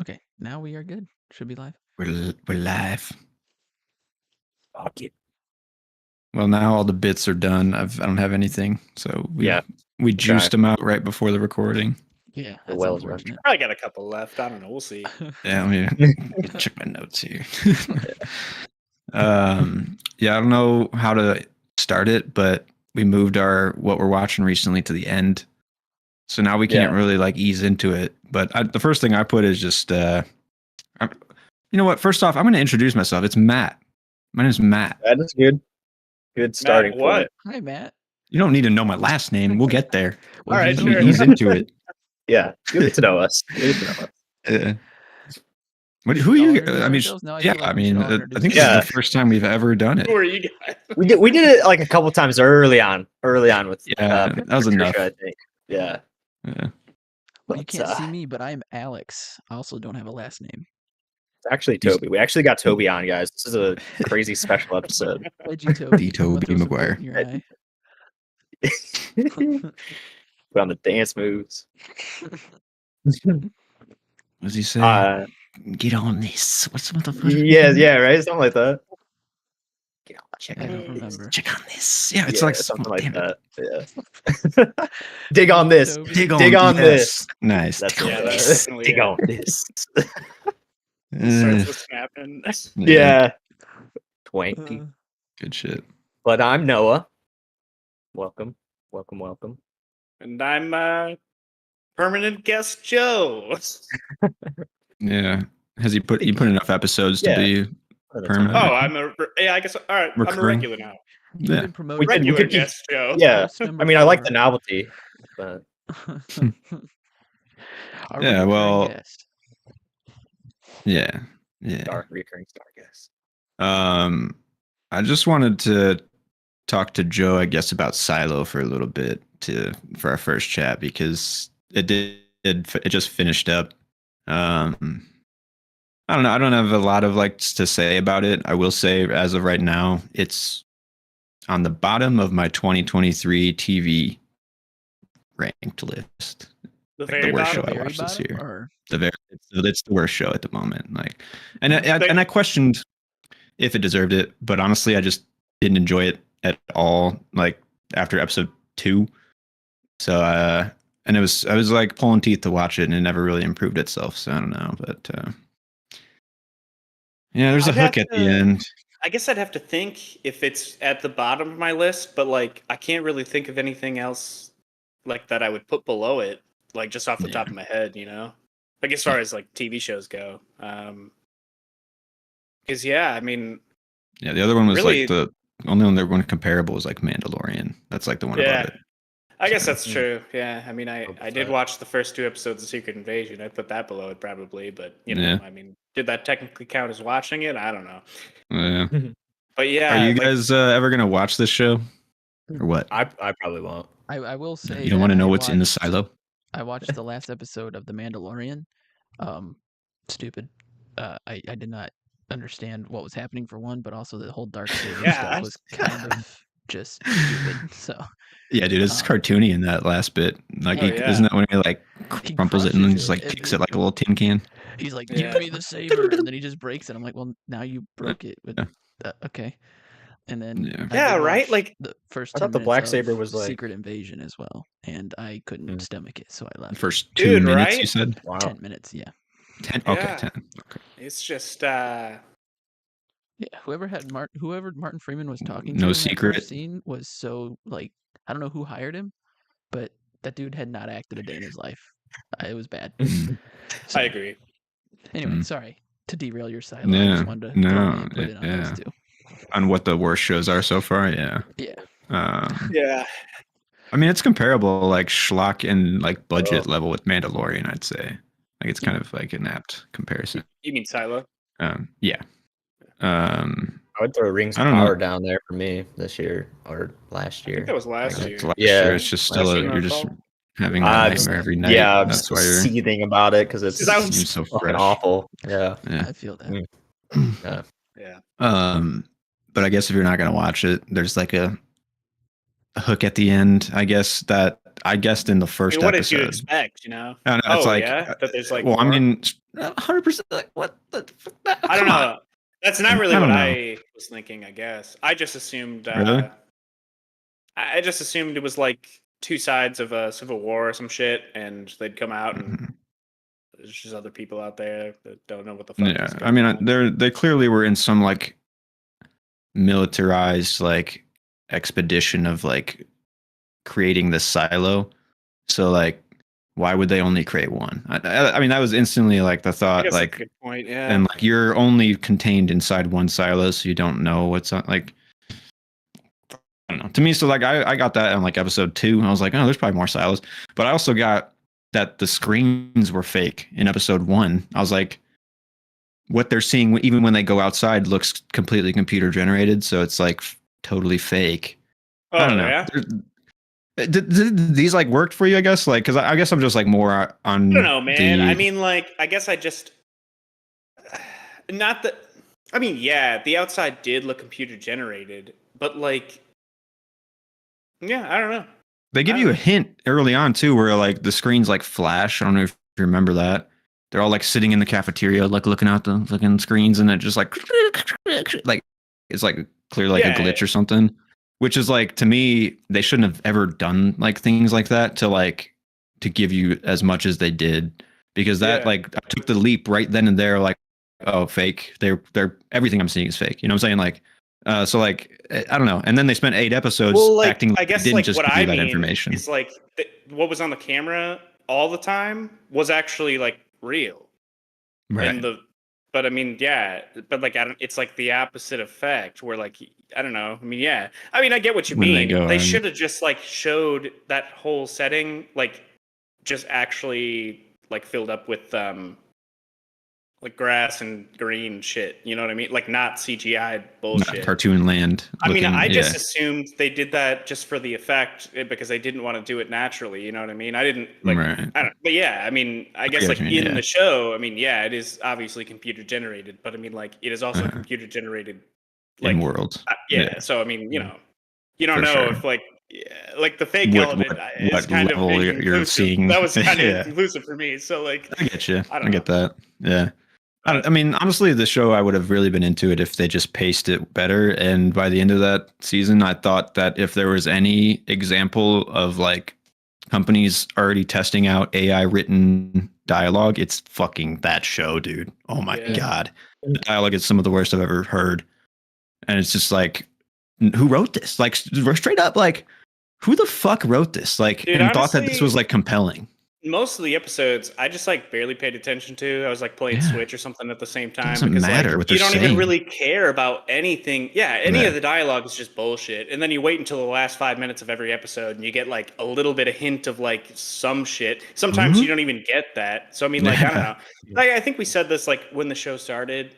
Okay, now we are good. Should be live. We're live. Fuck it. Well, now all the bits are done. I don't have anything, so we juiced them out right before the recording. Yeah, The that's wells unfortunate. Probably got a couple left. I don't know. We'll see. Yeah, let me check my notes here. Yeah, I don't know how to start it, but we moved what we're watching recently to the end, so now we can't really like ease into it. But the first thing I put is just, you know what? First off, I'm going to introduce myself. It's Matt. My name is Matt. That is good. Good starting Matt, what? point. Hi, Matt. You don't need to know my last name. We'll get there. All right, Let me sure. ease into it. Yeah, good to know us. Good to know us. Who are you? introduce I mean, ourselves? No, I yeah. feel like I we should mean, all I introduce think this is ourselves. the first time we've ever done it. Who are you guys? We did it like a couple times early on with That was Patricia, enough. I think. Yeah. Yeah. Well, you But, can't see me, but I'm Alex. I also don't have a last name. It's actually Toby. We actually got Toby on, guys. This is a crazy special episode. Glad you, Toby. The Toby I'm gonna throw some dirt Maguire. in your eye. Put on the dance moves. What does he say? Get on this. What's the motherfucker? Yeah, right? Something like that. Check I on don't this. remember. Check on this. Yeah, it's like something like damn it. that. Yeah. Dig on this. Toby. Dig on this. Nice. That's Dig on Yeah, this. that's definitely Dig it. on this. Starts with snapping. Yeah. Twanky. Good shit. But I'm Noah. Welcome. And I'm permanent guest Joe. Yeah. Has he put enough episodes to Yeah. be permanent? Oh, I guess. All right, I'm a Recurring. regular now. You've Yeah. been promoted. We Regular could keep- guest Joe. Yeah. Host number I mean, I like 4. the novelty, but Our Yeah, recurring well- guest. Yeah. recurring star guest. I just wanted to talk to Joe, I guess, about Silo for a little bit for our first chat, because it just finished up. I don't know. I don't have a lot of to say about it. I will say, as of right now, it's on the bottom of my 2023 TV ranked list. The The very worst bottom. show I Very watched this bottom, year. or- It's the worst show at the moment. And I questioned if it deserved it, but honestly, I just didn't enjoy it at all. After episode 2, so and I was pulling teeth to watch it, and it never really improved itself. So I don't know, but yeah, there's a I'd hook have at the to- end. I guess I'd have to think if it's at the bottom of my list, but I can't really think of anything else that I would put below it, just off the top of my head, as far as TV shows go. Because I mean, Yeah, the other one was really- the only one that one comparable was Mandalorian. That's the one Yeah. above it. I guess So- that's true. Yeah, I mean, I did watch the first 2 episodes of Secret Invasion. I put that below it probably, but Yeah. I mean, did that technically count as watching it? I don't know. Yeah. But yeah, Are you guys ever gonna watch this show, or what? I probably won't. I will say. You don't that want to know I what's in the watched- silo? I watched the last episode of The Mandalorian. Stupid. I did not understand what was happening for one, but also the whole Dark Saber Yeah, stuff was kind of just stupid. So Yeah, dude, it's cartoony in that last bit. Oh, yeah. Isn't that when he He crumples it and then crushes just it. kicks it like a little tin can? he's like, Yeah. "Give me the saber," and then he just breaks it. I'm like, "Well, now you broke it." With, okay. And then Yeah. I Yeah, did right? watch the first. I 10 thought the minutes Black of Saber was, Secret Invasion as well, and I couldn't stomach it, so I The left. first 2 Dude, minutes, right? you said? Wow. 10 minutes, yeah. 10? Okay, Yeah. 10. Okay. it's just Yeah, whoever Martin Freeman was talking to No in that secret. first scene was so I don't know who hired him, but that dude had not acted a day in his life. It was bad. So, I agree. Anyway, sorry to derail your silo. I just wanted to throw my input in on those two. On what the worst shows are so far, yeah. Yeah. Yeah. I mean, it's comparable, schlock and budget level with Mandalorian, I'd say. It's kind of an apt comparison. You mean Silo? Yeah. I would throw Rings I of don't know. Power down there for me this year or last I year. think that was last Last year. year, it's just Last still year, you're just fall. having a I'm nightmare every night. Yeah, I'm That's still why you're seething about it because it's That was seems so fucking fresh. awful. Yeah. Yeah. I feel that. Yeah. But I guess if you're not gonna watch it, there's a hook at the end, I guess, that I guessed in the I first mean, what did you episode. expect? You know? I don't know, it's Oh like, yeah, that there's like well, I more. mean, 100%. Like, what the? I don't Come on. know. That's not really I what don't know. I was thinking. I guess I just assumed. Really? I just assumed it was like two sides of a civil war or some shit, and they'd come out and Mhm. there's just other people out there that don't know what the fuck Yeah, is I going mean, on. they clearly were in some like militarized like expedition of like creating this silo. So like, why would they only create one? I mean, that was instantly like the I thought, guess that's a like, good point. Yeah. and like you're only contained inside one silo, so you don't know what's on. Like, I don't know. To me, so like I got that on like episode 2, and I was like, oh, there's probably more silos. But I also got that the screens were fake in episode 1. I was like, what they're seeing, even when they go outside, looks completely computer generated. So it's like totally fake. Oh I don't know. yeah. Did these like worked for you? I guess like because I guess I'm just like more I on don't know, man. I the mean, like, I guess I just not that. I mean, yeah, the outside did look computer generated, but like, yeah, I don't know. they give I you a don't know. hint early on too, where like the screens like flash. I don't know if you remember that. They're all like sitting in the cafeteria, like looking out the looking screens, and it just like it's like clearly like a Yeah, glitch or something. Which is like to me, they shouldn't have ever done like things like that to give you as much as they did, because that yeah, like I took the leap right then and there, like, oh, fake. They're everything I'm seeing is fake. You know what I'm saying? Like, so like I don't know. And then they spent 8 episodes well, like, acting I like they guess didn't like just what give you I that mean information. is like what was on the camera all the time was actually like real, and but I mean, yeah, but like I don't. It's like the opposite effect where like I don't know. I mean, yeah, I mean, I get what you When they mean. go They in. should have just like showed that whole setting like just actually like filled up with like grass and green shit. You know what I mean? Like not CGI Not bullshit. cartoon land I mean, looking. I just Yeah, assumed they did that just for the effect because they didn't want to do it naturally. You know what I mean? I didn't like. right. I don't. But yeah, I mean, I get guess what like you mean, in yeah. the show, I mean, yeah, it is obviously computer generated, but I mean, like it is also Uh, computer generated. in Like, world. yeah. So I mean, you don't For know sure. if like. Yeah, like the fake What element is what kind of level you're inconclusive. seeing? That was kind of Yeah, inconclusive for me. So like, I get you. I I don't know. get that. Yeah. But, I mean, honestly, the show I would have really been into it if they just paced it better. And by the end of that season, I thought that if there was any example of like companies already testing out AI written dialogue, it's fucking that show, dude. Oh my yeah. god, the dialogue is some of the worst I've ever heard, and it's just like, who wrote this? Like straight up, like who the fuck wrote this? Like, Dude, and thought that this honestly, was like compelling. most of the episodes I just like barely paid attention to. I was like playing Yeah. Switch or something at the same time Doesn't because matter like what you they're don't even saying. really care about anything. Yeah, any Yeah. of the dialogue is just bullshit. And then you wait until the last 5 minutes of every episode and you get like a little bit of hint of like some shit. Sometimes Mhm. you don't even get that. So I mean, like I don't Yeah. know. Like I think we said this like when the show started.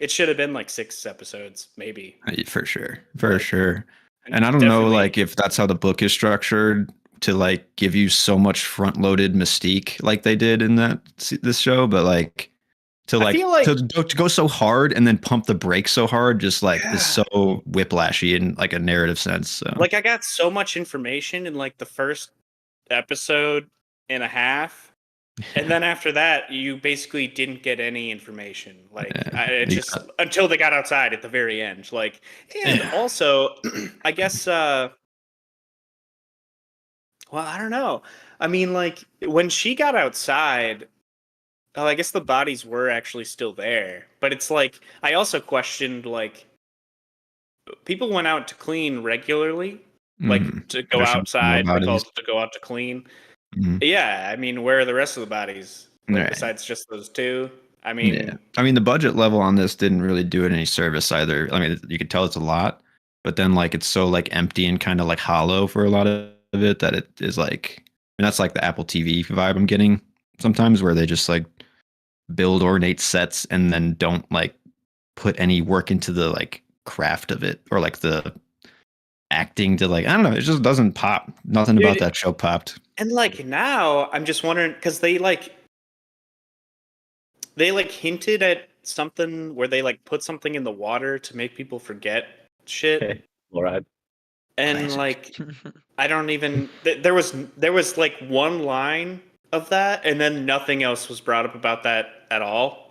It should have been like 6 episodes, maybe. For sure. For Like, sure. And I don't know definitely- like if that's how the book is structured to like give you so much front loaded mystique like they did in this show, but like to I like, feel like- to go so hard and then pump the brakes so hard just like Yeah. is so whiplashy in like a narrative sense. So Like I got so much information in like the first episode and a half, and then after that you basically didn't get any information. Like Yeah, it you just until they got outside at the very end. Like, and Yeah. also I guess well, I don't know. I mean, like when she got outside, oh, I guess the bodies were actually still there. But it's like I also questioned like people went out to clean regularly, like Mhm. to go There should be more outside, like bodies. to go out to clean. Mhm. Yeah, I mean, where are the rest of the bodies? Like, Right. besides just those two? I mean, Yeah. I mean, the budget level on this didn't really do it any service either. I mean, you could tell it's a lot, but then like it's so like empty and kind of like hollow for a lot of it that it is like, and that's like the Apple TV vibe I'm getting sometimes, where they just like build ornate sets and then don't like put any work into the like craft of it or like the acting to like, I don't know, it just doesn't pop. Nothing Dude, about that show popped. and like now I'm just wondering because they like hinted at something where they like put something in the water to make people forget shit. Okay. All right. and Classic. like I don't even there was like one line of that, and then nothing else was brought up about that at all.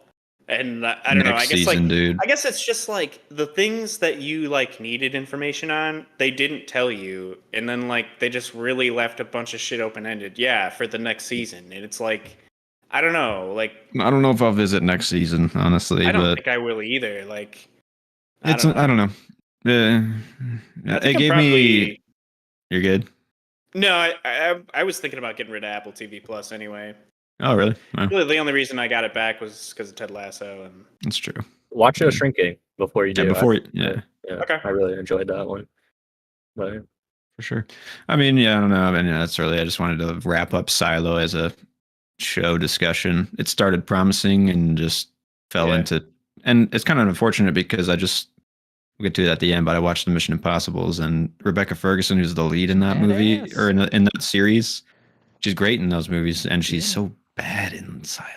And I don't know. Next season, dude. I guess it's just like the things that you like needed information on, they didn't tell you, and then like they just really left a bunch of shit open ended. Yeah, for the next season, and it's like I don't know. Like I don't know if I'll visit next season, honestly, I don't but think I will either. Like I don't know. I It think I'm gave probably. me. You're good. No, I was thinking about getting rid of Apple TV Plus anyway. Oh, really? Well, Really, the only reason I got it back was because of Ted Lasso, and that's true. Watch a Shrinking before you do. Yeah, before. Yeah, Okay. I really enjoyed that one. But for sure. I mean, yeah, I don't know. I mean, that's early. I just wanted to wrap up Silo as a show discussion. It started promising and just fell into, and it's kind of unfortunate because we'll get to it at the end, but I watched the Mission Impossibles, and Rebecca Ferguson, who's the lead in that movie Badass. or in that series, she's great in those movies, and she's Yeah. so bad in Silo.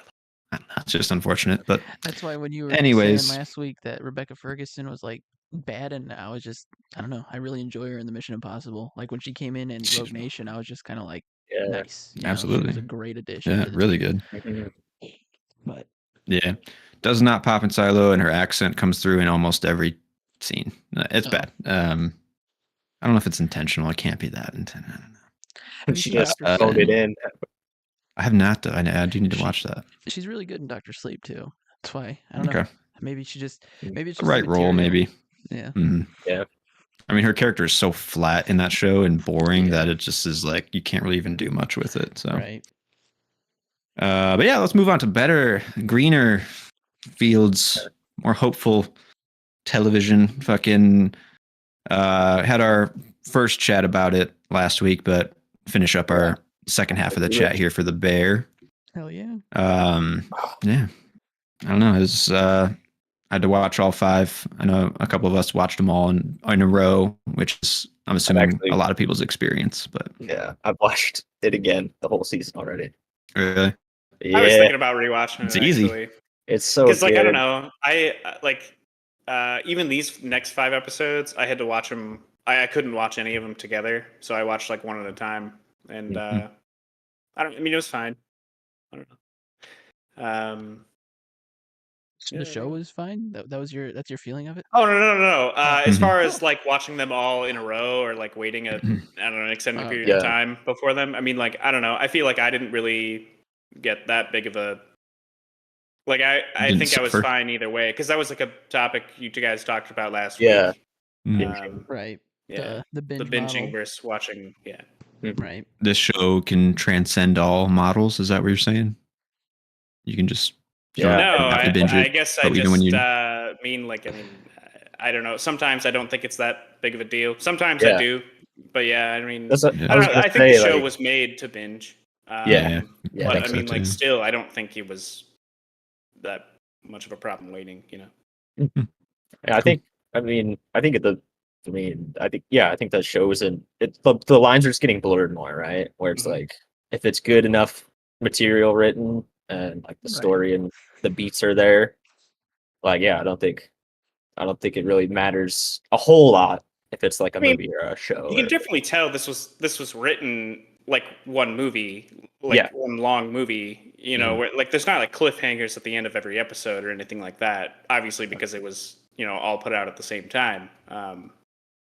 I don't know, it's just unfortunate, but That's why when you were Anyways. saying last week that Rebecca Ferguson was like bad, and I was just I don't know. I really enjoy her in the Mission Impossible. Like when she came in She's- Rogue Nation, I was just kind of like yeah. nice. You know, she Absolutely. was a great addition. yeah, to the really team. good. Mhm. But Yeah, does not pop in Silo, and her accent comes through in almost every scene. It's Oh. bad. I don't know if it's intentional. It can't be that intentional. I don't know. have you She seen just Dr. phoned Sleep? it in. I have not. Though. I do need to watch that. She's really good in Doctor Sleep too. That's why I don't know. Okay, Maybe it's just the the right role, material. maybe. Yeah. Mhm. Yeah. I mean, her character is so flat in that show and boring Yeah. that it just is like you can't really even do much with it. So, Right. but yeah, let's move on to better, greener fields, more hopeful television. Fucking had our first chat about it last week, but finish up our second half of the chat here for The Bear. Hell yeah. Yeah, I don't know. It's I had to watch all 5. I know a couple of us watched them all in a row, which is I'm assuming actually- a lot of people's experience. But Yeah, I've watched it again the whole season already. really, Yeah, I was thinking about rewatching It's it. easy. Actually. it's so Because like I don't good. know, I like even these next 5 episodes, I had to watch them. I couldn't watch any of them together, so I watched like one at a time, and Mhm. I mean it was fine. I don't know. So Yeah, the show was fine. That's your feeling of it. Oh no. As Mhm. far as like watching them all in a row or like waiting I don't know, an extended period of Yeah. time before them. I mean, like I don't know. I feel like I didn't really get that big of a like. I didn't think I was suffer? fine either way because that was like a topic you two guys talked about last week. Yeah. Mm. Right. Yeah. The binge The binging model. versus watching. Yeah. Right. This show can transcend all models. Is that what you're saying? You can just you Yeah. don't No, have to binge I it. guess I but even when just you- mean like I mean I don't know. Sometimes I don't think it's that big of a deal. Sometimes Yeah. I do, but yeah, I mean, That's what Yeah. I I was don't know. gonna I think the say, show like, was made to binge. Yeah. Yeah, Yeah, But think I so mean, like, too. still, I don't think it was that much of a problem waiting. You know. Yeah, I think. I think the show isn't. The lines are just getting blurred more, right? Where it's Mhm. like, if it's good enough material written and like the Right. story and the beats are there, like yeah, I don't think it really matters a whole lot if it's like a I mean, movie or a show. You can or- definitely tell this was written like one movie, like Yeah. one long movie. You know, where like there's not like cliffhangers at the end of every episode or anything like that. Obviously, because it was all put out at the same time.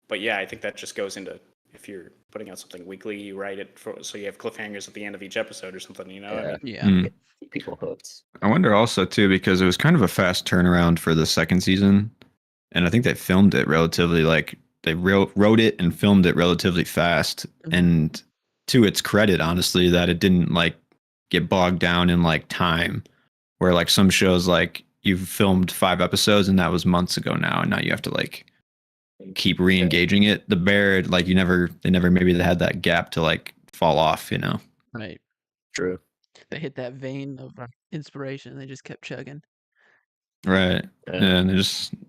But yeah, I think that just goes into if you're putting out something weekly, you write it so you have cliffhangers at the end of each episode or something. I Yeah. mean, Yeah. Mm. keep people hooked. I wonder also too because it was kind of a fast turnaround for the second season, and I think they filmed it relatively like they wrote it and filmed it relatively fast. Mhm. And to its credit, honestly, that it didn't like get bogged down in like time, where like some shows like you've filmed 5 episodes and that was months ago now, and now you have to like keep re-engaging it. The Bear, like they never maybe they had that gap to like fall off, Right. True. They hit that vein of inspiration. They just kept chugging. Right. Yeah. And they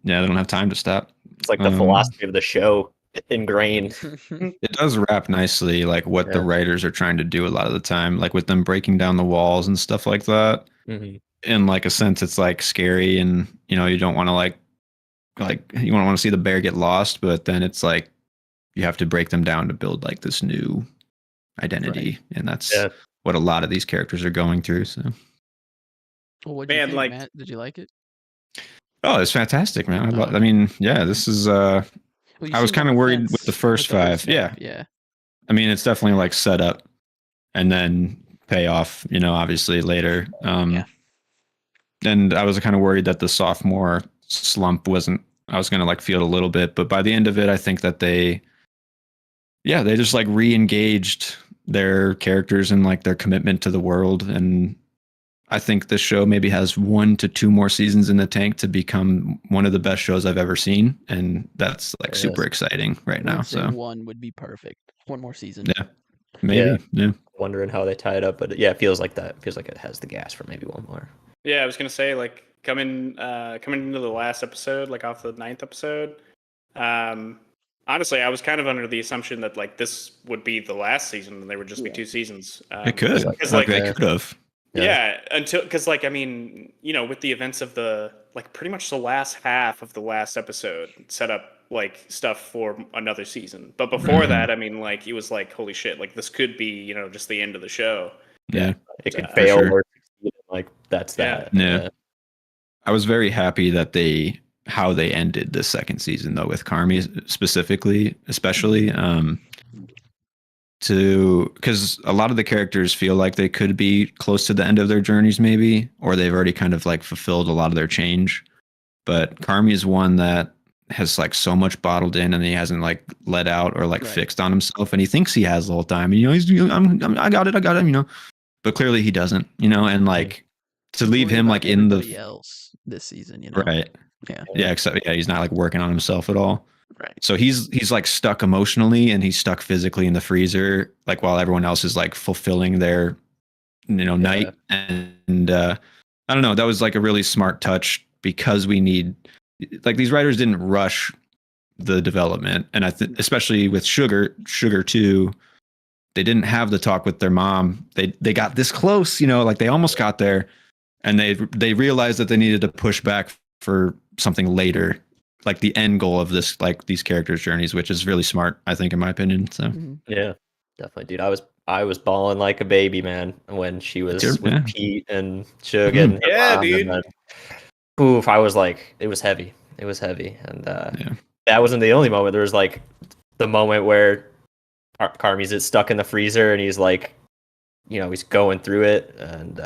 don't have time to stop. It's like the philosophy of the show ingrained. It does wrap nicely like what the Yeah. writers are trying to do a lot of the time, like with them breaking down the walls and stuff like that. Mm-hmm. In like a sense, it's like scary, and you don't want to like you don't want to see the bear get lost, but then it's like you have to break them down to build like this new identity, and that's what a lot of these characters are going through. So, Well, what do you Man, think, like- Matt? Did you like it? oh, it's fantastic, man. Oh. I mean, yeah, this is. Well, you I was seemed kind on of the worried fence with the first five. Yeah, Yeah. I mean, it's definitely like set up, and then pay off. You know, obviously later. Yeah. And I was kind of worried that the sophomore slump wasn't. I was gonna like feel it a little bit, but by the end of it, I think that they just like re-engaged their characters and like their commitment to the world. And I think this show maybe has 1 to 2 more seasons in the tank to become one of the best shows I've ever seen, and that's like super exciting right now. I'd say So one would be perfect. One more season. Yeah. maybe, yeah. Wondering how they tie it up, but yeah, it feels like that. It feels like it has the gas for maybe one more. Yeah, I was gonna say like coming into the last episode, like off the 9th episode. Honestly, I was kind of under the assumption that like this would be the last season, and there would just be 2 seasons. It could, because like like they could have. yeah, until because like I mean, you know, with the events of the like pretty much the last half of the last episode set up like stuff for another season. But before Mhm. that, I mean, like it was like holy shit, like this could be, you know, just the end of the show. Yeah. It could For fail sure. or succeed, like that's Yeah. that. Yeah. I was very happy that how they ended the second season though, with Carmi specifically, especially because a lot of the characters feel like they could be close to the end of their journeys maybe, or they've already kind of like fulfilled a lot of their change. But Carmi is one that has like so much bottled in, and he hasn't like let out or like Right. fixed on himself, and he thinks he has the whole time. You know, I got it, you know, but clearly he doesn't, you know, and like to leave Worry him about like in the everybody else this season, you know. right. Yeah. Yeah, except he's not like working on himself at all. Right. So he's like stuck emotionally, and he's stuck physically in the freezer, like while everyone else is like fulfilling their, you know, night. And I don't know, that was like a really smart touch, because we need, like, these writers didn't rush the development, and I think especially with Sugar too, they didn't have the talk with their mom. They got this close, you know, like they almost got there, and they realized that they needed to push back for something later, like the end goal of this, like these characters' journeys, which is really smart, I think, in my opinion. So Mhm. Yeah, definitely, dude. I was bawling like a baby, man, when she was Sure, with yeah. Pete and Suge and her Yeah, mom, dude. and then, oof, I was like, it was heavy. It was heavy, and Yeah. that wasn't the only moment. There was like the moment where Carmi's stuck in the freezer, and he's like, you know, he's going through it, and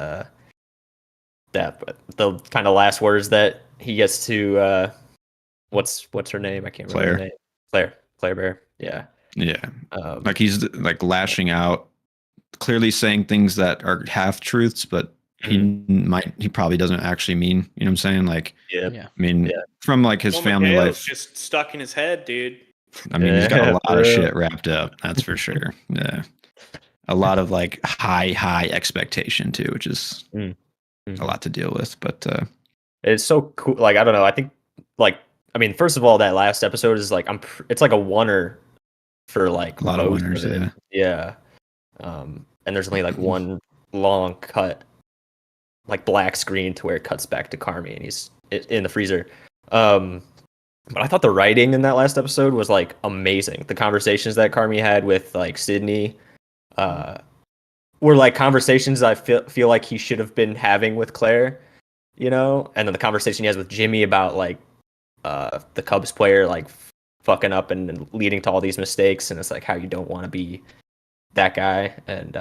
but the kind of last words that he gets to, what's her name? I can't remember her name. Claire Bear. Yeah. yeah, Um, like he's like lashing out, clearly saying things that are half truths, but he probably doesn't actually mean, you know what I'm saying? Like, yeah. Yeah. I mean, Yeah. from like his Well, family Miguel's life, just stuck in his head, dude. I mean, he's got Yeah, a lot for of real. shit wrapped up. That's for sure. Yeah. A lot of like high expectation too, which is Mhm. a lot to deal with. But It's so cool. Like, I don't know. I think, like, I mean, first of all, that last episode is like, it's like a oneer for like a lot of most winners, it. yeah. Yeah. And there's only like one long cut, like black screen to where it cuts back to Carmi, and he's in the freezer. But I thought the writing in that last episode was like amazing. The conversations that Carmi had with like Sydney, were like conversations I feel like he should have been having with Claire, you know. And then the conversation he has with Jimmy about like the Cubs player like fucking up and leading to all these mistakes, and it's like how you don't want to be that guy. And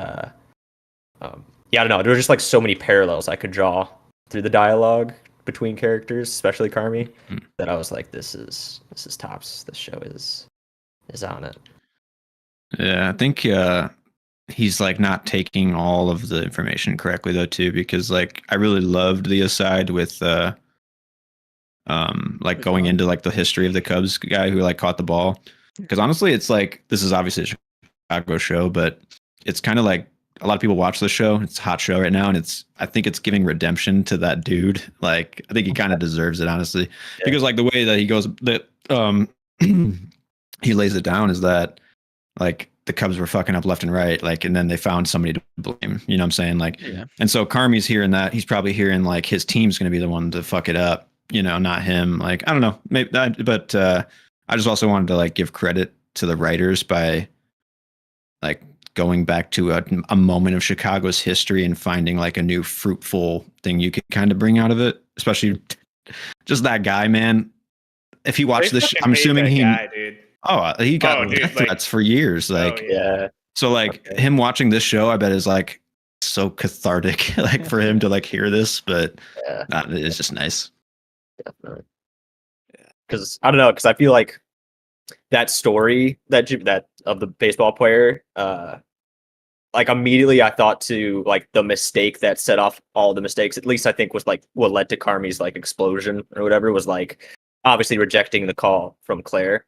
yeah, I don't know. There were just like so many parallels I could draw through the dialogue between characters, especially Carmi, that I was like, this is tops. This show is on it. Yeah, I think he's like not taking all of the information correctly though too, because like I really loved the aside with like going into like the history of the Cubs guy who like caught the ball. Because honestly, it's like, this is obviously a Chicago show, but it's kind of like a lot of people watch the show. It's a hot show right now, and I think it's giving redemption to that dude. Like, I think he kind of deserves it, honestly, because like the way that he goes, that he lays it down is that like the Cubs were fucking up left and right, like, and then they found somebody to blame. You know what I'm saying? Like, Yeah. and so Carmi's hearing that, he's probably hearing like his team's going to be the one to fuck it up, you know, not him. Like, I don't know, maybe that, but I just also wanted to like give credit to the writers by like going back to a moment of Chicago's history and finding like a new fruitful thing you could kind of bring out of it, especially just that guy, man. If he watched They this, fucking I'm hate assuming that he guy, dude. he got Oh, dude, death like- threats for years. Like, Oh, Yeah. so like Okay. him watching this show, I bet is like so cathartic, like for him to like hear this, but Yeah. it's just nice. Definitely. Because I don't know, because I feel like that story that of the baseball player, like immediately I thought to like the mistake that set off all the mistakes. At least I think was like what led to Carmi's like explosion or whatever was like obviously rejecting the call from Claire.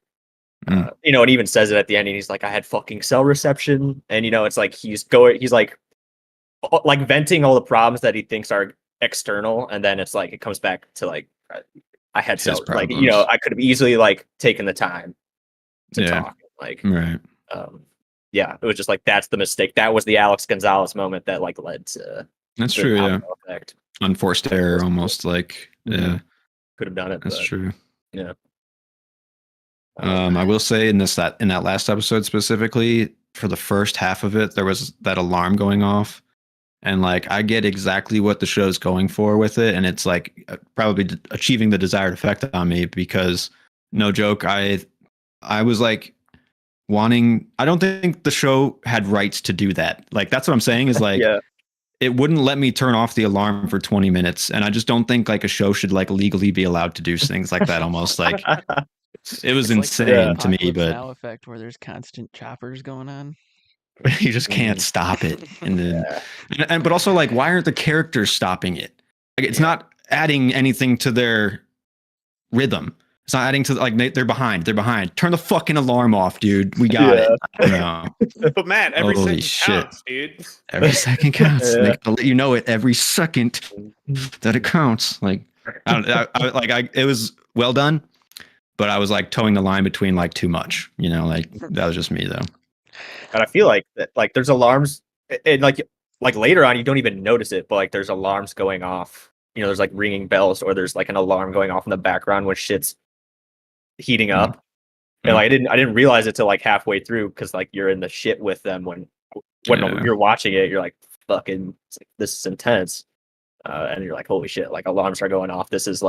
You know, and he even says it at the end, and he's like, "I had fucking cell reception," and you know, it's like he's like venting all the problems that he thinks are external, and then it's like it comes back to like I had His cell, like you know, problems. I could have easily like taken the time to Yeah. talk, like Right. yeah, it was just like that's the mistake. That was the Alex Gonzalez moment that like led to That's the true. Yeah. domino effect. Unforced error, almost like yeah. Could have done it. That's but, true. Yeah. I will say in that last episode specifically, for the first half of it, there was that alarm going off, and like I get exactly what the show's going for with it, and it's like probably achieving the desired effect on me because no joke, I was like wanting. I don't think the show had rights to do that. Like that's what I'm saying is like. yeah. It wouldn't let me turn off the alarm for 20 minutes, and I just don't think like a show should like legally be allowed to do things like that. Almost like it was It's like the insane to me, Apocalypse but Now effect where there's constant choppers going on. you just can't stop it. And then, Yeah. and but also like, why aren't the characters stopping it? Like, it's not adding anything to their rhythm. It's not adding to like they're behind. They're behind. Turn the fucking alarm off, dude. We got it. I don't know. But Matt, every Holy second shit. counts, dude. Every second counts. Yeah. They gotta let you know it every second that it counts. Like it was well done, but I was like towing the line between like too much. You know, like that was just me though. And I feel like that, like there's alarms, and like later on you don't even notice it, but like there's alarms going off. You know, there's like ringing bells, or there's like an alarm going off in the background when shit's heating up. And like I didn't realize it till like halfway through because like you're in the shit with them when Yeah. you're watching it, you're like fucking this is intense, and you're like holy shit, like alarms are going off. This is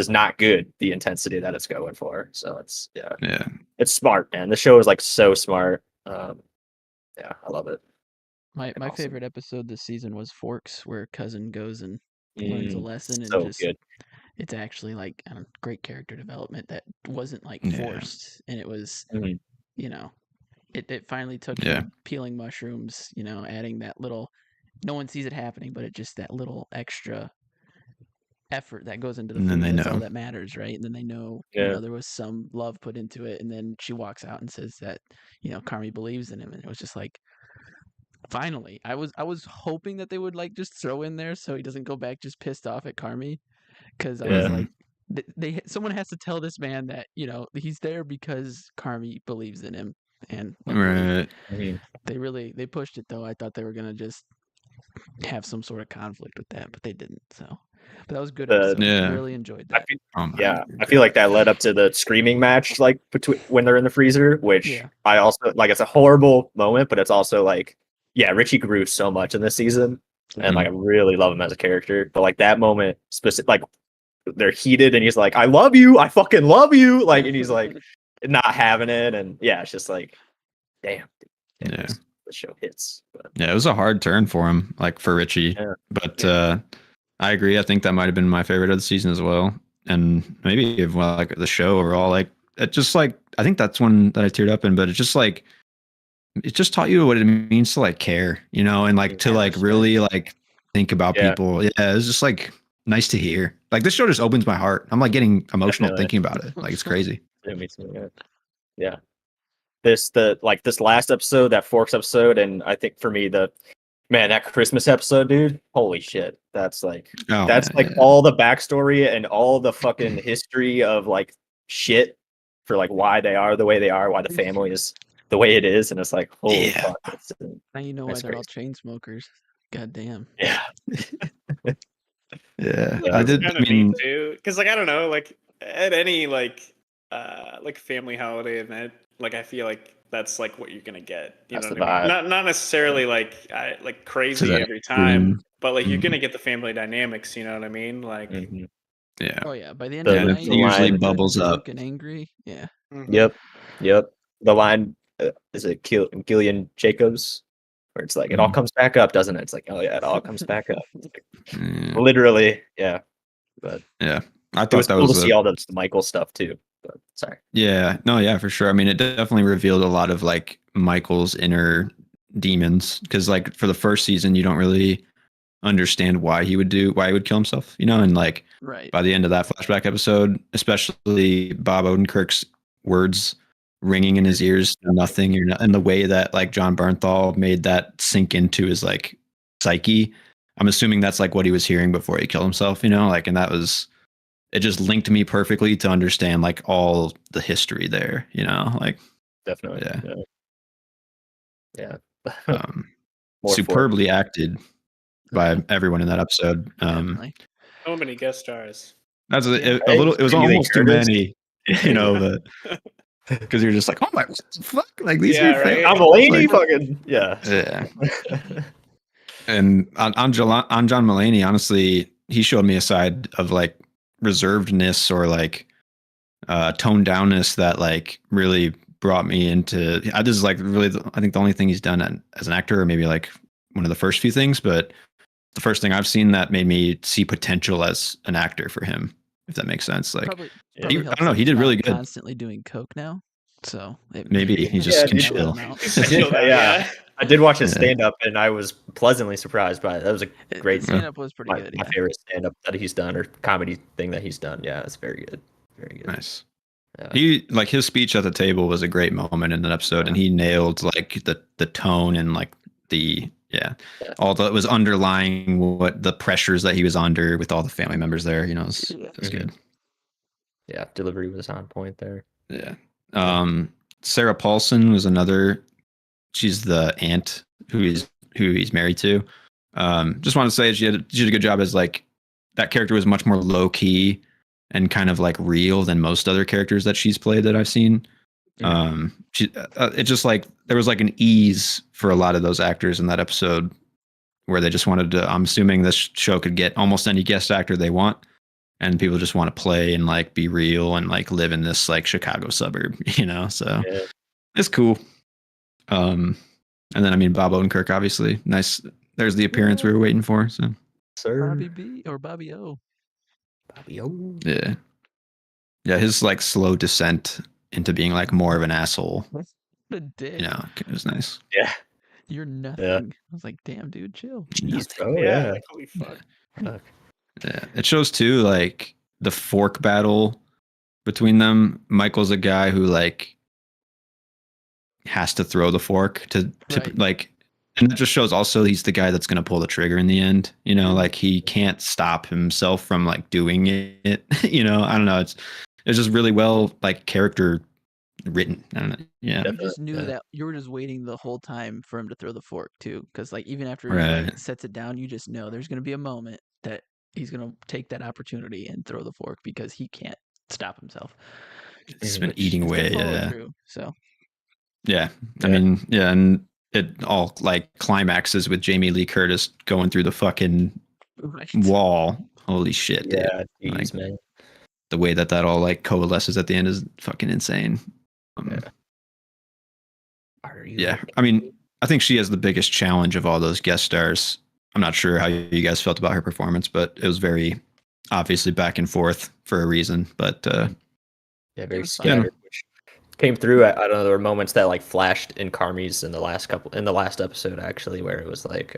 not good. The intensity that it's going for. So it's Yeah. it's smart, man. The show is like so smart. Yeah, I love it. My Awesome. favorite episode this season was Forks, where Cousin goes and learns a lesson and So just good. it's actually like great character development that wasn't like Yeah. forced, and it was Mhm. you know it finally took Yeah. from peeling mushrooms, adding that little, no one sees it happening, but it just that little extra effort that goes into the And then food. they That's all know. that matters, right? And then they know, Yeah. there was some love put into it, and then she walks out and says that Carmi believes in him, and it was just like finally. I was hoping that they would like just throw in there so he doesn't go back just pissed off at Carmi, because I was Yeah. like, someone has to tell this man that he's there because Carmi believes in him, and luckily, Right. they pushed it though. I thought they were gonna just have some sort of conflict with that, but they didn't. So, but that was a good episode. Yeah. I really enjoyed I that. feel, Oh, my yeah, I God. feel like that led up to the screaming match, like between when they're in the freezer, which Yeah. I also like. It's a horrible moment, but it's also like, yeah, Richie grew so much in this season, and like I really love him as a character. But like that moment, specific, like they're heated, and he's like, "I love you, I fucking love you," like, and he's like not having it, and yeah, it's just like, damn, Yeah. the show hits. But Yeah, it was a hard turn for him, like for Richie. Yeah. But I agree. I think that might have been my favorite of the season as well. And maybe like the show overall. Like it just like I think that's one that I teared up in, but it's just like it just taught you what it means to like care, and like to Yeah, like respect. really like think about Yeah. people. Yeah, it's just like nice to hear. Like this show just opens my heart. I'm like getting emotional Definitely. thinking about it. Like it's crazy. yeah, me too. Yeah. This last episode, that Forks episode, and I think for me that Christmas episode, dude, holy shit. That's like Oh, that's man, like yeah. all the backstory and all the fucking history of like shit for like why they are the way they are, why the family is the way it is, and it's like holy Yeah. fuck. Now you know why That's they're all chain smokers. God damn. Yeah. Yeah. Yeah, I it's did. Kind I of mean, neat too, because like I don't know, like at any like family holiday event, Like I feel like that's like what you're gonna get. You That's know the what I mean? vibe. Not necessarily like crazy that every time, extreme. but like you're Mhm. gonna get the family dynamics. You know what I mean? Like, Mhm. Yeah. Oh yeah, by the end The- of the And night, it usually they're good, bubbles up. drunk and angry. Yeah. mhm. Yep. The line is it Gillian Jacobs, where it's like it all Mhm. comes back up, doesn't it? It's like, oh yeah, it all comes back up. It's like, Yeah. literally, yeah. But Yeah. I it was thought that cool was to see all the Michael stuff too. But sorry. yeah, no, yeah, for sure. I mean, it definitely revealed a lot of like Michael's inner demons because like for the first season, you don't really understand why he would kill himself, you know, and like Right. by the end of that flashback episode, especially Bob Odenkirk's words ringing in his ears, nothing, and the way that like John Bernthal made that sink into his like psyche. I'm assuming that's like what he was hearing before he killed himself, you know, like, and that was it just linked me perfectly to understand like all the history there, you know, like Definitely. Yeah. Yeah. um, More for it. superbly acted by Yeah, everyone in that episode. definitely. So many guest stars. That's Yeah. a little. It was Jamie Lee almost too Curtis. many, you know, because you're just like, oh my, what the fuck, like these Yeah, are right. I'm a lady, Like- fucking yeah. Yeah. And on John Mulaney, honestly, he showed me a side of like reservedness or like toned downness that like really brought me into. This is like really, I think the only thing he's done as an actor, or maybe like one of the first few things, but the first thing I've seen that made me see potential as an actor for him, if that makes sense. Like Probably, Yeah. probably I helps don't know, that he he's did not really good. Constantly doing coke now, so Maybe he just Yeah, can dude. chill. Chill down, Yeah. I did watch his Yeah. stand up and I was pleasantly surprised by it. That was a great stand up was pretty my, good. my Yeah. favorite stand up that he's done or comedy thing that he's done. Yeah, it's very good. Very good. Nice. Yeah. He like his speech at the table was a great moment in that episode, and he nailed like the tone and like the all that was underlying what the pressures that he was under with all the family members there. You know, it was Mhm. good. Yeah, delivery was on point there. Yeah. Sarah Paulson was another. She's the aunt who he's married to. Just want to say she did a good job as like that character was much more low key and kind of like real than most other characters that she's played that I've seen. It just like there was like an ease for a lot of those actors in that episode where they just wanted to. I'm assuming this show could get almost any guest actor they want, and people just want to play and like be real and like live in this like Chicago suburb, you know. So Yeah. it's cool. And then I mean Bob Odenkirk, obviously, nice. There's the appearance we were waiting for. So Sir. Bobby B or Bobby O. Bobby O. yeah, his like slow descent into being like more of an asshole. What a dick. You know, it was nice. Yeah. You're nothing. I was like, damn, dude, chill. Jeez, bro. yeah. Yeah. Like, holy fuck. Fuck. Yeah, it shows too like the fork battle between them. Michael's a guy who like has to throw the fork to Right. like, and it just shows also he's the guy that's going to pull the trigger in the end. You know, like he can't stop himself from like doing it. You know, I don't know. It's just really well like character written. I don't know. Yeah. You just knew Yeah. that you were just waiting the whole time for him to throw the fork too, because like even after he Right. like, sets it down, you just know there's gonna be a moment that he's gonna take that opportunity and throw the fork because he can't stop himself. It's been Which eating it's been away. followed Yeah. through, so Yeah. I Yeah. mean, yeah. And it all like climaxes with Jamie Lee Curtis going through the fucking right. wall. Holy shit, dude. Yeah. Jeez, Like, man. The way that all like coalesces at the end is fucking insane. Are you Yeah. I mean, I think she has the biggest challenge of all those guest stars. I'm not sure how you guys felt about her performance, but it was very obviously back and forth for a reason. But Yeah, very was fun. scattered. Which came through. I don't know. There were moments that like flashed in Carmi's in the last episode actually, where it was like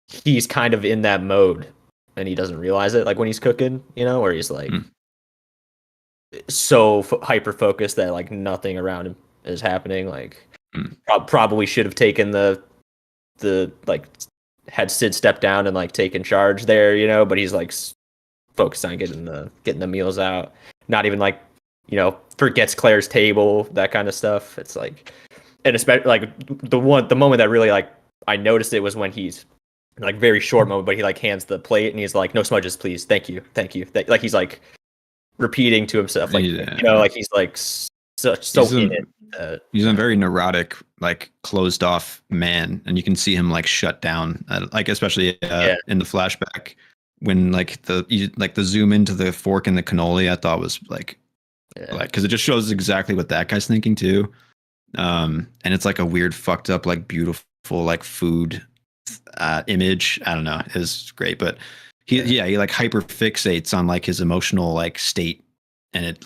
he's kind of in that mode and he doesn't realize it. Like when he's cooking, you know, where he's like so hyper focused that like nothing around him is happening. Like probably should have taken the like had Sid step down and like taken charge there, you know, but he's like focused on getting the meals out. Not even like, you know, forgets Claire's table, that kind of stuff. It's like, and especially like the moment that really like I noticed it was when he's like very short moment, but he like hands the plate and he's like, "No smudges, please. Thank you, thank you." Like he's like repeating to himself, like Yeah. you know, like he's like so He's a- in it. He's a very neurotic, like closed off man, and you can see him like shut down, like especially in the flashback when like the zoom into the fork and the cannoli. I thought was like because it just shows exactly what that guy's thinking too. And it's like a weird, fucked up, like beautiful, like food image. I don't know, it's great, but he like hyper fixates on like his emotional like state, and it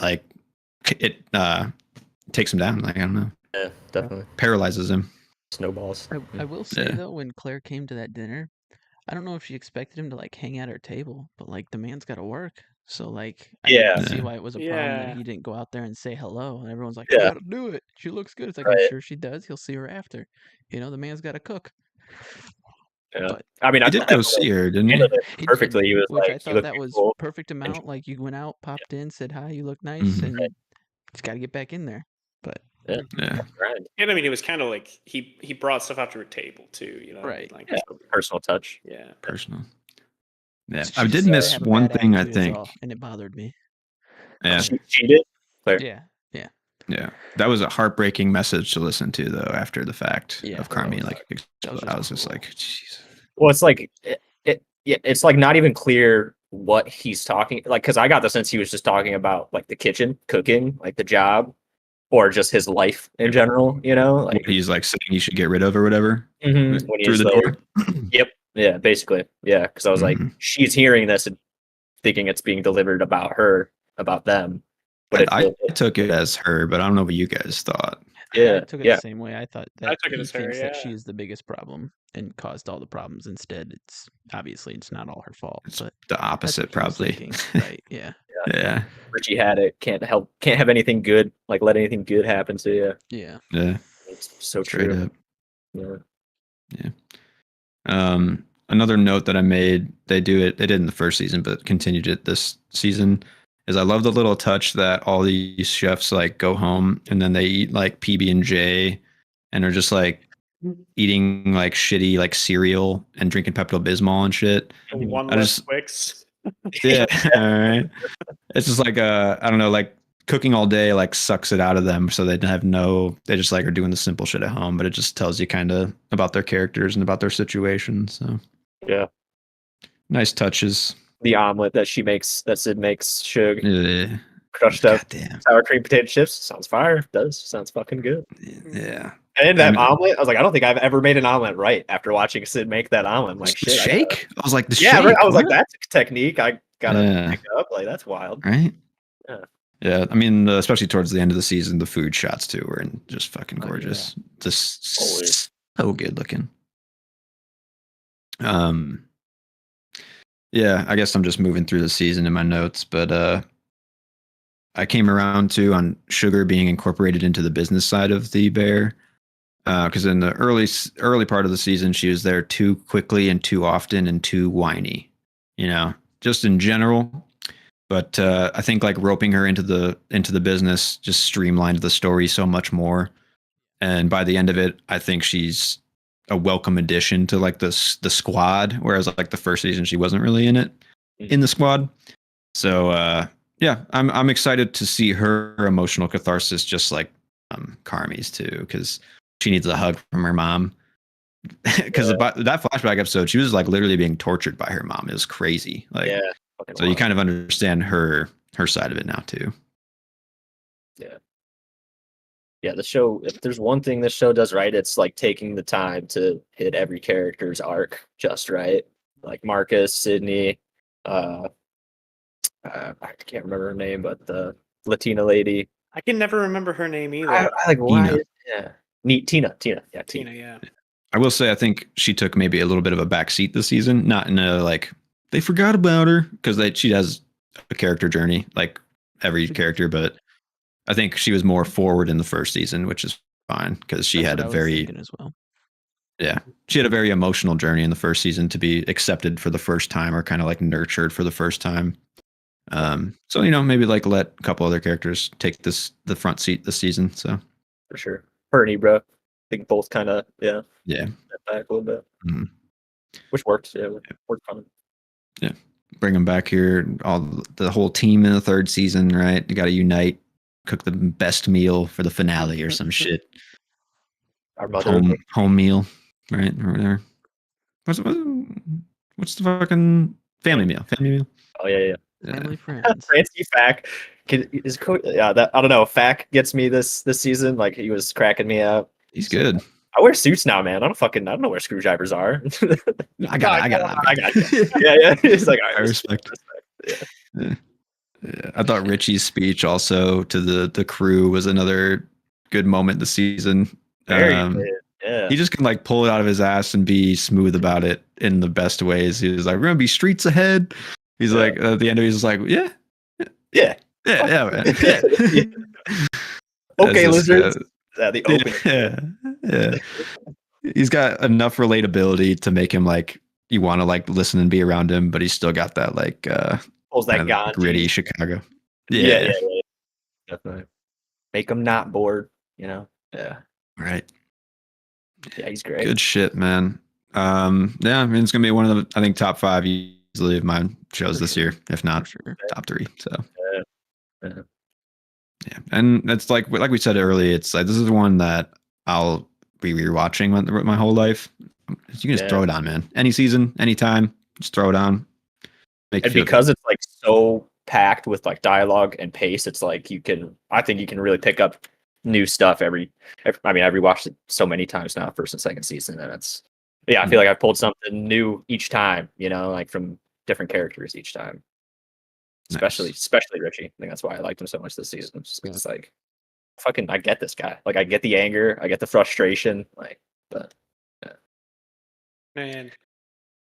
takes him down. Like I don't know. Yeah, definitely. Paralyzes him. Snowballs. I will say though, when Claire came to that dinner, I don't know if she expected him to like hang at her table, but like the man's got to work. So like, I can see why it was a problem that he didn't go out there and say hello. And everyone's like, "You gotta do it. She looks good." It's like, I'm sure she does. He'll see her after. You know, the man's got to cook. Yeah. But I mean, He did go see her, didn't he? handled it he perfectly. did, He was which like, I he thought looked that was beautiful. perfect amount. Like you went out, popped in, said hi, you look nice, Mhm. and he's got to get back in there. But Yeah. Right. And I mean, it was kind of like he brought stuff out to her table too. You know, Right. Like, Yeah. Personal touch. yeah. Personal. Yeah, she I just did seemed to miss have a one bad thing. I attitude is think. all, and it bothered me. Yeah, She did. Claire. Yeah. yeah, that was a heartbreaking message to listen to though. After the fact Yeah, of Carmi, that like was I was just just cruel. like, jeez. Well, it's like it's like not even clear what he's talking like because I got the sense he was just talking about like the kitchen, cooking, like the job, or just his life in general. You know, like He's like saying you should get rid of or whatever when through he's the like, door. yep, yeah, basically, yeah. Because I was like, Mhm. she's hearing this and thinking it's being delivered about her, about them. But I took it as her, but I don't know what you guys thought. I took it the same way. I thought that took it he as her, thinks that yeah. she is the biggest problem and caused all the problems. Instead, it's obviously it's not all her fault. It's But the that's opposite, what he was probably. thinking. Right? Yeah. Yeah, Richie had it. Can't have anything good. Like let anything good happen to you. Yeah. yeah, It's so straight true. up. Yeah. Another note that I made, they did in the first season, but continued it this season, is I love the little touch that all these chefs like go home and then they eat like PB&J and are just like eating like shitty like cereal and drinking Pepto-Bismol and shit. One I less just- Twix. Yeah, all right. It's just like I don't know, like cooking all day like sucks it out of them, so they just like are doing the simple shit at home, but it just tells you kind of about their characters and about their situation. So Yeah. nice touches. The omelet that she makes, that Sid makes, sugar, Yeah. crushed up Goddamn. sour cream potato chips. Sounds fire. Does sounds fucking good. Yeah. And that And- omelet, I was like, I don't think I've ever made an omelet right after watching Sid make that omelet. I'm like, The shit. shake? I was like, the Yeah, shake. right. I was like, what? that's a technique. I gotta Yeah. pick up. Like, that's wild. Right? Yeah. Yeah. I mean, especially towards the end of the season, the food shots too were just fucking Oh, yeah. gorgeous. Just Always. so good looking. Yeah, I guess I'm just moving through the season in my notes, but I came around to on Sugar being incorporated into the business side of the bear. Because in the early part of the season, she was there too quickly and too often and too whiny, just in general. But I think like roping her into the business just streamlined the story so much more. And by the end of it, I think she's a welcome addition to like the squad. Whereas like the first season, she wasn't really in the squad. So yeah, I'm excited to see her emotional catharsis, just like Carmi's too, because she needs a hug from her mom. Because that flashback episode, she was like literally being tortured by her mom. It was crazy. Like, Yeah. so you kind of understand her side of it now too. Yeah, the show, if there's one thing this show does right, it's like taking the time to hit every character's arc just right. Like Marcus, Sydney, I can't remember her name, but the Latina lady. I can never remember her name either. I like why? Tina. Yeah, Tina. Yeah, Tina, yeah. I will say I think she took maybe a little bit of a backseat this season, not in a like they forgot about her, because she has a character journey like every character, but I think she was more forward in the first season, which is fine because she had a very as well. Yeah, she had a very emotional journey in the first season to be accepted for the first time, or kind of like nurtured for the first time. So maybe like let a couple other characters take the front seat this season. So for sure. Her and Ibra, I think both kind of yeah, step back a little bit, Mhm. which worked. Yeah, worked fun. Bring them back here. All the whole team in the third season, right? You got to unite. cook the best meal for the finale or some shit. Our mother. Home meal, right? Or whatever. What's the fucking family meal? Family meal. Oh yeah. Family friends. Fancy Fack that I don't know. Fack gets me this season. Like he was cracking me up. He's good. I wear suits now, man. I don't know where screwdrivers are. I got it. Yeah. He's like, I respect. Yeah. I thought Richie's speech also to the crew was another good moment this season. Very good. Yeah. He just can like pull it out of his ass and be smooth about it in the best ways. He was like, "We're gonna be streets ahead." He's like, at the end of it, he's like, "Yeah, man. Okay, lizards. The open. Yeah. He's got enough relatability to make him like you want to like listen and be around him, but he's still got that like pulls that gun, gritty Chicago. Yeah, definitely. Make him not bored, you know. Yeah. Right. Yeah, he's great. Good shit, man. Yeah, I mean it's gonna be one of the I think top 5 easily of my shows this year, if not top 3. So yeah, and it's like we said earlier, it's like this is one that I'll be rewatching my whole life. You can just throw it on, man. Any season, anytime, just throw it on. And because it's like so packed with like dialogue and pace, it's like I think you can really pick up new stuff every I mean, I've rewatched it so many times now, first and second season, and I feel like I've pulled something new each time, you know, like from different characters each time. Especially Richie. I think that's why I liked him so much this season. It's like I get this guy. Like I get the anger, I get the frustration, like but yeah. Man.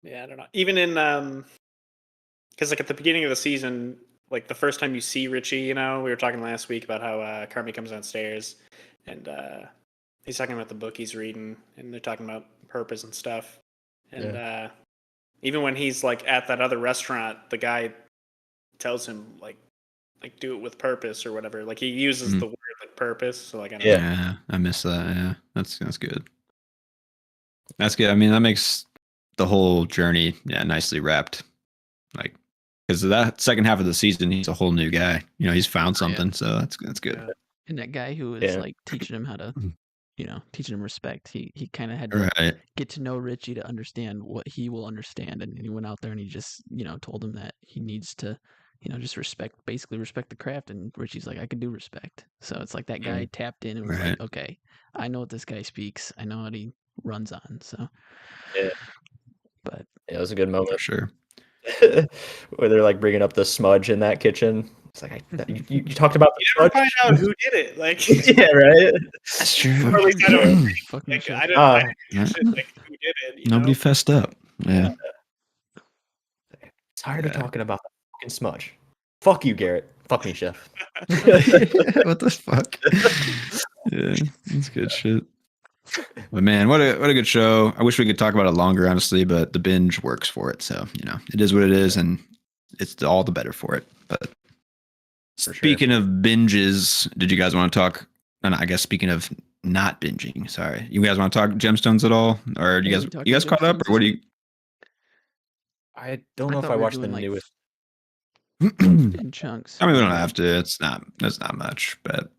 Yeah, I don't know. Even in because like at the beginning of the season, like the first time you see Richie, you know, we were talking last week about how Carmy comes downstairs and he's talking about the book he's reading and they're talking about purpose and stuff. And even when he's like at that other restaurant, the guy tells him like do it with purpose or whatever. Like he uses the word like purpose. So like I miss that. Yeah, that's good. That's good. I mean, that makes the whole journey nicely wrapped. Like because that second half of the season, he's a whole new guy. You know, he's found something, so that's good. And that guy who was like teaching him how to, you know, teaching him respect. He kind of had to get to know Richie to understand what he will understand, and he went out there and he just, you know, told him that he needs to, you know, just respect the craft. And Richie's like, I can do respect. So it's like that guy tapped in and was like, okay, I know what this guy speaks. I know what he runs on. So but it was a good moment for sure. Where they're like bringing up the smudge in that kitchen. It's like you talked about the smudge. Find out who did it. Like yeah, right. That's true. Or at least I don't like who did it. Nobody fessed up. Yeah. Tired of talking about the fucking smudge. Fuck you, Garrett. Fuck me, Chef. What the fuck? Yeah, that's good shit. But man, what a good show. I wish we could talk about it longer, honestly, but the binge works for it. So, you know, it is what it is, and it's all the better for it. But speaking of binges, did you guys want to talk? And I guess speaking of not binging, sorry, you guys want to talk Gemstones at all, or you guys caught up, or what do you? I don't know if I watched the newest. In chunks. I mean, we don't have to. It's not much, but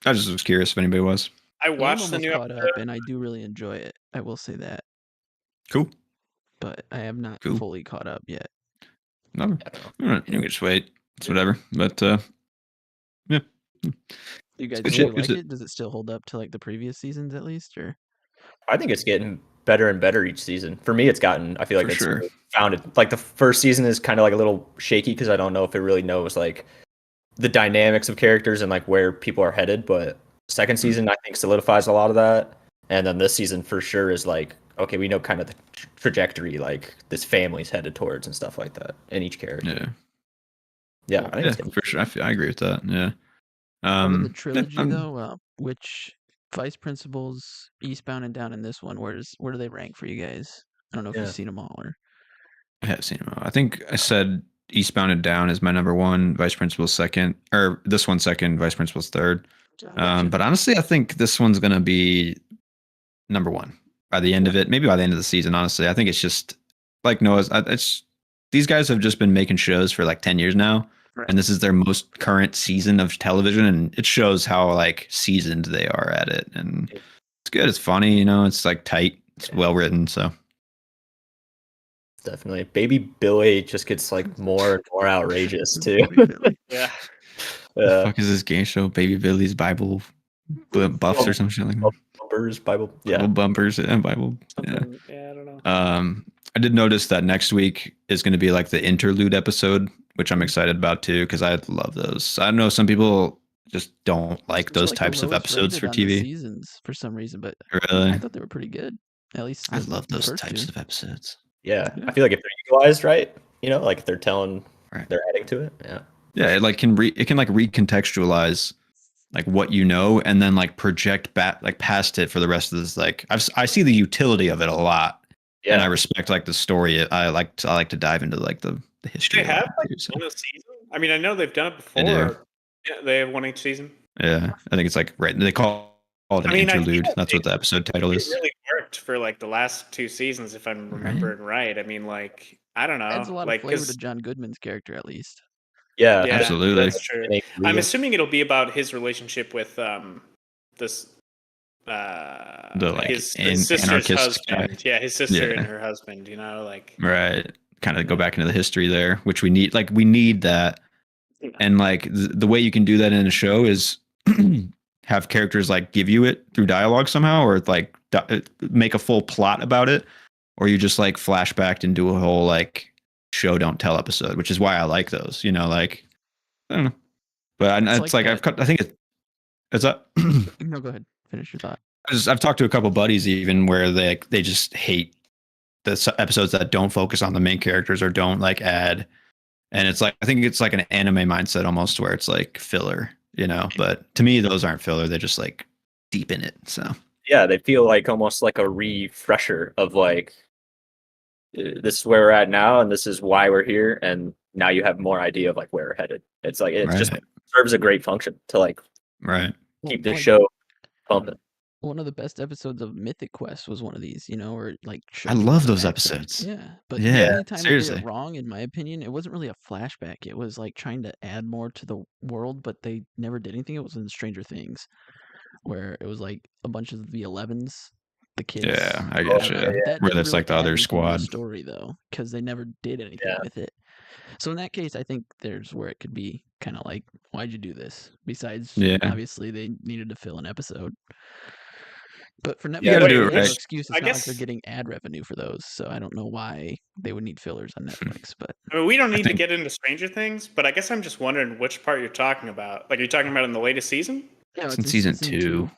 I just was curious if anybody was. I watched the new episode, up, and I do really enjoy it. I will say that. Cool. But I have not fully caught up yet. No, you can just wait. It's whatever. But yeah. You guys really like it? Does it still hold up to like the previous seasons at least, or? I think it's getting better and better each season. For me, it's gotten. I feel like it's found it. Like the first season is kind of like a little shaky because I don't know if it really knows like the dynamics of characters and like where people are headed, but. Second season, I think, solidifies a lot of that. And then this season for sure is like, okay, we know kind of the trajectory like this family's headed towards and stuff like that in each character. Yeah, I think for sure. I agree with that. Yeah. The trilogy though, which Vice Principals, Eastbound and Down, in this one, where do they rank for you guys? I don't know if you've seen them all or. I have seen them all. I think I said Eastbound and Down is my number one, Vice Principals second, or this one second, Vice Principals third. But honestly, I think this one's gonna be number one by the end of it. Maybe by the end of the season. Honestly, I think it's just like Noah's. It's these guys have just been making shows for like 10 years now, and this is their most current season of television, and it shows how like seasoned they are at it, and it's good. It's funny, you know. It's like tight. It's well written. So Definitely. Baby Billy just gets like more and more outrageous too. Yeah. the fuck is this game show? Baby Billy's Bible buffs or some shit like that. Bumpers, Bible. Bible Yeah. bumpers and Bible. Yeah. Something, yeah, I don't know. I did notice that next week is going to be like the interlude episode, which I'm excited about too, because I love those. I know some people just don't like Those are, those like, the types of lowest episodes for rated on the TV. seasons for some reason, but Really? I thought they were pretty good. At least I the- love the those first types two. of episodes. Yeah. Yeah. I feel like if they're utilized right, you know, like if they're telling, Right. they're adding to it. Yeah. Yeah, it like can it can like recontextualize like what you know and then like project back like past it for the rest of this. Like I see the utility of it a lot, Yeah. and I respect like the story. I like to dive into like the history. Do they of it, have like too, so. one a season? I mean, I know they've done it before. They do. Yeah, they have one each season. Yeah, I think it's like right. They call it an I mean, I interlude. think That's what the episode title It is. really worked for like the last 2 seasons, if I'm remembering right. I mean, like I don't know, Adds a lot like of flavor to 'cause- John Goodman's character, at least. Yeah. yeah, Absolutely. that's true. Make I'm real- assuming it'll be about his relationship with this like, his an- sister's anarchist guy. husband. Yeah, his sister Yeah. and her husband. You know, like Right. Kind of go back into the history there, which we need. Like we need that, and like the way you can do that in a show is have characters like give you it through dialogue somehow, or like make a full plot about it, or you just like flashback and do a whole like show don't tell episode, which is why I like those. You know, like I don't know, but It's it's like like that. I think it's a. No, go ahead. Finish your thought. I've talked to a couple buddies even where they just hate the episodes that don't focus on the main characters or don't like add, and it's like I think it's like an anime mindset almost where it's like filler, you know. But to me, those aren't filler; they're just like deep in it. So yeah, they feel like almost like a refresher of like this is where we're at now and this is why we're here, and now you have more idea of like where we're headed. It's like it just Right. serves a great function to like right, keep the Like, show pumping. one of the best episodes of Mythic Quest was one of these, you know, or like I love those flashbacks. episodes. Yeah, but Yeah, the only time they did seriously. it wrong, in my opinion, it wasn't really a flashback. It was like trying to add more to the world, but they never did anything. It was in Stranger Things, where it was like a bunch of the 11s, the kids. Yeah, I I get don't you. know, Yeah. that Where didn't that's really like the add other anything to squad. the story though, because they never did anything Yeah. with it. So in that case, I think there's where it could be kind of like, why'd you do this? Besides, Yeah. obviously they needed to fill an episode. But for Netflix, You gotta do it there's no right. excuse. It's I not like guess- they're getting ad revenue for those, so I don't know why they would need fillers on Netflix. But I mean, we don't I need to think- get into Stranger Things, but I guess I'm just wondering which part you're talking about. Like, are you talking about in the latest season? yeah, It's in season 2.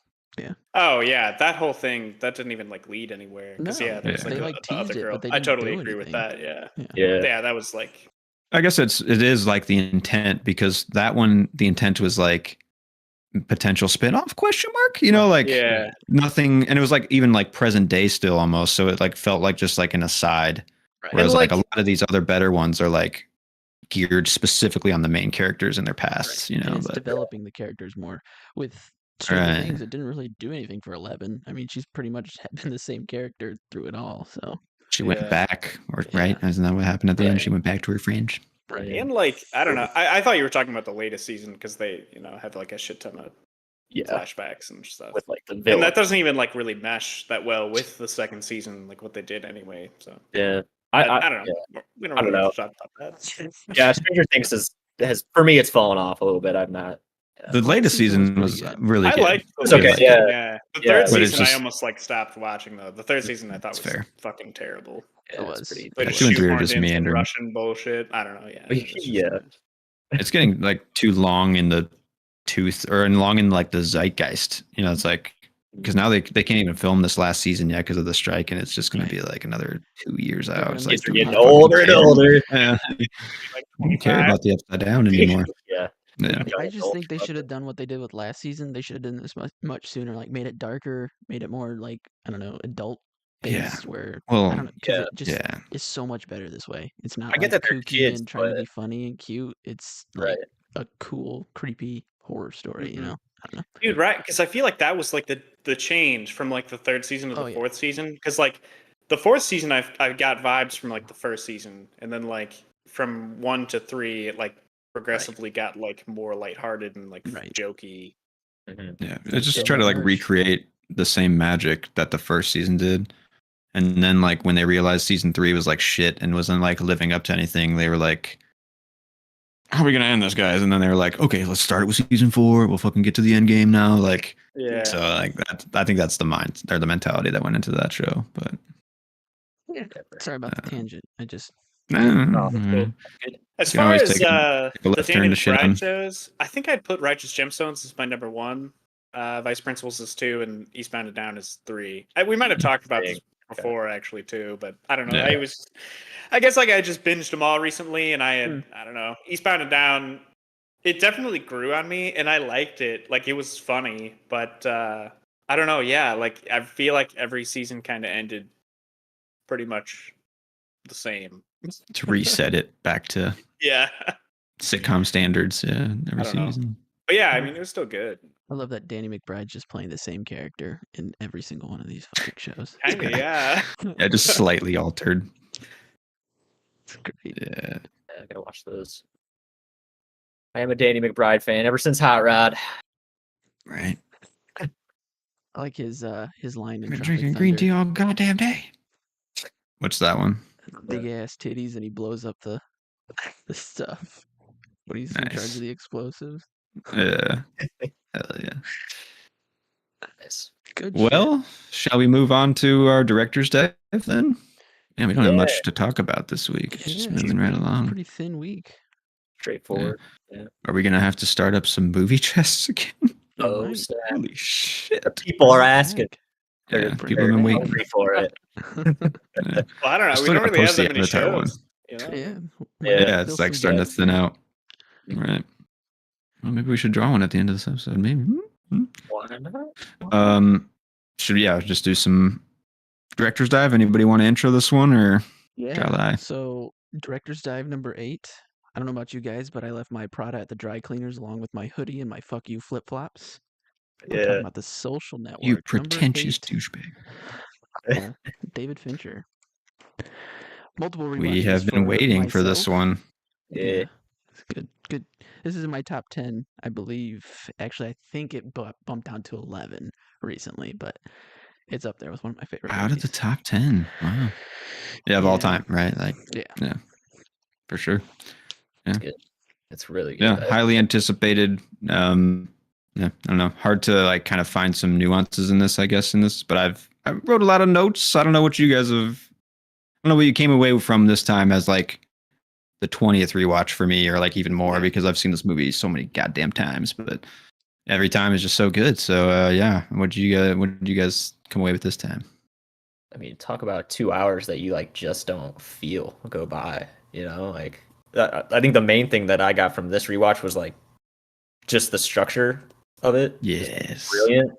Oh yeah, that whole thing that didn't even like lead anywhere. 'Cause, No, yeah, there was Yeah. like they, the, like, the other teased it, girl. but they I didn't totally do agree with anything. that. Yeah. Yeah. Yeah, that was like I guess it is like the intent, because that one the intent was like potential spin-off question mark, you know, like yeah. nothing, and it was like even like present day still almost, so it like felt like just like an aside. Right. Whereas And, like a like- lot of these other better ones are like geared specifically on the main characters and their pasts, you know. And it's But developing the characters more. With Stranger Right. Things, it didn't really do anything for 11. I mean, she's pretty much been the same character through it all. So she went Yeah. back, or Yeah. right? Isn't that what happened at the end? Right. She went back to her fringe. And like I don't know. I thought you were talking about the latest season because they, you know, had like a shit ton of Yeah. flashbacks and stuff. With like the And villain. that doesn't even like really mesh that well with the second season, like what they did anyway. So Yeah. I don't know. We don't I don't really know. have to talk about that. Yeah, Stranger Things has for me it's fallen off a little bit. I'm not. The latest season season was was pretty good. really I good. liked the It's third okay, season, yeah. The Yeah. third But it's season I just- almost like stopped watching though. The third season I thought That's was fair. fucking terrible. Yeah, It it's was. pretty. Like Yeah, 2 and 3 are shoehorned just in some meandering. Russian bullshit. I don't know. Yeah. it was just- Yeah. It's getting like too long in the tooth, or long in like the zeitgeist. You know, it's like because now they can't even film this last season yet because of the strike, and it's just going Right. to be like another 2 years They're out. gonna It's make like, Kids are do we getting fucking older and care? older. Yeah, like I don't care 25. about the upside down anymore. Yeah. Yeah. I just think they should have done what they did with last season. They should have done this much sooner, like made it darker, made it more like, I don't know, adult Yeah. based. Where Well, I don't know, 'cause yeah, it just yeah. is so much better this way. It's not I get like that they're kooky kids, and trying to but- be funny and cute. It's like Right. a cool, creepy horror story. You Mhm. know, I don't know. Dude, right? Because I feel like that was like the change from like the third season to the Oh, yeah. fourth season. Because like the fourth season, I got vibes from like the first season, and then like from 1 to 3, it like progressively got like more lighthearted and like Right. jokey. Yeah, they just Yeah, try to like merge. recreate the same magic that the first season did. And then like when they realized season 3 was like shit and wasn't like living up to anything, they were like, how are we gonna end this, guys? And then they were like, okay, let's start it with season 4. We'll fucking get to the end game now. Like, Yeah. so like that, I think that's the mentality that went into that show. But Sorry about the tangent. I just mm, As can far always as take a the left turn Danny to shit on. McBride shows, I think I'd put Righteous Gemstones as my number 1. Vice Principals is 2, and Eastbound and Down is 3. We might have talked about this before actually too, but I don't know. Yeah. I guess like I just binged them all recently, and I don't know. Eastbound and Down, it definitely grew on me, and I liked it. Like it was funny, but I don't know. Yeah, like I feel like every season kind of ended pretty much the same. To reset it back to Yeah, sitcom standards. Yeah, every I don't know. season. but yeah, I mean it was still good. I love that Danny McBride's just playing the same character in every single one of these fucking shows. Kinda, yeah. Yeah, just slightly altered. It's great. Yeah. I gotta watch those. I am a Danny McBride fan ever since Hot Rod. Right. I like his line in Been Tropic drinking green Thunder. tea all goddamn day. What's that one? Big ass titties, and he blows up the stuff when he's in charge Nice. of the explosives. Yeah. Hell yeah. Nice. Good shit. Well, shall we move on to our director's dive then? Yeah, we don't have Yeah. much to talk about this week. It's just Yeah, it's moving right pretty- along. Pretty thin week. Straightforward. Are we gonna have to start up some movie chests again? Oh, Right. snap. Holy shit! People are asking. Yeah, They're people have been waiting. hungry for it. Well, I don't know. I We still don't gotta really have post that the many Avatar one. shows. You know? Yeah. Yeah, it's like starting to thin out. Right. Well, maybe we should draw one at the end of this episode. Maybe. Why not? Should we just do some director's dive? Anybody want to intro this one or? Yeah. Shall I? So, Director's Dive number 8. I don't know about you guys, but I left my Prada at the dry cleaners along with my hoodie and my fuck you flip flops. We're talking Yeah. about the Social Network. You number pretentious 8. douchebag. David Fincher. Multiple rewatches. We have been for waiting for this myself. one. Yeah. It's good. This is in my top 10, I believe. Actually, I think it bumped down to 11 recently, but it's up there with one of my favorite Out of the movies. top 10. Wow. Yeah, of all Yeah. time, right? Like, Yeah. for sure. It's really good. Yeah, highly anticipated. Yeah, I don't know. Hard to like kind of find some nuances in this, I guess, but I wrote a lot of notes. I don't know what you guys have. I don't know what you came away from this time as like the 20th rewatch for me, or like even more, because I've seen this movie so many goddamn times, but every time is just so good. So yeah, what did you guys come away with this time? I mean, talk about 2 hours that you like just don't feel go by. You know, like I think the main thing that I got from this rewatch was like just the structure of it. Yes. Brilliant.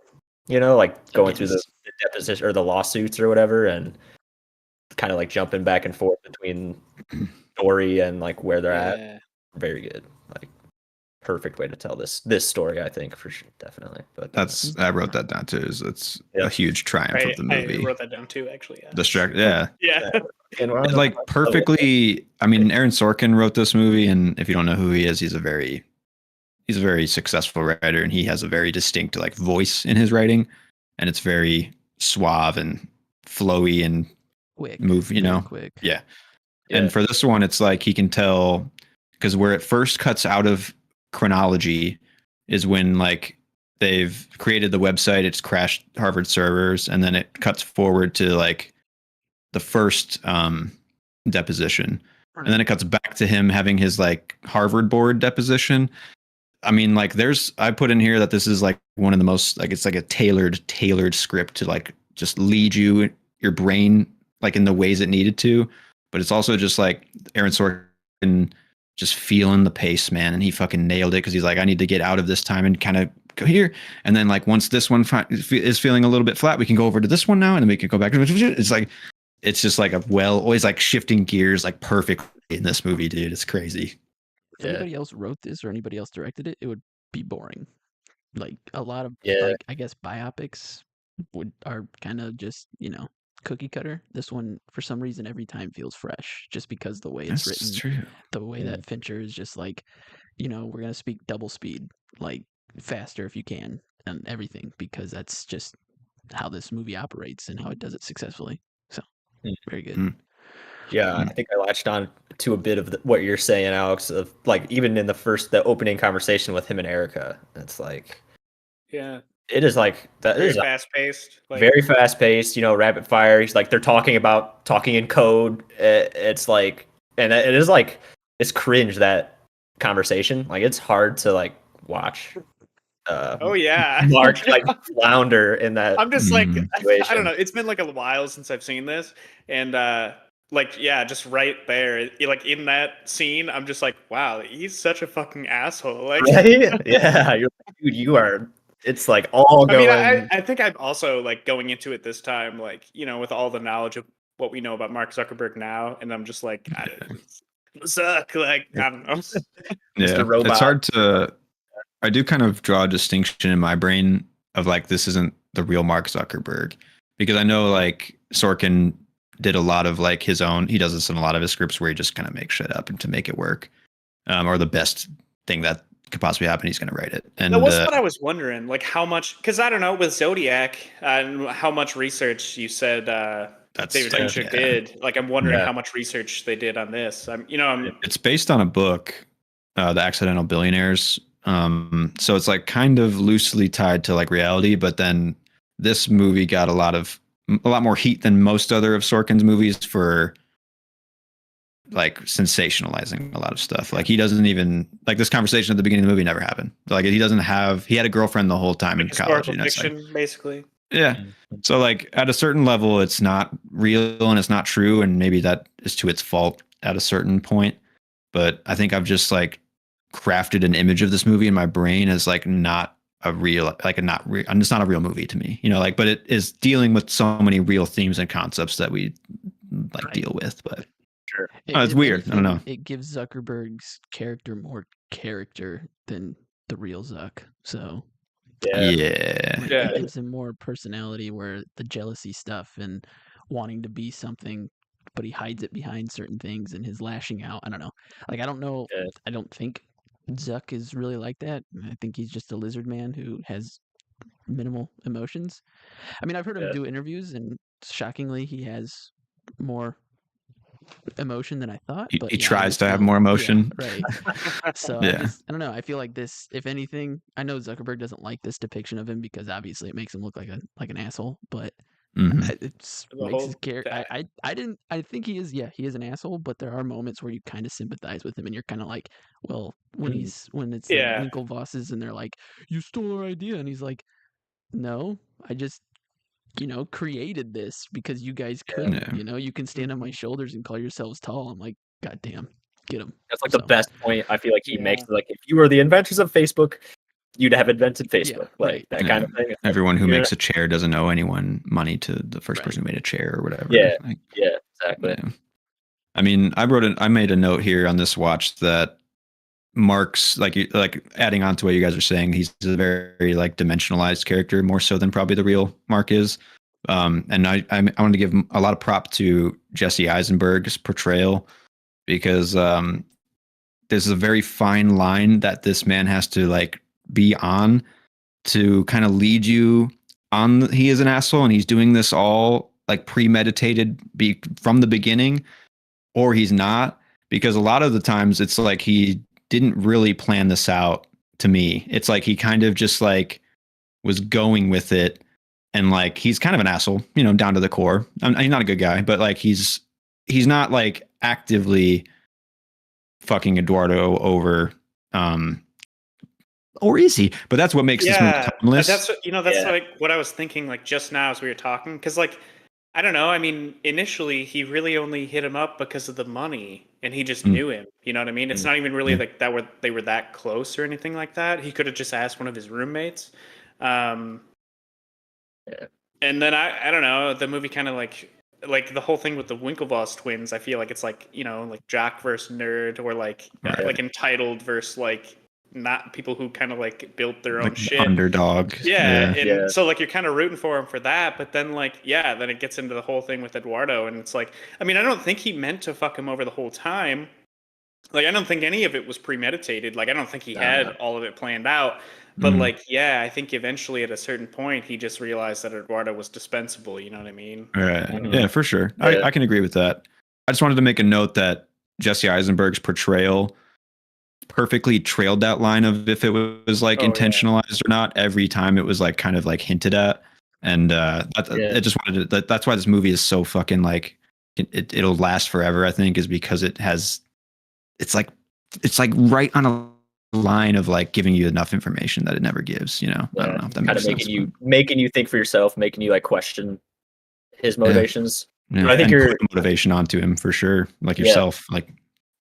You know, like going through Yes. the deposition or the lawsuits or whatever, and kind of like jumping back and forth between story and like where they're at. Yeah. Very good. Like perfect way to tell this story, I think, for sure, definitely. But I wrote that down too. It's Yeah. a huge triumph of the I movie. wrote that down too, actually. Yeah. The structure, yeah. Yeah. and It's like perfectly. I mean, Aaron Sorkin wrote this movie, and if you don't know who he is, he's a very successful writer, and he has a very distinct like voice in his writing, and it's very suave and flowy and Quick. move. You Very know, quick. yeah. And for this one, it's like he can tell, because where it first cuts out of chronology is when like they've created the website, it's crashed Harvard servers, and then it cuts forward to like the first deposition, and then it cuts back to him having his like Harvard board deposition. I mean, like I put in here that this is like one of the most, like, it's like a tailored script to like just lead your brain like in the ways it needed to. But it's also just like Aaron Sorkin just feeling the pace, man. And he fucking nailed it, because he's like, I need to get out of this time and kind of go here. And then like once this one is feeling a little bit flat, we can go over to this one now, and then we can go back. It's like, it's just like always like shifting gears like perfectly in this movie, dude. It's crazy. If anybody else wrote this or anybody else directed it, it would be boring. Like a lot of like I guess biopics are kind of just, cookie cutter. This one, for some reason, every time feels fresh, just because the way it's That's written, true. the way that Fincher is just like we're gonna speak double speed, like faster if you can, and everything, because that's just how this movie operates and how it does it successfully. So very good. Mm. Yeah, I think I latched on to a bit of what you're saying, Alex. Of like even in the opening conversation with him and Erica, it's like Yeah. it is like that Very is fast paced. Like, very fast paced. Rapid fire. He's like they're talking in code. It's like, and it is like it's cringe, that conversation. Like it's hard to like watch. oh yeah. Mark like flounder in that. I'm just like, Mhm. I situation. don't know. It's been like a while since I've seen this, and like yeah, just right there, like in that scene, I'm just like, wow, he's such a fucking asshole. Like, Right? Yeah, you're like, dude, you are. It's like all I mean, going. I think I'm also like going into it this time, like with all the knowledge of what we know about Mark Zuckerberg now, and I'm just like, Zuck, like I don't know. Yeah, Robot. it's hard to. I do kind of draw a distinction in my brain of like this isn't the real Mark Zuckerberg, because I know like Sorkin did a lot of like his own. He does this in a lot of his scripts where he just kind of makes shit up and to make it work, or the best thing that could possibly happen, he's going to write it. And That was what I was wondering, like how much, because I don't know with Zodiac, and how much research you said David like, Fincher yeah. did. Like I'm wondering Yeah. how much research they did on this. I'm It's based on a book, The Accidental Billionaires. So it's like kind of loosely tied to like reality, but then this movie got a lot more heat than most other of Sorkin's movies for like sensationalizing a lot of stuff. Like he doesn't even like this conversation at the beginning of the movie never happened. Like he had a girlfriend the whole time like in college. historical It's like, fiction, basically. yeah. So like at a certain level, it's not real and it's not true, and maybe that is to its fault at a certain point. But I think I've just like crafted an image of this movie in my brain as like not a real, like a not real, and it's not a real movie to me, like, but it is dealing with so many real themes and concepts that we like deal with. But it's If weird. I don't know. It gives Zuckerberg's character more character than the real Zuck. So Yeah. it gives him more personality, where the jealousy stuff and wanting to be something, but he hides it behind certain things, and his lashing out. I don't know. Like I don't know. Yeah. I don't think Zuck is really like that. I think he's just a lizard man who has minimal emotions. I mean, I've heard him Yeah. do interviews, and shockingly, he has more emotion than I thought. But He yeah, I tries to have understand. more emotion. Yeah, right. So Yeah. I don't know. I feel like this, if anything, I know Zuckerberg doesn't like this depiction of him because obviously it makes him look like an asshole. But Mhm. it's The makes his whole- character. I think he is. Yeah, he is an asshole. But there are moments where you kind of sympathize with him, and you're kind of like, well, when it's Yeah. the Winklevosses and they're like, you stole our idea, and he's like, no, I just created this because you guys couldn't. Yeah. You can stand on my shoulders and call yourselves tall. I'm like, God damn, get him. That's like So, the best point I feel like he Yeah. makes. Like if you were the inventors of Facebook, you'd have invented Facebook. Yeah, like right. that kind of thing. It's like, Everyone who you're- makes a chair doesn't owe anyone money to the first Right. person who made a chair or whatever. Yeah. Like, Yeah, exactly. yeah. I mean, I made a note here on this watch that Mark's like adding on to what you guys are saying. He's a very like dimensionalized character, more so than probably the real Mark is. And I want to give a lot of prop to Jesse Eisenberg's portrayal, because there's a very fine line that this man has to like be on to kind of lead you on. He is an asshole and he's doing this all like premeditated from the beginning, or he's not, because a lot of the times it's like he didn't really plan this out. To me, it's like he kind of just like was going with it, and like he's kind of an asshole, down to the core. He's not a good guy, but like he's not like actively fucking Eduardo over, or is he? But that's what makes this movie timeless. That's Yeah. like what I was thinking, like just now as we were talking, because like I don't know. I mean, initially he really only hit him up because of the money, and he just knew him. You know what I mean? It's not even really Yeah. like they were that close or anything like that. He could have just asked one of his roommates. Yeah. And then I don't know. The movie kind of like the whole thing with the Winklevoss twins. I feel like it's like like jock versus nerd, or like Right. like entitled versus like not people who kind of like built their own Like shit. underdog. Yeah, and Yeah. so like you're kind of rooting for him for that, but then like then it gets into the whole thing with Eduardo, and it's like I mean I don't think he meant to fuck him over the whole time, Like I don't think any of it was premeditated. Like I don't think he No, had no. all of it planned out. But Mhm. like, yeah, I think eventually at a certain point he just realized that Eduardo was dispensable. You know what I mean? Right. Mhm. Yeah, for sure. Yeah. I can agree with that. I just wanted to make a note that Jesse Eisenberg's portrayal perfectly trailed that line of if it was like Oh, yeah. intentionalized or not every time it was like kind of like hinted at. And Yeah. I just wanted to, that's why this movie is so fucking like it'll last forever, I think, is because it's like right on a line of like giving you enough information that it never gives, you know. I don't know if that Kind makes of sense. making you think for yourself, making you like question his motivations. Yeah, I think and you're put motivation onto him for sure, like Yeah. yourself, like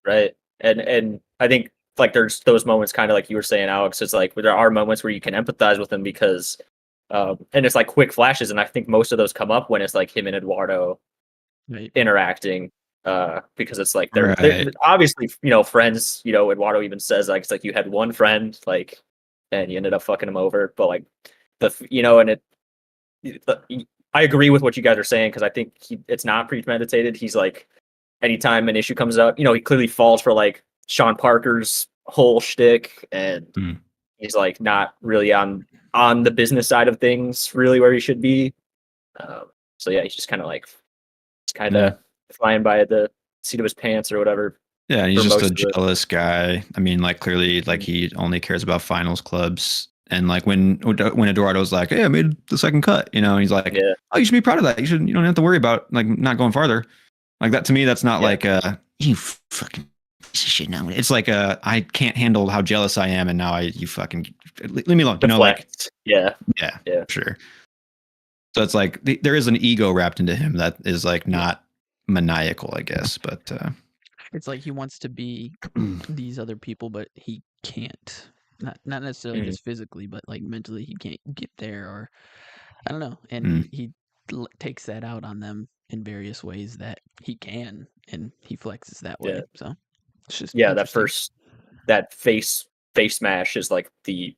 right. And I think like there's those moments kind of like you were saying, Alex, it's like there are moments where you can empathize with him because and it's like quick flashes, and I think most of those come up when it's like him and Eduardo Right. interacting because it's like they're Right. obviously friends. Eduardo even says like it's like you had one friend like and you ended up fucking him over, but like and I agree with what you guys are saying because I think it's not premeditated. He's like anytime an issue comes up, he clearly falls for like Sean Parker's whole shtick, and Mm. he's like not really on the business side of things really where he should be. So yeah, he's just kind of like flying by the seat of his pants or whatever. Yeah, he's for just most a of it. jealous guy. I mean, like clearly, like he only cares about finals clubs. And like when Eduardo's like, "Hey, I made the second cut," and he's like, Yeah. "Oh, you should be proud of that. You don't have to worry about like not going farther." Like that to me, that's not Yeah. like you fucking piece of shit. Now it's like I can't handle how jealous I am, and now you fucking leave me alone. Deflect. Yeah, Yeah. sure. So it's like there is an ego wrapped into him that is like not maniacal, I guess, but. It's like he wants to be these other people, but he can't. Not necessarily Mhm. just physically, but like mentally, he can't get there, or I don't know. And Mm. he takes that out on them in various ways that he can, and he flexes that way. Yeah. So it's just that face smash is like the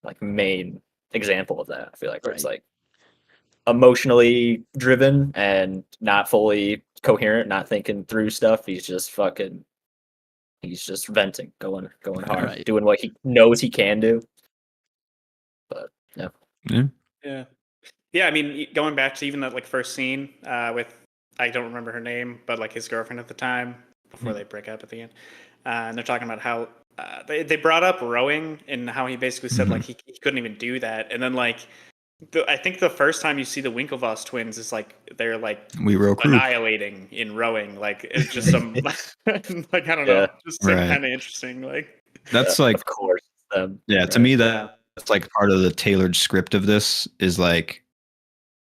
like main example of that. I feel like where it's Right. like emotionally driven and not fully coherent, not thinking through stuff. He's just venting, going hard, Right. doing what he knows he can do. But yeah. Yeah. I mean, going back to even that like first scene with I don't remember her name, but like his girlfriend at the time before they break up at the end, and they're talking about how they brought up rowing and how he basically said like he couldn't even do that, and then like I think the first time you see the Winklevoss twins is like they're like We row crew. annihilating in rowing, like it's just some like I don't know, just some Right. kind of interesting like That's like of course. to right. me that's like part of the tailored script of this is like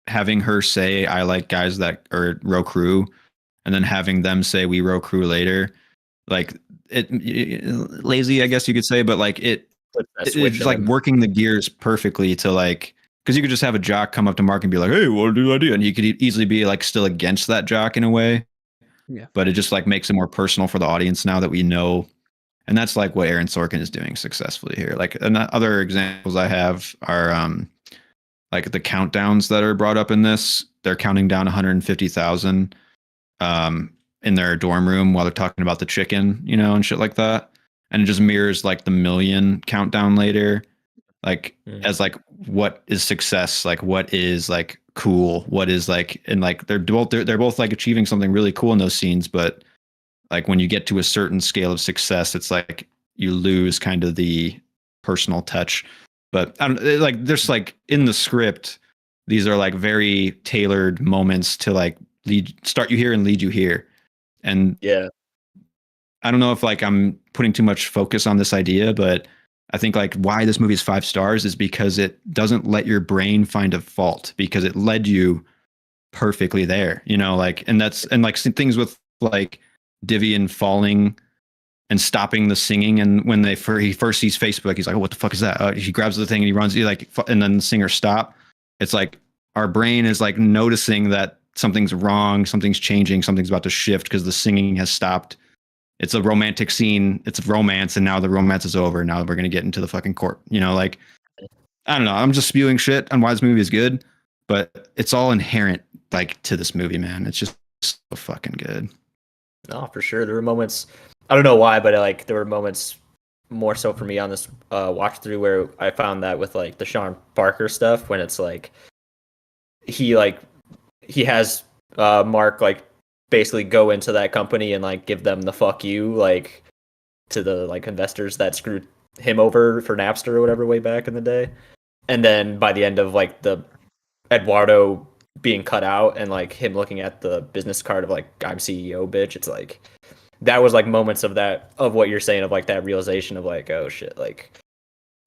having her say I like guys that are row crew, and then having them say we row crew later. Like lazy, I guess you could say, but like it's like working the gears perfectly to like because you could just have a jock come up to Mark and be like, "Hey, what do I do?" And you could easily be like still against that jock in a way. Yeah. But it just like makes it more personal for the audience now that we know. And that's like what Aaron Sorkin is doing successfully here. Like other examples I have are like the countdowns that are brought up in this. They're counting down 150,000 in their dorm room while they're talking about the chicken, and shit like that. And it just mirrors like the million countdown later, like as like what is success, like what is like cool, what is like, and like they're both like achieving something really cool in those scenes, but like when you get to a certain scale of success, it's like you lose kind of the personal touch. But I don't like there's like in the script, these are like very tailored moments to like start you here and lead you here. And yeah, I don't know if like I'm putting too much focus on this idea, but I think like why this movie is 5 stars is because it doesn't let your brain find a fault because it led you perfectly there, like, and like things with like Divian falling and stopping the singing. And when he first sees Facebook, he's like, "Oh, what the fuck is that?" He grabs the thing and he runs, and then the singer stop. It's like our brain is like noticing that something's wrong, something's changing, something's about to shift because the singing has stopped. It's a romantic scene. It's romance. And now the romance is over. Now we're going to get into the fucking court, like, I don't know. I'm just spewing shit on why this movie is good, but it's all inherent like to this movie, man. It's just so fucking good. No, for sure. There were moments I don't know why, but like there were moments more so for me on this watch through where I found that with like the Sean Parker stuff when it's like he has Mark like basically go into that company and like give them the fuck you like to the like investors that screwed him over for Napster or whatever way back in the day. And then by the end of like the Eduardo being cut out and like him looking at the business card of like I'm CEO bitch, it's like that was like moments of what you're saying of like that realization of like, oh shit, like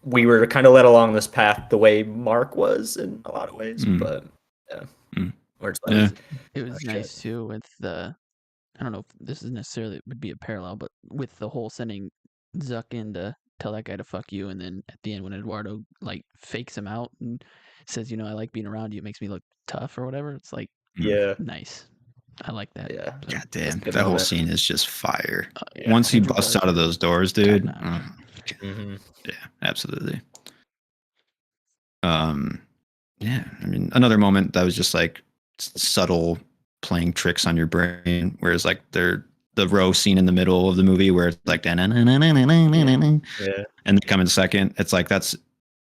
we were kind of led along this path the way Mark was in a lot of ways, but yeah. Or it's like, It was nice too with the, I don't know if this is necessarily would be a parallel, but with the whole sending Zuck in to tell that guy to fuck you, and then at the end when Eduardo like fakes him out and says, I like being around you, it makes me look tough or whatever. It's like, yeah, nice. I like that. yeah. So, God damn, good that whole moment. scene is just fire. yeah, Once he Andrew busts Garfield, out of those doors, dude. top-notch. Yeah, absolutely. Yeah, I mean, another moment that was just like subtle playing tricks on your brain, whereas like the row scene in the middle of the movie where it's like and they come in second. It's like that's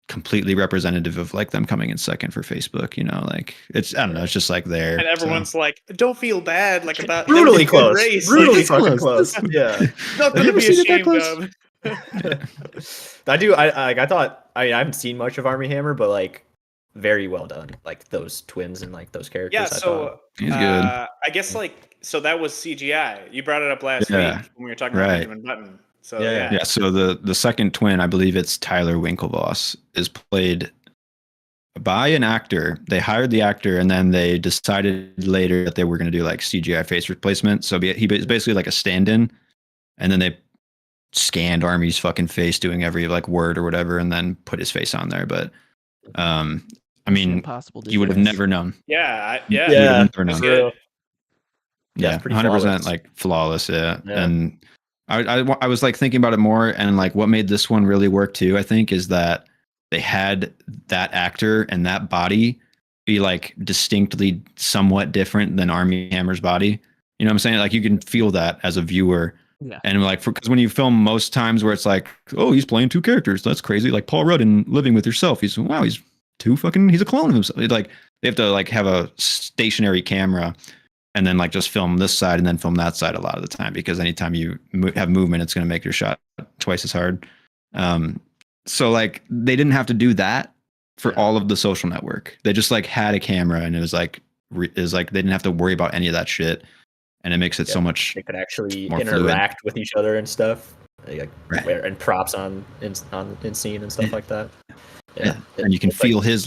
completely representative of like them coming in second for Facebook. Like it's I don't know. It's just like there. And everyone's like, "Don't feel bad, like about brutally them being close, race. brutally It's fucking close. close. Yeah, Nothing Have you to ever be seen it that ashamed close? of." I thought I haven't seen much of Army Hammer, but like very well done. Like those twins and like those characters. Yeah, I thought. so He's good. I guess so that was CGI. You brought it up last Yeah, week when we were talking about right. Benjamin Button. So Yeah. Yeah, so the second twin, I believe it's Tyler Winklevoss, is played by an actor. They hired the actor, and then they decided later that they were going to do like CGI face replacement. So he was basically like a stand-in, and then they scanned Army's fucking face doing every like word or whatever, and then put his face on there. But I Mission mean, Impossible did you would have this. never known. yeah, You would Yeah, have never that's known. good. Yeah, Yeah, it's pretty 100% flawless. like flawless. Yeah. Yeah. And I was like thinking about it more, and like what made this one really work too, I think, is that they had that actor and that body be like distinctly somewhat different than Armie Hammer's body. You know what I'm saying? Like you can feel that as a viewer. Yeah. And like, because when you film most times where it's like, oh, he's playing two characters, that's crazy. Like Paul Rudd in Living with Yourself, he's he's a clone of himself. Like they have to like have a stationary camera and then like just film this side and then film that side a lot of the time, because anytime you have movement, it's going to make your shot twice as hard. So like they didn't have to do that for all of the Social Network. They just like had a camera, and it was like they didn't have to worry about any of that shit, and it makes it so much. They could actually more interact with each other and stuff, like Right. and props in scene and stuff like that. Yeah, and you can feel his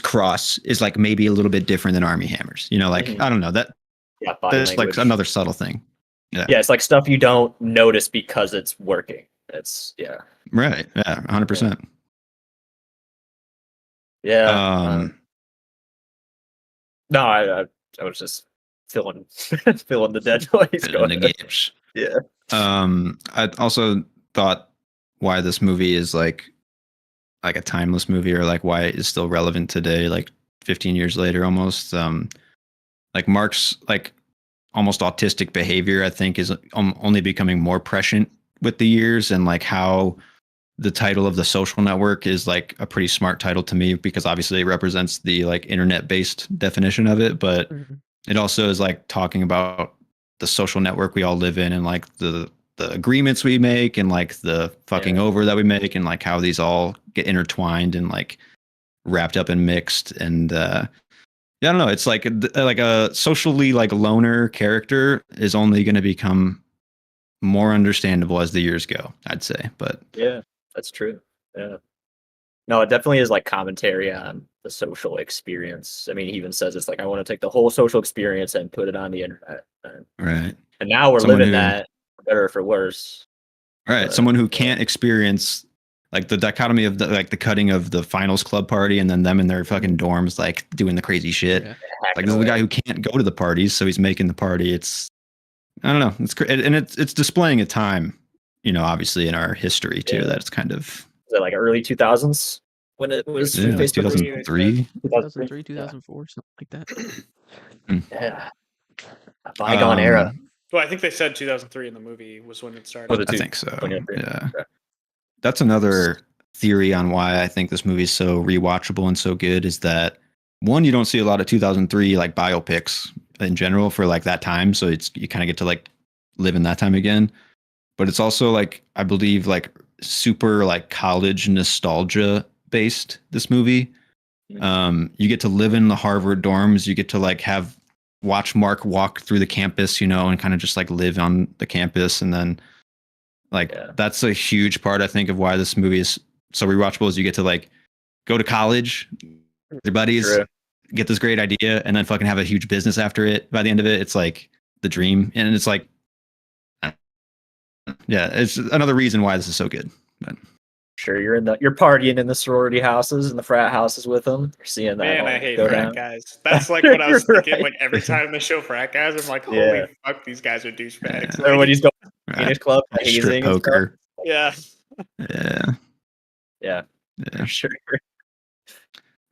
cross is like maybe a little bit different than Armie Hammer's. Like Mhm. I don't know that. body That's language. like another subtle thing. Yeah, it's like stuff you don't notice because it's working. It's Right. Yeah. 100%. yeah. No, I was just filling the dead noise. Go In the ahead. games. Yeah. I also thought why this movie is like a timeless movie, or like why it is still relevant today, like 15 years later almost. Like Mark's like almost autistic behavior, I think, is only becoming more prescient with the years, and like how the title of The Social Network is like a pretty smart title to me, because obviously it represents the like internet based definition of it, but it also is like talking about the social network we all live in, and like the agreements we make, and like the fucking over that we make, and like how these all get intertwined and like wrapped up and mixed. And I don't know, it's like a socially like loner character is only going to become more understandable as the years go, I'd say. But yeah, that's true. Yeah. No, it definitely is like commentary on the social experience. I mean, he even says it's like, I want to take the whole social experience and put it on the internet. right. And now we're Someone living who- that, for better or for worse. Right. Someone who can't experience like the dichotomy of the cutting of the finals club party, and then them in their fucking dorms, like doing the crazy shit. Yeah. Like this is the guy who can't go to the parties, so he's making the party. It's, I don't know. It's and it's displaying a time, obviously in our history too, that it's kind of Is it like early 2000s when it was like Facebook? 2003. 2003, 2004, something like that. Yeah. A bygone era. Well, I think they said 2003 in the movie was when it started. Was it I two- think so. 2003? Yeah. Okay. That's another theory on why I think this movie is so rewatchable and so good is that one, you don't see a lot of 2003 like biopics in general for like that time, so it's you kind of get to like live in that time again. But it's also like I believe like super like college nostalgia based, this movie. You get to live in the Harvard dorms, you get to like watch Mark walk through the campus, and kind of just like live on the campus. And then like Yeah. that's a huge part, I think, of why this movie is so rewatchable is you get to like go to college, your buddies, True. get this great idea, and then fucking have a huge business after it. By the end of it, it's like the dream. And it's like, yeah, it's another reason why this is so good. But Sure, you're partying in the sorority houses and the frat houses with them. You're seeing that Man, all I hate go frat down. guys. That's like what I was thinking. Right. Like every time they show frat guys, I'm like, holy Yeah. fuck, these guys are douchebags. Yeah. Or when he's going to right, Phoenix Club, like hazing strip and stuff. poker. Yeah. Yeah. Yeah, Yeah. for sure.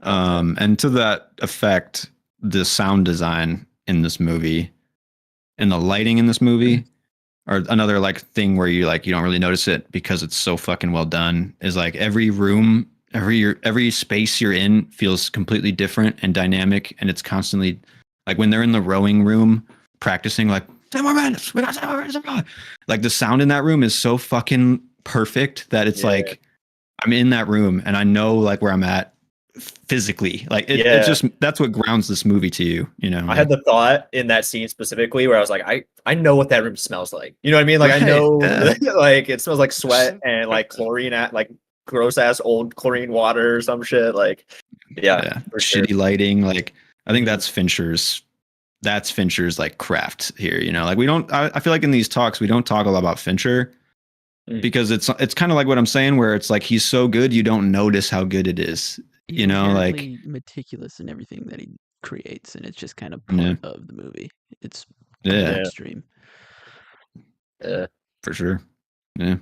And to that effect, the sound design in this movie and the lighting in this movie are another like thing where you don't really notice it because it's so fucking well done. Is like every room, every space you're in feels completely different and dynamic, and it's constantly like when they're in the rowing room practicing, like 10 more minutes, we got 10 more minutes. Like the sound in that room is so fucking perfect that it's Yeah. like I'm in that room and I know like where I'm at physically. Like it just that's what grounds this movie to you. I had the thought in that scene specifically where I was like, I know what that room smells like. You know what I mean? Like I Right, know yeah. like it smells like sweat and like chlorine at like gross ass old chlorine water or some shit. Like yeah, for sure. shitty lighting. Like I think that's Fincher's like craft here. Like we don't. I feel like in these talks we don't talk a lot about Fincher because it's kind of like what I'm saying, where it's like he's so good you don't notice how good it is. He's like inherently meticulous in everything that he creates, and it's just kind of part of the movie. It's yeah, extreme. for sure. Yeah.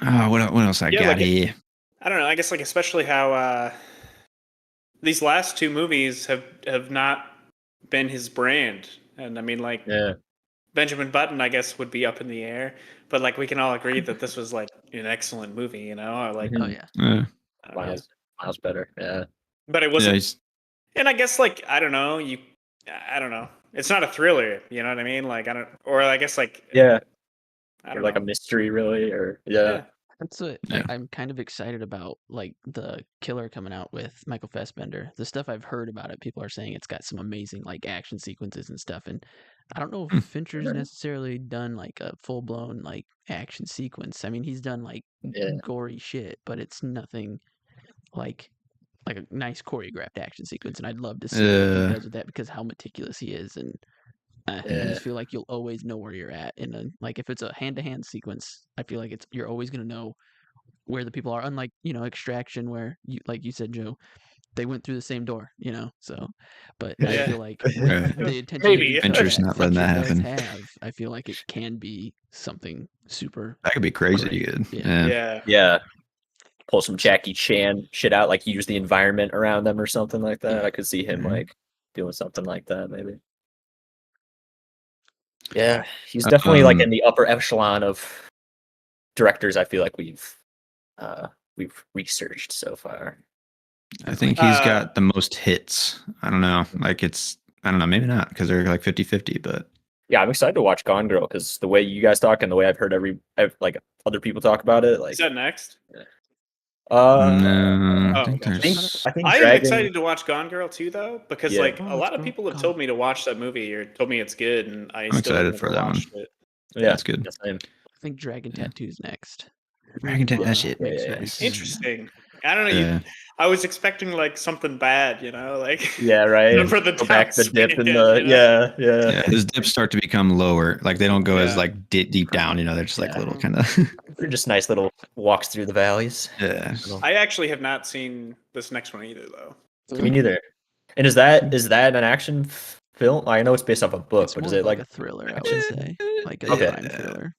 Oh, what else I got here? I don't know. I guess like especially how these last two movies have not been his brand, and I mean like Benjamin Button, I guess, would be up in the air, but like we can all agree that this was like an excellent movie, Or like Oh yeah. Miles better. Yeah. But it wasn't. And I guess like I don't know. I don't know. It's not a thriller. You know what I mean? Like I don't. Or I guess like Yeah. I don't like know. a mystery, really, or yeah. That's what I'm kind of excited about, like the killer coming out with Michael Fassbender. The stuff I've heard about it, people are saying it's got some amazing like action sequences and stuff. And I don't know if Fincher's necessarily done like a full blown like action sequence. I mean, he's done like gory shit, but it's nothing like a nice choreographed action sequence. And I'd love to see what he does with that because how meticulous he is. And I just feel like you'll always know where you're at in a like if it's a hand-to-hand sequence. I feel like you're always gonna know where the people are. Unlike Extraction, where like you said, Joe, they went through the same door. So, but I feel like the attention Maybe. Fincher's not letting that happen. I feel like it can be something super. That could be crazy good. Yeah. Pull some Jackie Chan shit out, like use the environment around them or something like that. I could see him like doing something like that, maybe. Yeah, he's definitely like in the upper echelon of directors. I feel like we've researched so far. I think he's got the most hits. I don't know. Like I don't know, maybe not because they're like 50-50, but yeah, I'm excited to watch Gone Girl because the way you guys talk and the way I've heard like other people talk about it, like is that next? No, I think gotcha. there's. I think I am Dragon... excited to watch Gone Girl too, though, because like a lot of people have told me to watch that movie or told me it's good, and I'm excited for that one. It. Yeah, it's good. I think Dragon Tattoo's next. Dragon Tattoo, that shit. Interesting. I don't know. Yeah. I was expecting like something bad, like yeah, right. For the back the dip in again, the yeah. His dips start to become lower. Like they don't go as like deep down. They're just like little kind of. They're just nice little walks through the valleys. Yeah. I actually have not seen this next one either, though. Me neither. And is that an action film? I know it's based off a book, but is it like a thriller? I would say like a crime thriller.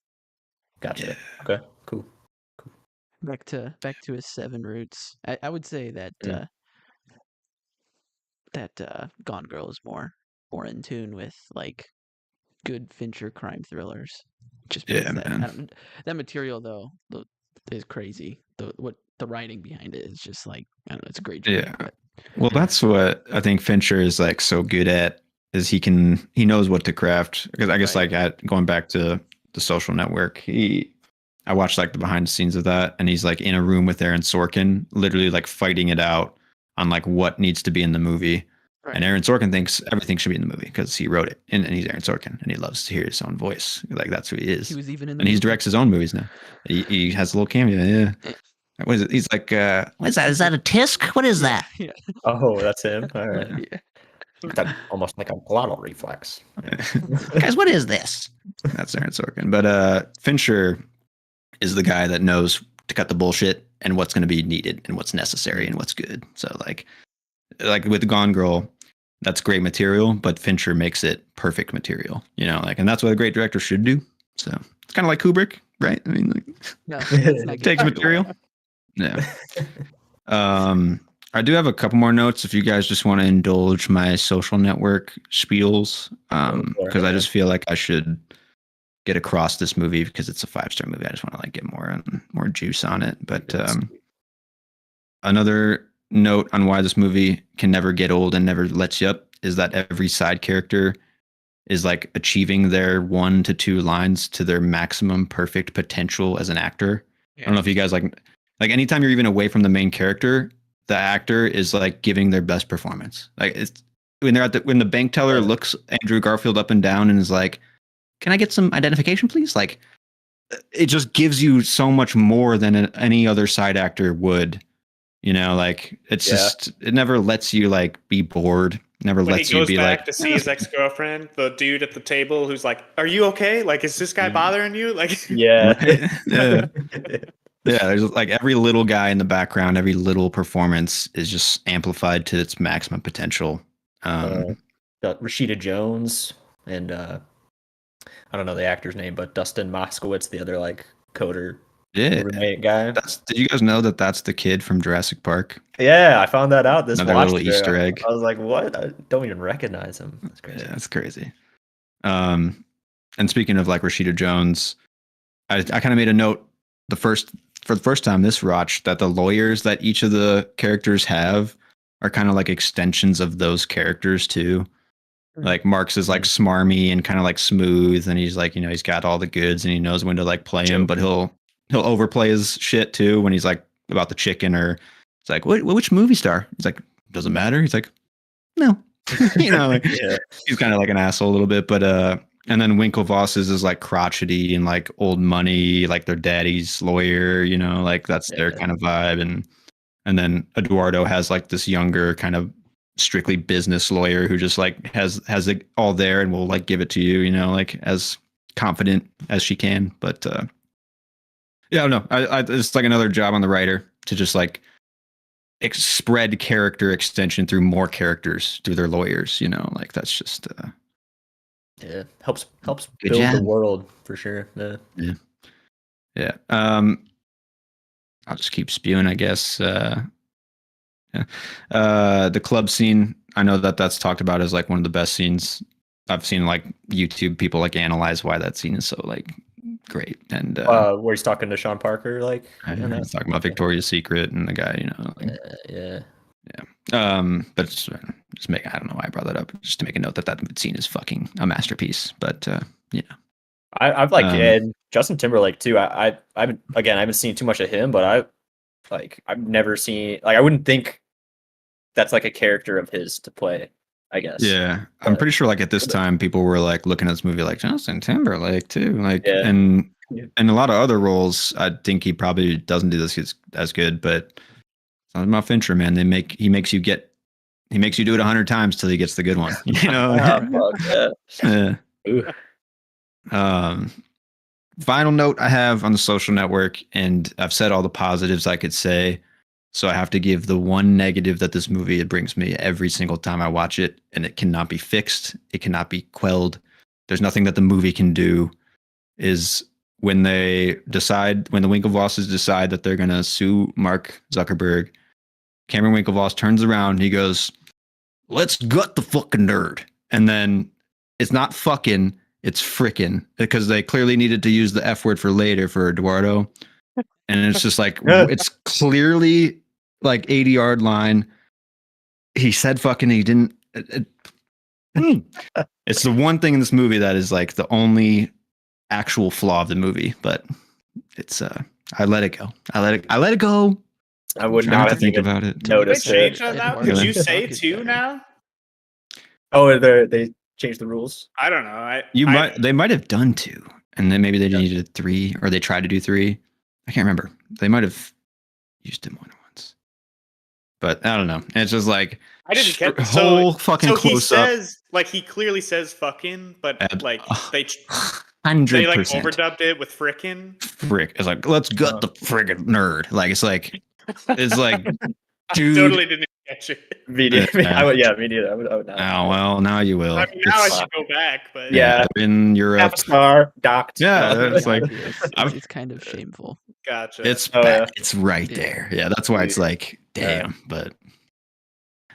Gotcha. Yeah. Okay. Cool. Back to his Seven roots. I would say that Gone Girl is more in tune with like good Fincher crime thrillers. Just Yeah, because man. that material though is crazy. The writing behind it is just like, I don't know, it's a great journey. Yeah. But Well, that's what I think Fincher is like so good at, is he knows what to craft. Because I guess Right. like going back to The Social Network, I watched like the behind the scenes of that, and he's like in a room with Aaron Sorkin, literally like fighting it out on like what needs to be in the movie. right. And Aaron Sorkin thinks everything should be in the movie because he wrote it, and he's Aaron Sorkin, and he loves to hear his own voice. Like that's who he is. He was even in the And he movie. directs his own movies now. He has a little cameo. Yeah. What is it? He's like, What is that? Is that a tisk? What is that? Yeah. Oh, that's him. All right. Yeah. That's almost like a glottal reflex. Guys, what is this? that's Aaron Sorkin. But Fincher is the guy that knows to cut the bullshit and what's going to be needed and what's necessary and what's good. So like with Gone Girl, that's great material, but Fincher makes it perfect material. You know, like, and that's what a great director should do. So it's kind of like Kubrick, right? I mean, like, No, that's not takes good. material. Yeah. I do have a couple more notes if you guys just want to indulge my Social Network spiels. Because I just feel like I should get across this movie because it's a 5-star movie. I just want to like get more juice on it. But another note on why this movie can never get old and never lets you up is that every side character is like achieving their 1 to 2 lines to their maximum perfect potential as an actor. I don't know if you guys like anytime you're even away from the main character, the actor is like giving their best performance. Like it's when the bank teller looks Andrew Garfield up and down and is like, "Can I get some identification, please?" Like it just gives you so much more than any other side actor would. You know, like it's just it never lets you like be bored. Never When lets he you goes be back like to see his ex-girlfriend, the dude at the table who's like, "Are you okay? Like, is this guy bothering you?" Like, Yeah. yeah. Yeah, there's like every little guy in the background, every little performance is just amplified to its maximum potential. Got Rashida Jones and I don't know the actor's name, but Dustin Moskowitz, the other like coder roommate guy. Did you guys know that that's the kid from Jurassic Park? Yeah, I found that out. Another little Easter egg. I was like, what? I don't even recognize him. That's crazy. Yeah, that's crazy. And speaking of like Rashida Jones, I kind of made a note for the first time this watch that the lawyers that each of the characters have are kind of like extensions of those characters too. Like Marx is like smarmy and kind of like smooth, and he's like, you know, he's got all the goods and he knows when to like play him, but he'll overplay his shit too when he's like about the chicken, or it's like, which movie star? He's like, doesn't matter. He's like, no, you know, like, he's kind of like an asshole a little bit, but and then Winklevosses is like crotchety and like old money, like their daddy's lawyer, you know, like that's their kind of vibe. And then Eduardo has like this younger kind of strictly business lawyer who just like has it all there and will like give it to you, you know, like as confident as she can. But yeah, no, I it's like another job on the writer to just like spread character extension through more characters through their lawyers, you know, like that's just yeah, helps Good build the job. world for sure. Yeah. I'll just keep spewing, I guess. The club scene, I know that's talked about as like one of the best scenes. I've seen like YouTube people like analyze why that scene is so like great. And where he's talking to Sean Parker, like talking about Victoria's Secret and the guy, you know. Like, yeah. But just make, I don't know why I brought that up, just to make a note that scene is fucking a masterpiece. But yeah. I've like and Justin Timberlake too. I haven't seen too much of him, but I've never seen, like, I wouldn't think that's like a character of his to play, I guess. Yeah. I'm pretty sure like at this time people were like looking at this movie like Justin Timberlake too. Like and a lot of other roles, I think he probably doesn't do this as good, but it's not about Fincher, man. He makes you do it 100 times till he gets the good one. You know? Final note I have on The Social Network, and I've said all the positives I could say, so I have to give the one negative that this movie brings me every single time I watch it, and it cannot be fixed. It cannot be quelled. There's nothing that the movie can do. Is when the Winklevosses decide that they're gonna sue Mark Zuckerberg, Cameron Winklevoss turns around, he goes, "Let's gut the fucking nerd," and then it's not fucking. It's frickin' because they clearly needed to use the F word for later for Eduardo. And it's just like, it's clearly like 80-yard line. He said fucking, he didn't. It's the one thing in this movie that is like the only actual flaw of the movie, but it's, I let it go. I let it go. I would Try not to have think even about it. Did they noticed change it. on that? Eduardo Did you say Fuck is 2 better. now? Oh, they changed the rules. I don't know. They might have done 2, and then maybe they needed 3, or they tried to do 3. I can't remember. They might have used it more than once, but I don't know. It's just like I didn't get whole fucking so he close up. says like he clearly says fucking, but like they 100%. like overdubbed it with frickin'. Frick. It's like, let's gut the friggin' nerd. Like, it's like, dude. Totally didn't catch it. Me neither. Yeah. me neither. I would not. Oh, well, now you will. I mean, now I It's- should go back, but Yeah. in Europe. Half a star docked. Yeah, it's like, It's kind of shameful. gotcha. it's Oh, back. yeah. It's right Yeah. there. Yeah, that's why it's like, damn. Yeah. But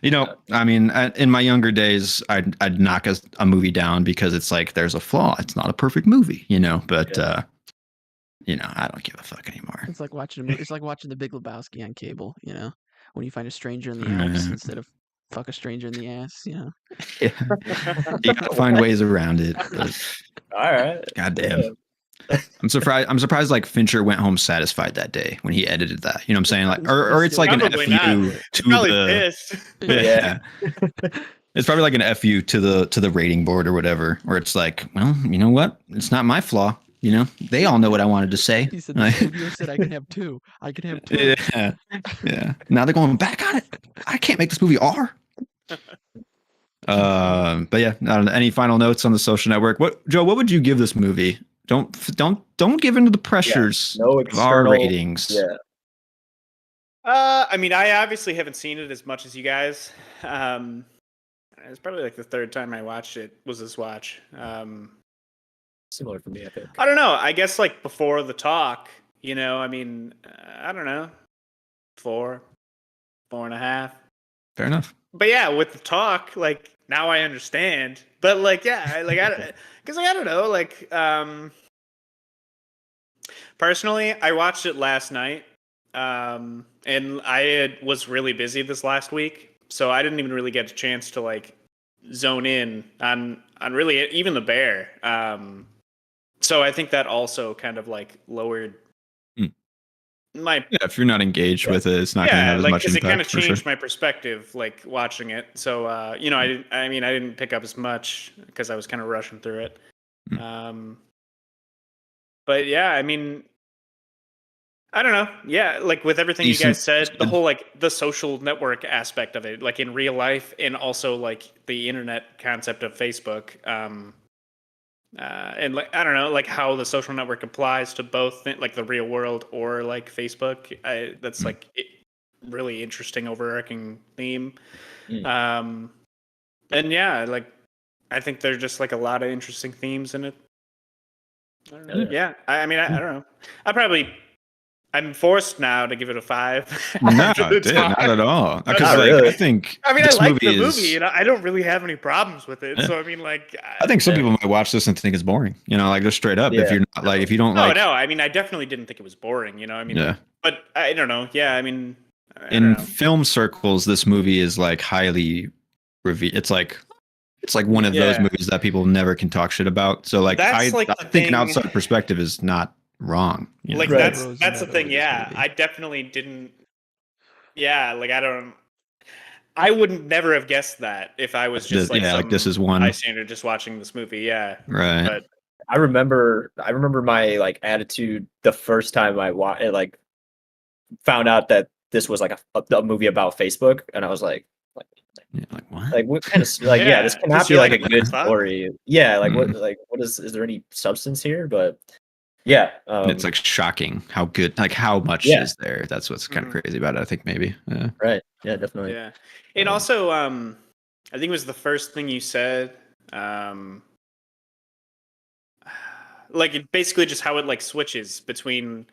you know, I mean, in my younger days, I'd knock a movie down because it's like there's a flaw. It's not a perfect movie, you know. But you know, I don't give a fuck anymore. It's like watching it's like watching The Big Lebowski on cable. You know, when you find a stranger in the Alps instead of fuck a stranger in the ass. You know. Yeah. You gotta find ways around it. But All right. goddamn. I'm surprised like Fincher went home satisfied that day when he edited that. You know what I'm saying? Like, or it's like an Probably FU not. to Probably the pissed. yeah. It's probably like an FU to the rating board or whatever, where it's like, well, you know what? It's not my flaw. You know, they all know what I wanted to say. He said the studio said I can have 2. I can have 2. Yeah, yeah. Now they're going back on it. I can't make this movie R. But yeah, I don't know. Any final notes on The Social Network? Joe? What would you give this movie? Don't give into the pressures No of our external ratings. Yeah. I mean, I obviously haven't seen it as much as you guys. It's probably like the 3rd time I watched it was this watch. Similar for me, I think. I don't know. I guess like before the talk, you know, I mean, I don't know, 4.5. Fair enough. But yeah, with the talk, like now I understand. But like, yeah, because I don't know, like, personally, I watched it last night, and I was really busy this last week, so I didn't even really get a chance to like zone in on really even the bear. So I think that also kind of like lowered my Yeah, if you're not engaged with it, it's not going to have as like much because it kind of impact. For changed sure. my perspective, like watching it. So you know, I didn't pick up as much because I was kind of rushing through it. But yeah, I mean, I don't know. Yeah, like with everything you guys said, the whole like the social network aspect of it, like in real life, and also like the internet concept of Facebook. And like I don't know, like how the social network applies to both, like the real world or like Facebook. That's like really interesting overarching theme. And yeah, like I think there's just like a lot of interesting themes in it. I don't know. Yeah, I mean, I don't know. I'm forced now to give it a 5. No, after the dude, talk. not at all. Because Not like really. I think I mean, I this like the is- movie, and I don't really have any problems with it. Yeah. So I mean, like, I think some people might watch this and think it's boring. You know, like just straight up. If Yeah. you're not like, if you don't no, like, no. I mean, I definitely didn't think it was boring. You know, I mean, yeah. but I don't know. Yeah, I mean, I don't In know. film circles, this movie is like highly revered. It's like one of those Yeah. movies that people never can talk shit about. So like, That's like I the think an thing- outside perspective is not wrong. You Like know? Right. that's the thing. This Yeah, movie. I definitely didn't. Yeah, like I would never have guessed that if I was just like yeah, like this some is one bystander just watching this movie. Yeah, right. but I remember my like attitude the first time I like found out that this was like a movie about Facebook, and I was like Yeah, like what? what kind of like Yeah, this cannot just be you're like a like, what good the fuck? story. Yeah, like Mhm. what is there any substance here? But yeah, And it's like shocking how good, like how much Yeah. is there. That's what's kind Mhm. of crazy about it. I think maybe. Yeah. right. Yeah, definitely. yeah, and also I think it was the first thing you said. Like it basically just how it like switches between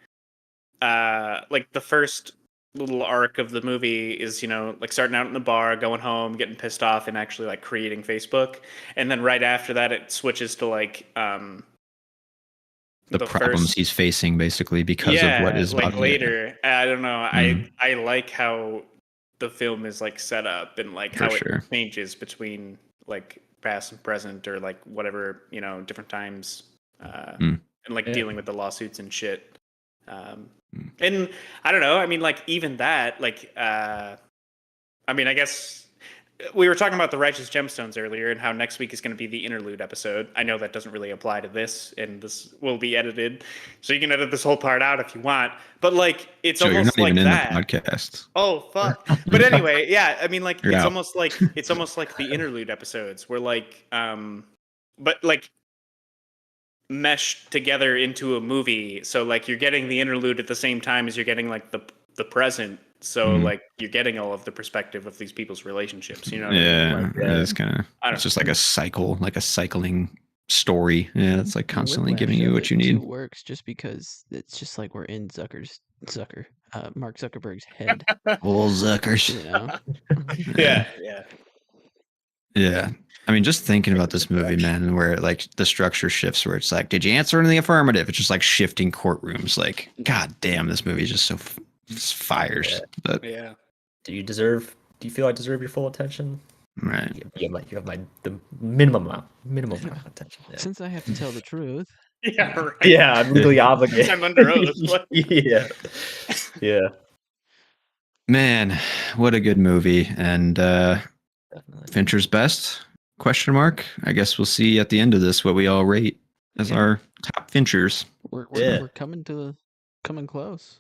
like the first little arc of the movie is, like starting out in the bar, going home, getting pissed off, and actually like creating Facebook. And then right after that, it switches to like The problems first, he's facing basically because of what is like about him. later. I don't know. Mhm. I like how the film is like set up and like For how sure. it changes between like past and present or like whatever, different times, Mm. and like Yeah. dealing with the lawsuits and shit. Mm. And I don't know. I mean, like even that, like, I mean, I guess we were talking about the Righteous Gemstones earlier and how next week is going to be the interlude episode. I know that doesn't really apply to this, and this will be edited, so you can edit this whole part out if you want. But like, it's So you're almost not like even in that. the podcast. Oh fuck! But anyway, yeah. I mean, like, You're it's out. almost like the interlude episodes where like, but like meshed together into a movie. So like, you're getting the interlude at the same time as you're getting like the present. So Mhm. like, you're getting all of the perspective of these people's relationships. You know? What I mean? Yeah, Like, it's kind of. I don't It's just like a cycle, like a cycling story. Yeah, it's like The constantly whiplash giving you of what it, you too, need. works just because it's just like we're in Mark Zuckerberg's head. Old Zuckers. You know, yeah. Yeah. I mean, just thinking about this movie, man, where like the structure shifts, where it's like, did you answer in the affirmative? It's just like shifting courtrooms. Like, god damn, this movie is just so just fires. Yeah. But Yeah. Do you feel I deserve your full attention? right. You have the minimum amount of attention. Yeah. since I have to tell the truth, Yeah. Right. Yeah, I'm legally obligated. I'm under oath. What? Yeah. Yeah. Man, what a good movie. And Definitely. Fincher's best? Question mark. I guess we'll see at the end of this what we all rate as Yeah. our top Finchers. we're coming close.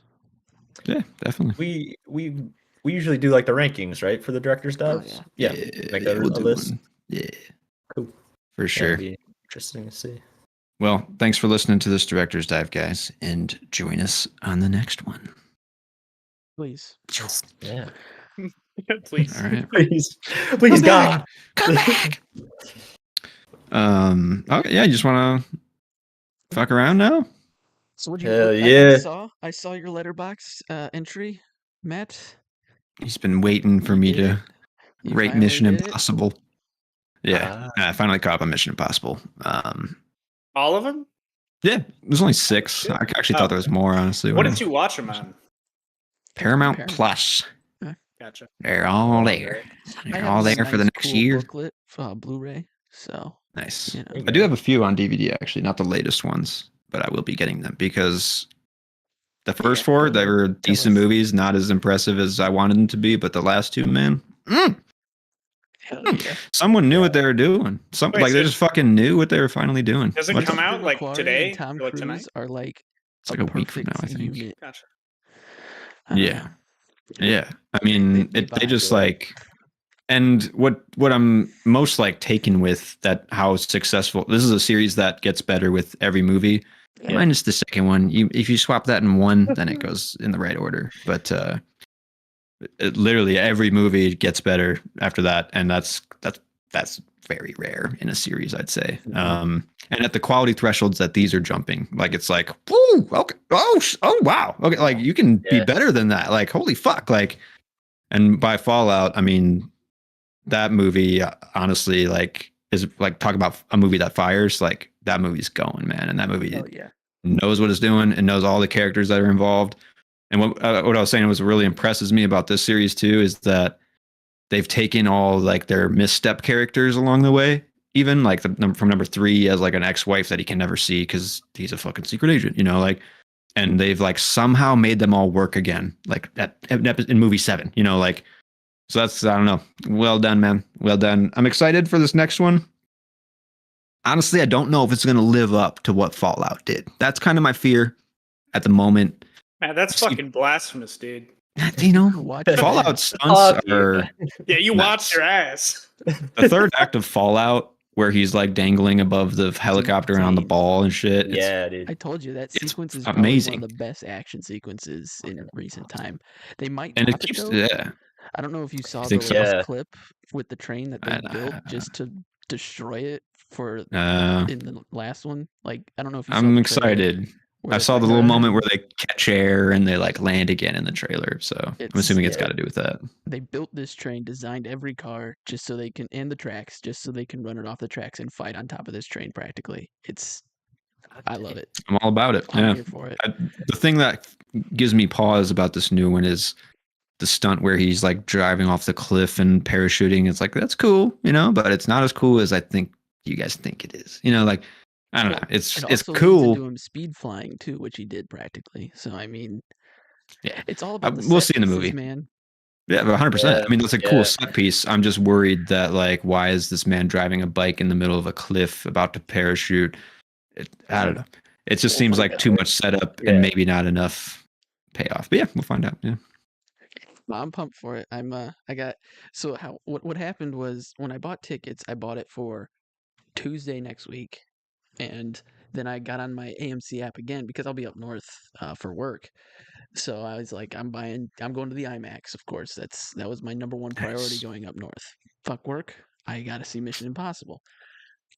Yeah, definitely. We usually do like the rankings, right, for the director's Oh, dives. Yeah. Make a we'll do list. one. Yeah, Cool. for That'd sure. be interesting to see. Well, thanks for listening to this director's dive, guys, and join us on the next one. Please. Yeah. Please. All right. Please, God. Come back. Okay, yeah, you just want to fuck around now? So what you? Hell I yeah. saw your letterbox entry, Matt. He's been waiting for You me did to it. You rate finally Mission did it? Impossible. Yeah, I finally caught up on Mission Impossible. All of them? Yeah, there's only 6. I actually thought there was more, honestly. What when did you watch them on? Paramount Paramount. Plus. Gotcha. They're all there. I They're have all this there for the nice, next cool year. booklet, Blu-ray. So Nice. you know. There you I do have a few on DVD, actually, not the latest ones, but I will be getting them because the first 4, they were decent us. movies, not as impressive as I wanted them to be, but the last 2, man, Hell yeah. someone knew what they were doing. Wait, Like they so- just fucking knew what they were finally doing. Does it What the- come out like Macquarie today? and Tom Or, like, Cruise tonight? are like It's like a week from now, I perfect think. unit. Gotcha. I don't Yeah. know. Yeah, I mean, They they vibe, just right? like, and what I'm most like taken with that how successful this is a series that gets better with every movie, Yeah. minus the second one. If you swap that in one, then it goes in the right order. But literally every movie gets better after that, and that's very rare in a series, I'd say. Mhm. And at the quality thresholds that these are jumping, like it's like, woo, okay, oh wow, okay, like you can be Yeah. better than that. Like holy fuck, like. And by Fallout, I mean that movie. Honestly, like is like talk about a movie that fires. Like that movie's going, man, and that movie Oh yeah. knows what it's doing and knows all the characters that are involved. And what I was saying was really impresses me about this series too is that they've taken all like their misstep characters along the way, even like from number 3 as like an ex-wife that he can never see because he's a fucking secret agent, you know, like, and they've like somehow made them all work again, like in movie 7, you know, like, so that's, I don't know. Well done, man. Well done. I'm excited for this next one. Honestly, I don't know if it's going to live up to what Fallout did. That's kind of my fear at the moment. Man, that's See- fucking blasphemous, dude. You know, Watch Fallout stunts Fuck you. are Yeah, you Nuts. watched your ass. the third act of Fallout where he's like dangling above the helicopter and on the insane. ball and shit. It's- Yeah, dude. I told you that It's sequence is probably amazing. one of the best action sequences in recent time. They might and it top keeps, though. yeah. I don't know if you saw the think so? last Yeah. clip with the train that they I- built just to destroy it for Uh, in the last one. Like I don't know if you saw I'm the trailer excited. where I they're saw the fighting little around moment him. where they catch air and they like land again in the trailer. So I'm It's- assuming it's yeah. got to do with that. They built this train, designed every car just so they can, and the tracks, just so they can run it off the tracks and fight on top of this train practically. I love it. I'm all about it. I'm Yeah. here for it. The thing that gives me pause about this new one is the stunt where he's like driving off the cliff and parachuting. It's like, that's cool, you know, but it's not as cool as I think you guys think it is. You know, like, I don't know. It's It also leads cool. into him speed flying too, which he did practically. So I mean, Yeah. it's all about the We'll set see in the pieces, movie. man. Yeah, but 100%. I mean, that's a Yeah. cool set piece. I'm just worried that, like, why is this man driving a bike in the middle of a cliff about to parachute? I don't know. It just seems like too much setup Yeah. and maybe not enough payoff. But yeah, we'll find out. Yeah. Well, I'm pumped for it. What happened was when I bought tickets, I bought it for Tuesday next week, and then I got on my AMC app again because I'll be up north for work. So I was like, I'm going to the IMAX, of course. That was my number one priority Nice. going up north. Fuck work. I got to see Mission Impossible.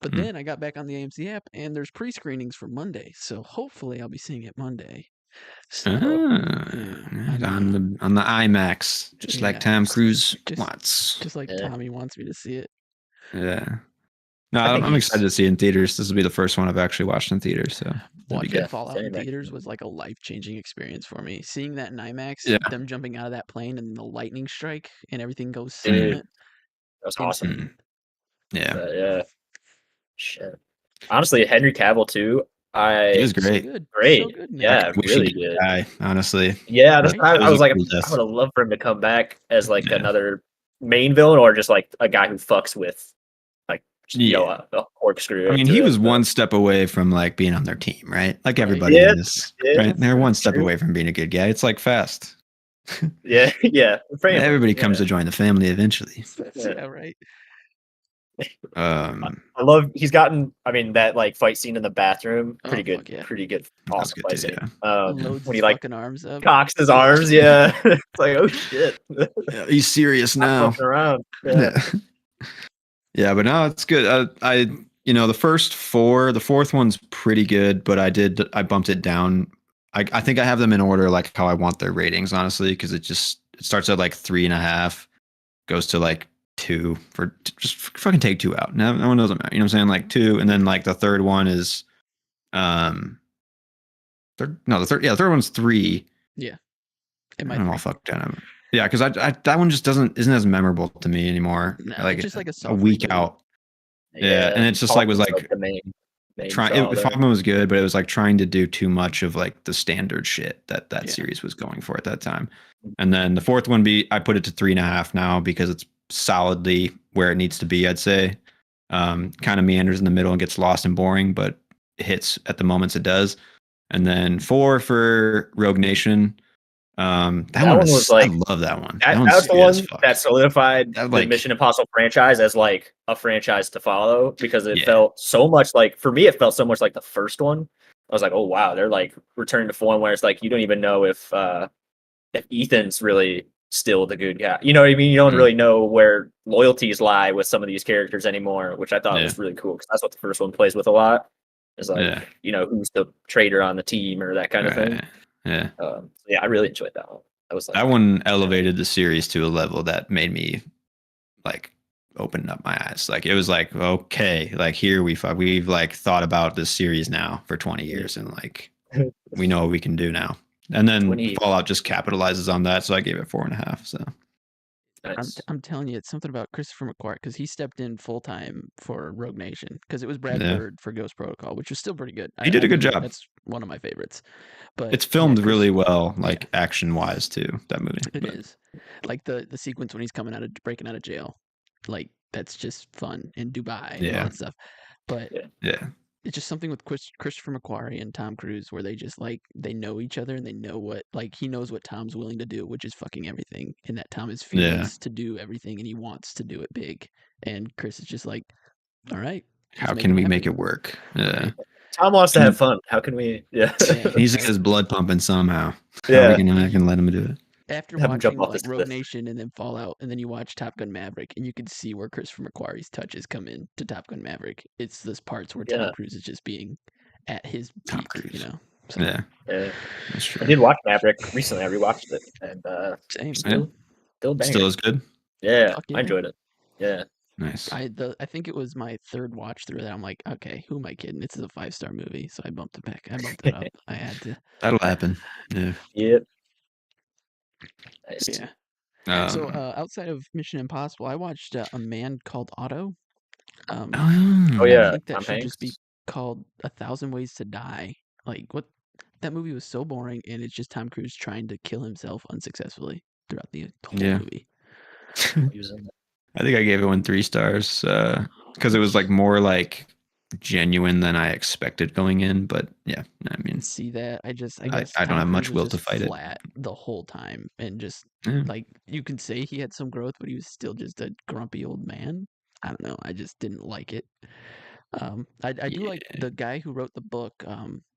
But Hmm. then I got back on the AMC app and there's pre-screenings for Monday. So hopefully I'll be seeing it Monday. So Right, on the IMAX, just like Yeah, Tom Cruise just- wants. just like Yeah. Tommy wants me to see it. Yeah. No, I think I'm he's- excited to see it in theaters. This will be the first one I've actually watched in theaters. So that'd be Watching good. Yeah, Fallout in same, theaters actually. was like a life-changing experience for me. Seeing that in IMAX, Yeah. them jumping out of that plane and the lightning strike and everything goes Dude, silent. That was awesome. Insane. Yeah. Yeah. Shit. Honestly, Henry Cavill too. He was So great. good. Great. So good. in it. Yeah, Wish he really didn't good. die, honestly. Yeah, that's Right? I It was a like, cool I death. would have loved for him to come back as like Yeah. another main villain or just like a guy who fucks with like you know a corkscrew. I mean, into he it, was but- one step away from like being on their team, right? Like Right. everybody Yeah, in this, yeah, right? They're one step true. away from being a good guy. It's like Fast. Yeah, yeah. Family, Everybody comes yeah. to join the family eventually. Yeah, right. I love he's gotten. I mean, that like fight scene in the bathroom, pretty Oh, good, fuck yeah. pretty good, That was awesome good fight too, scene. Loads When his he like fucking arms up. cocks his arms, yeah, it's like oh shit, yeah, he's serious not now. fucking around. Yeah. Yeah, but no, it's good. I the first four, the fourth one's pretty good, but I bumped it down. I think I have them in order like how I want their ratings, honestly, because it starts at like 3.5, goes to like 2 for just fucking take 2 out. No one doesn't matter. You know what I'm saying? Like 2, and then like the third one is the third one's 3. Am I I'm all three? fucked down. Yeah, because I that one just isn't as memorable to me anymore. No, like it's just like a a soft week reboot. out. Yeah, and it's just like was Paul's like the main trying. draw there. Frogman was good, but it was like trying to do too much of like the standard shit that Yeah. series was going for at that time. And then the fourth one, I put it to 3.5 now because it's solidly where it needs to be. I'd say, kind of meanders in the middle and gets lost and boring, but it hits at the moments it does. And then 4 for Rogue Nation. That one was like, I love that one. That one's was the good as one fuck. that solidified That, the like- Mission Impossible franchise as like a franchise to follow because it Yeah. felt so much like, for me, it felt so much like the first one. I was like, oh wow, they're like returning to form where it's like you don't even know if Ethan's really still the good guy. You know what I mean? You don't Mhm. really know where loyalties lie with some of these characters anymore, which I thought Yeah. was really cool because that's what the first one plays with a lot. Is like, Yeah. who's the traitor on the team or that kind of thing. Right. Yeah. Yeah, I really enjoyed that one. That was like That one elevated the series to a level that made me like open up my eyes. Like it was like, okay, like here we've like thought about this series now for 20 years and like we know what we can do now. And then 20. Fallout just capitalizes on that, so I gave it 4.5. So nice. I'm telling you, it's something about Christopher McQuarrie because he stepped in full time for Rogue Nation because it was Brad Yeah. Bird for Ghost Protocol, which was still pretty good. He did a good job. That's one of my favorites. But it's filmed yeah, really well, like action wise too. That movie. It But is like the sequence when he's breaking out of jail, like that's just fun in Dubai and all Yeah. that stuff. But Yeah. it's just something with Christopher McQuarrie and Tom Cruise where they just like they know each other and they know what like he knows what Tom's willing to do, which is fucking everything, and that Tom is furious to do everything and he wants to do it big, and Chris is just like, all right, How can we make it work? Yeah. Tom wants to have fun. How can we? Yeah. Yeah. He's got his blood pumping somehow. How Yeah. are we gonna let him do it? After Have him jump watching off like this Rogue cliff. Nation and then Fallout, and then you watch Top Gun Maverick, and you can see where Christopher McQuarrie's touches come in to Top Gun Maverick. It's those parts where Tom Yeah. Cruise is just being at his Tom peak, Cruise. you know. So, Yeah, Yeah. that's I true. did watch Maverick recently. I rewatched it, and same. still a banger. Still as good. Yeah, Fuck I yeah. enjoyed it. Yeah. Nice. I think it was my third watch through that. I'm like, okay, who am I kidding? This is a 5-star movie, so I bumped it back. I bumped it up. I had to. That'll happen. Yeah. Yep. Nice. Yeah. So Um, outside of Mission Impossible, I watched A Man Called Otto. Oh I yeah, think that Tom should just be Hanks. called 1,000 Ways to Die. Like what? That movie was so boring, and it's just Tom Cruise trying to kill himself unsuccessfully throughout the whole Yeah. movie. He was in it. I think I gave it 3 stars because it was like more like genuine than I expected going in. But yeah, I mean, See that? I guess I Tom don't have much Cruise was will to just fight it. flat the whole time, and just Yeah. like you can say he had some growth, but he was still just a grumpy old man. I don't know. I just didn't like it. I do like the guy who wrote the book,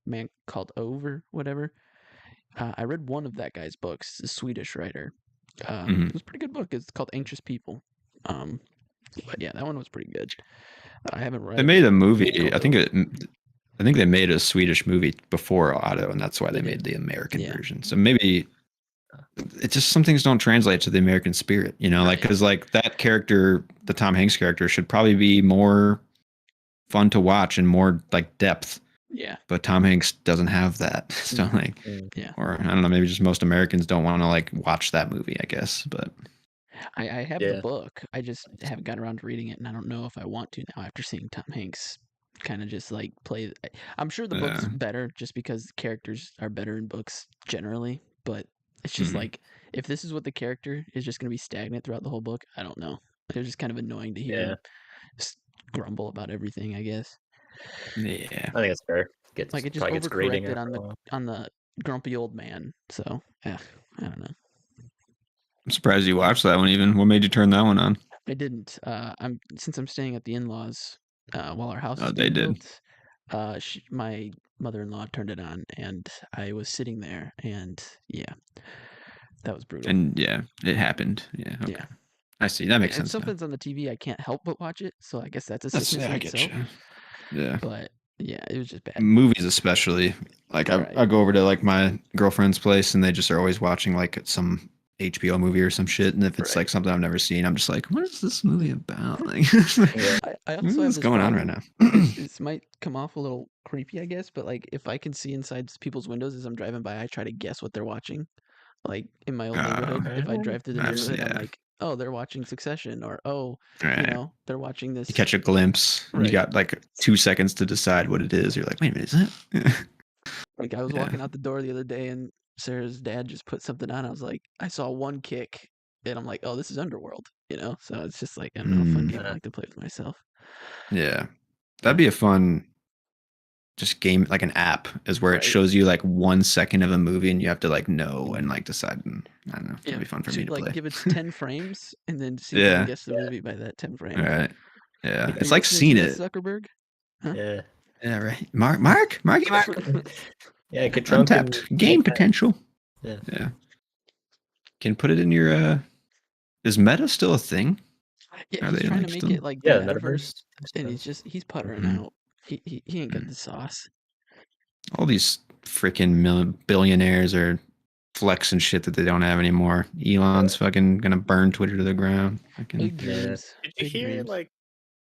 Man Called Over, whatever. I read one of that guy's books, a Swedish writer. Mhm. It was a pretty good book. It's called Anxious People. But yeah, that one was pretty good. I haven't read. They made a movie. I Called think Over. I think they made a Swedish movie before Otto, and that's why They they made did. the American Yeah. version. So maybe it's just some things don't translate to the American spirit, you know, like Right. because like that character, the Tom Hanks character, should probably be more fun to watch and more like depth. Yeah. But Tom Hanks doesn't have that. So Mhm. like, Yeah. or I don't know, maybe just most Americans don't want to like watch that movie, I guess. But I have Yeah. the book. I just haven't gotten around to reading it, and I don't know if I want to now after seeing Tom Hanks kind of just like play. I'm sure the book's Yeah. better just because the characters are better in books generally, but it's just Mhm. like if this is what the character is just going to be stagnant throughout the whole book, I don't know. It was just kind of annoying to hear Yeah. him grumble about everything, I guess. yeah, I think it's fair. Like it just Probably gets grating overcorrected after a while. on the grumpy old man. So, yeah, I don't know. I'm surprised you watched that one. Even what made you turn that one on? I didn't. Since I'm staying at the in-laws while our house Oh, is they being did. built. My mother-in-law turned it on, and I was sitting there, and yeah, that was brutal. And yeah, it happened. Yeah. Okay. Yeah. I see. That makes And sense. Now. something's on the TV, I can't help but watch it. So I guess that's a That's sickness in I get itself. you. Yeah. But yeah, it was just bad. Movies especially. Like Right. I go over to like my girlfriend's place and they just are always watching like some HBO movie or some shit. And if it's like Right. something I've never seen, I'm just like, what is this movie about? Like, Yeah. I what also have is this going on right problem. now? This might come off a little creepy, I guess, but like if I can see inside people's windows as I'm driving by, I try to guess what they're watching. Like in my old neighborhood, if I drive through the I've- neighborhood, I'm yeah. like, oh, they're watching Succession, or oh, Right. they're watching this. You catch a glimpse. And you Right. got like 2 seconds to decide what it is. You're like, wait a minute, is that? Like I was Yeah. walking out the door the other day, and Sarah's dad just put something on. I was like, I saw one kick, and I'm like, oh, this is Underworld, So it's just like I don't know, a fun game I like to play with myself. Yeah. That'd be a fun just game, like an app is where it Right. shows you like 1 second of a movie and you have to like know and like decide. And I don't know. That'd be fun for me to like play. give it 10 frames, and then see if you Yeah. can guess the movie by that 10 frames. All right. Yeah. Like, It's you like listening seen to it. this, Zuckerberg. Yeah. Yeah, right. Marky Mark. Yeah, get drunk and Untapped game potential. Yeah. Yeah. Can put it in your is Meta still a thing? Yeah, Are he's they, trying like, to make still- it like Yeah, the metaverse, metaverse. and he's puttering Mhm. out. He ain't got the sauce. All these freaking billionaires are flexing shit that they don't have anymore. Elon's fucking gonna burn Twitter to the ground. Fucking, Big Yeah. dreams. Did you big hear dreams. like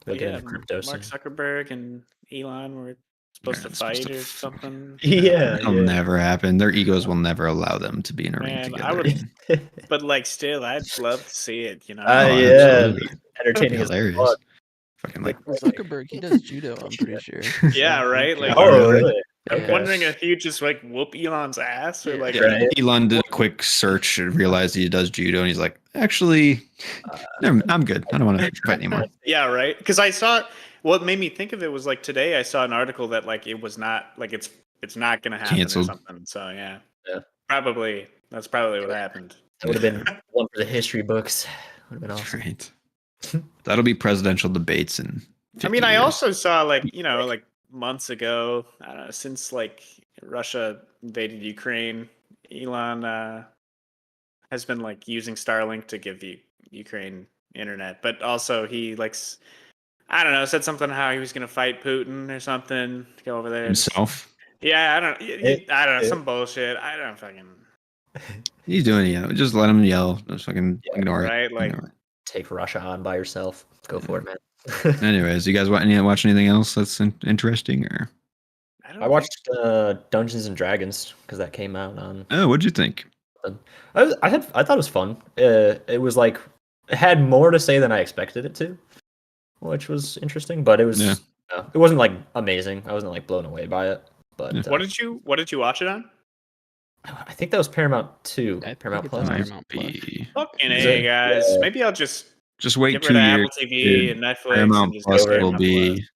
They'll get yeah, into crypto Mark soon. Zuckerberg and Elon were supposed to it's supposed fight to or something? Yeah, It'll never happen. Their egos will never allow them to be in a ring Man, together. I would- again. But like, still, I'd love to see it. Oh, yeah. absolutely. Entertaining as Hilarious. fuck. Fucking like, Zuckerberg, he does judo, I'm pretty sure. Yeah, So, right? okay. Like, Oh, really? really? Yeah. Okay. wondering if he'd just like whoop Elon's ass or Yeah. like. yeah, Right. Elon did a quick search and realized he does judo, and he's like, actually, I'm good. I don't want to fight anymore. Yeah, right. Because I saw what made me think of it was like today I saw an article that like it was not like it's not gonna happen Canceled. or something. So yeah, Yeah. probably that's probably what happened. That would have been one for the history books. Would have been awesome. Right. That'll be presidential debates in 50 I mean, I years. also saw like like months ago, I don't know, since like Russia invaded Ukraine, Elon has been like using Starlink to give Ukraine internet, but also he like I don't know, said something how he was gonna fight Putin or something. Go over there. himself. Yeah, I don't. I don't know. Some bullshit. I don't fucking. He's doing it. Just let him yell. Just fucking Yeah, ignore it. right, like- Ignore Take Russia on by yourself. Go for it, man. it. Anyways, you guys watch anything else that's interesting or? don't I watched Dungeons and Dragons because that came out on. Oh, what'd you think? I thought it was fun. It was like it had more to say than I expected it to, which was interesting. But it was Yeah. it wasn't like amazing. I wasn't like blown away by it. But Yeah. What did you watch it on? I think that was Paramount 2. I think Paramount it's Plus. on Might Paramount Plus. be. Fucking Is A, it? guys. Yeah. Maybe I'll just Just wait get 2 rid of years. Apple TV dude. and Netflix. Paramount and just Plus go to will Paramount be. Plus.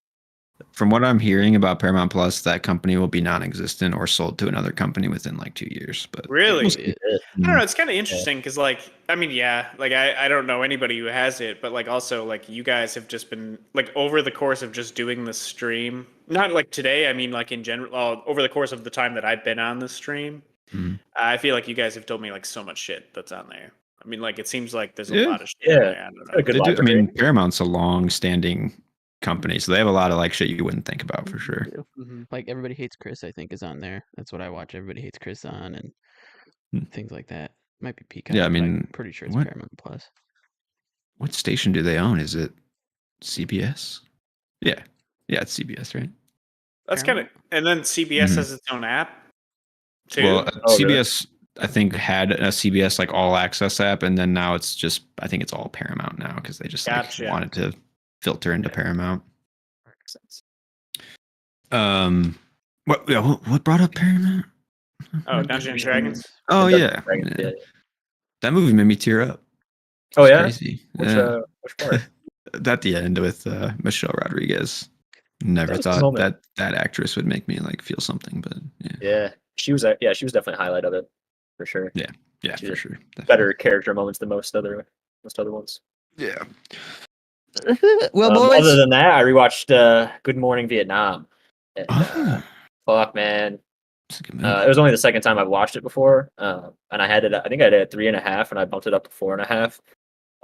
From what I'm hearing about Paramount Plus, that company will be non-existent or sold to another company within like 2 years. But Really? we'll see. I don't know. It's kind of interesting because, like, I mean, yeah, like I don't know anybody who has it, but like also like you guys have just been like over the course of just doing the stream, not like today. I mean, like in general, over the course of the time that I've been on the stream, Mhm. I feel like you guys have told me like so much shit that's on there. I mean, like it seems like there's a Yeah. lot of shit. On Yeah. there. I don't know. A good They do, I library. mean, Paramount's a long-standing company, so they have a lot of like shit you wouldn't think about for sure. Mhm. Like Everybody Hates Chris, I think, is on there. That's what I watch. Everybody Hates Chris on and Hmm. things like that. Might be Peacock. Yeah, I but mean, I'm pretty sure it's what- Paramount Plus. What station do they own? Is it CBS? Yeah, it's CBS, right? That's kind of, Paramount? and then CBS Mhm. has its own app too. Well, Oh, really? CBS I think had a CBS like all access app, and then now it's just I think it's all Paramount now because they just Gotcha. like wanted to filter into Paramount. Makes sense. What brought up Paramount? Oh, Dungeons and Dragons. Oh Dungeons yeah. and Dragons, Yeah. yeah. That movie made me tear up. Oh It's yeah. crazy. Which Yeah. which part? At the end with Michelle Rodriguez. Never That was a thought moment. that actress would make me like feel something, but yeah, Yeah, she was definitely a highlight of it for sure. yeah, She for did sure. Definitely. Better character moments than most other ones. Yeah. Other than that, I rewatched Good Morning Vietnam. And, Oh, fuck man, it's a good movie. it was only the second time I've watched it before, and I had it. I think I had it at 3.5, and I bumped it up to 4.5.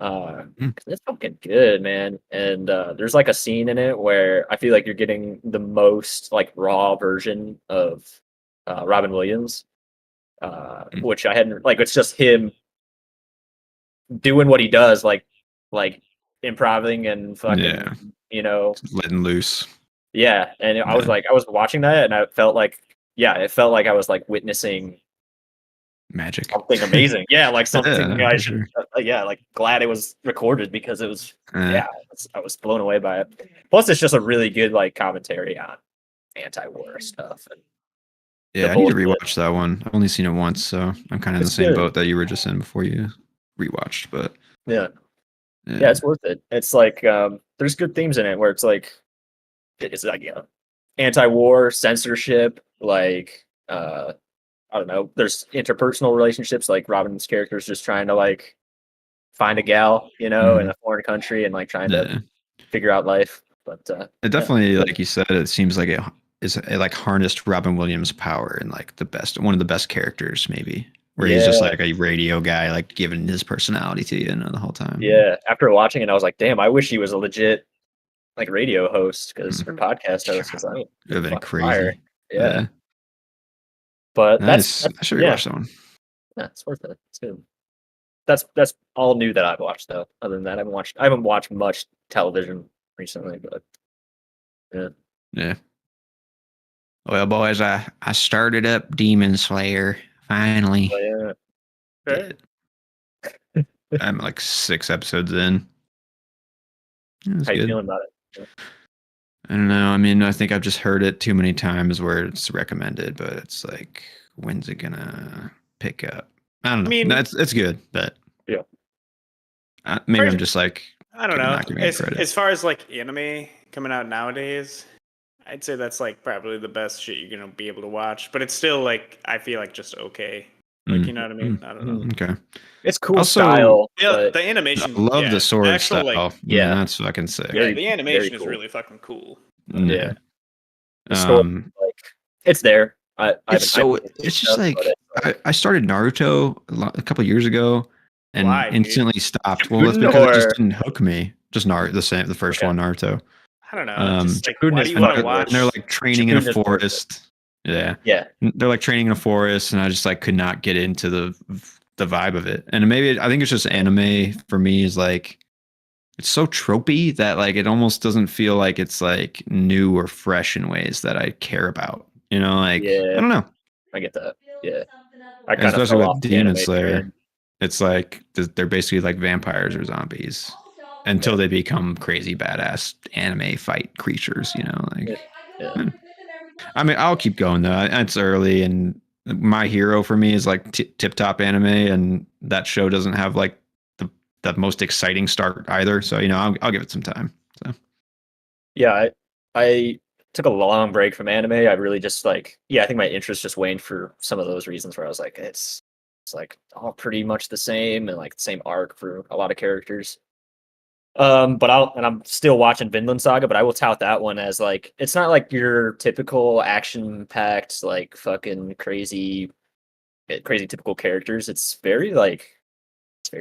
'Cause it's fucking good, man. And there's like a scene in it where I feel like you're getting the most like raw version of Robin Williams, which I hadn't like. It's just him doing what he does, like improvising and fucking, Yeah. you know, Letting loose. yeah. And I was Yeah. like, I was watching that, and I felt like, yeah, it felt like I was like witnessing Magic. something amazing. Yeah, like something Yeah, I for should. sure. Yeah, like glad it was recorded because it was. Uh, Yeah, I was blown away by it. Plus, it's just a really good like commentary on anti-war stuff. And Yeah, the I need to bullshit. rewatch that one. I've only seen it once, so I'm kind of in the It's same good. boat that you were just in before you rewatched. But yeah, it's worth it. It's like there's good themes in it where it's like anti-war, censorship, like I don't know. There's interpersonal relationships, like Robin's character is just trying to like find a gal, you know, in a foreign country and like trying yeah. to figure out life. But It definitely, like you said, it seems like it like harnessed Robin Williams' power and like one of the best characters, maybe, where he's just Yeah. like a radio guy, like giving his personality to you, the whole time. yeah, after watching it, I was like, damn, I wish he was a legit like radio host or podcast host. Because I it would have been fucking crazy. fire. Yeah. Yeah. But Nice. that's I should yeah. rewatch that one. Yeah, it's worth it. It's good. That's all new that I've watched though. Other than that, I haven't watched much television recently, but Yeah. Well, boys, I started up Demon Slayer finally. yeah. Okay. I'm like 6 episodes in. It was How you good. feeling about it? I don't know. I mean, I think I've just heard it too many times where it's recommended, but it's like, when's it gonna pick up? I don't know. I mean- No, it's good, but Yeah. Maybe First- I'm just like, I don't I'm know. not giving it As, credit. as far as like anime coming out nowadays, I'd say that's like probably the best shit you're gonna be able to watch. But it's still like I feel like just okay. Like Mm, you know what I mean? I don't know. okay. It's cool Also- style. Yeah, but the I animation. love yeah, the sword actual, style. Like, Yeah. That's fucking sick. Very- the animation very is cool. really fucking cool. Yeah. The story, Um, like it's there. I it's just like I started Naruto a couple years ago and Why, dude? instantly stopped. Well, that's because it Or- just didn't hook me. Just the first Okay. one, Naruto. I don't know. Um, just, like, Shippuden why is do you fun. want to And watch? they're like training in a Shippuden is worth it. forest. Yeah. Yeah. They're like training in a forest, and I just like could not get into the vibe of it. And maybe I think it's just anime for me is like it's so tropey that like it almost doesn't feel like it's like new or fresh in ways that I care about. You know, like Yeah. I don't know. I get that. Yeah. I And kind of especially fell off with the Demon anime Slayer, train. it's like they're basically like vampires or zombies until they become crazy badass anime fight creatures. You know, like. Yeah. I mean, I'll keep going though. It's early, and My Hero for me is like tip top anime, and that show doesn't have like the most exciting start either. So you know, I'll give it some time. So Yeah, I took a long break from anime. I really just like, yeah, I think my interest just waned for some of those reasons where I was like, it's like all pretty much the same and like the same arc for a lot of characters. But I'm still watching Vinland Saga, but I will tout that one as like it's not like your typical action packed like fucking crazy typical characters. It's very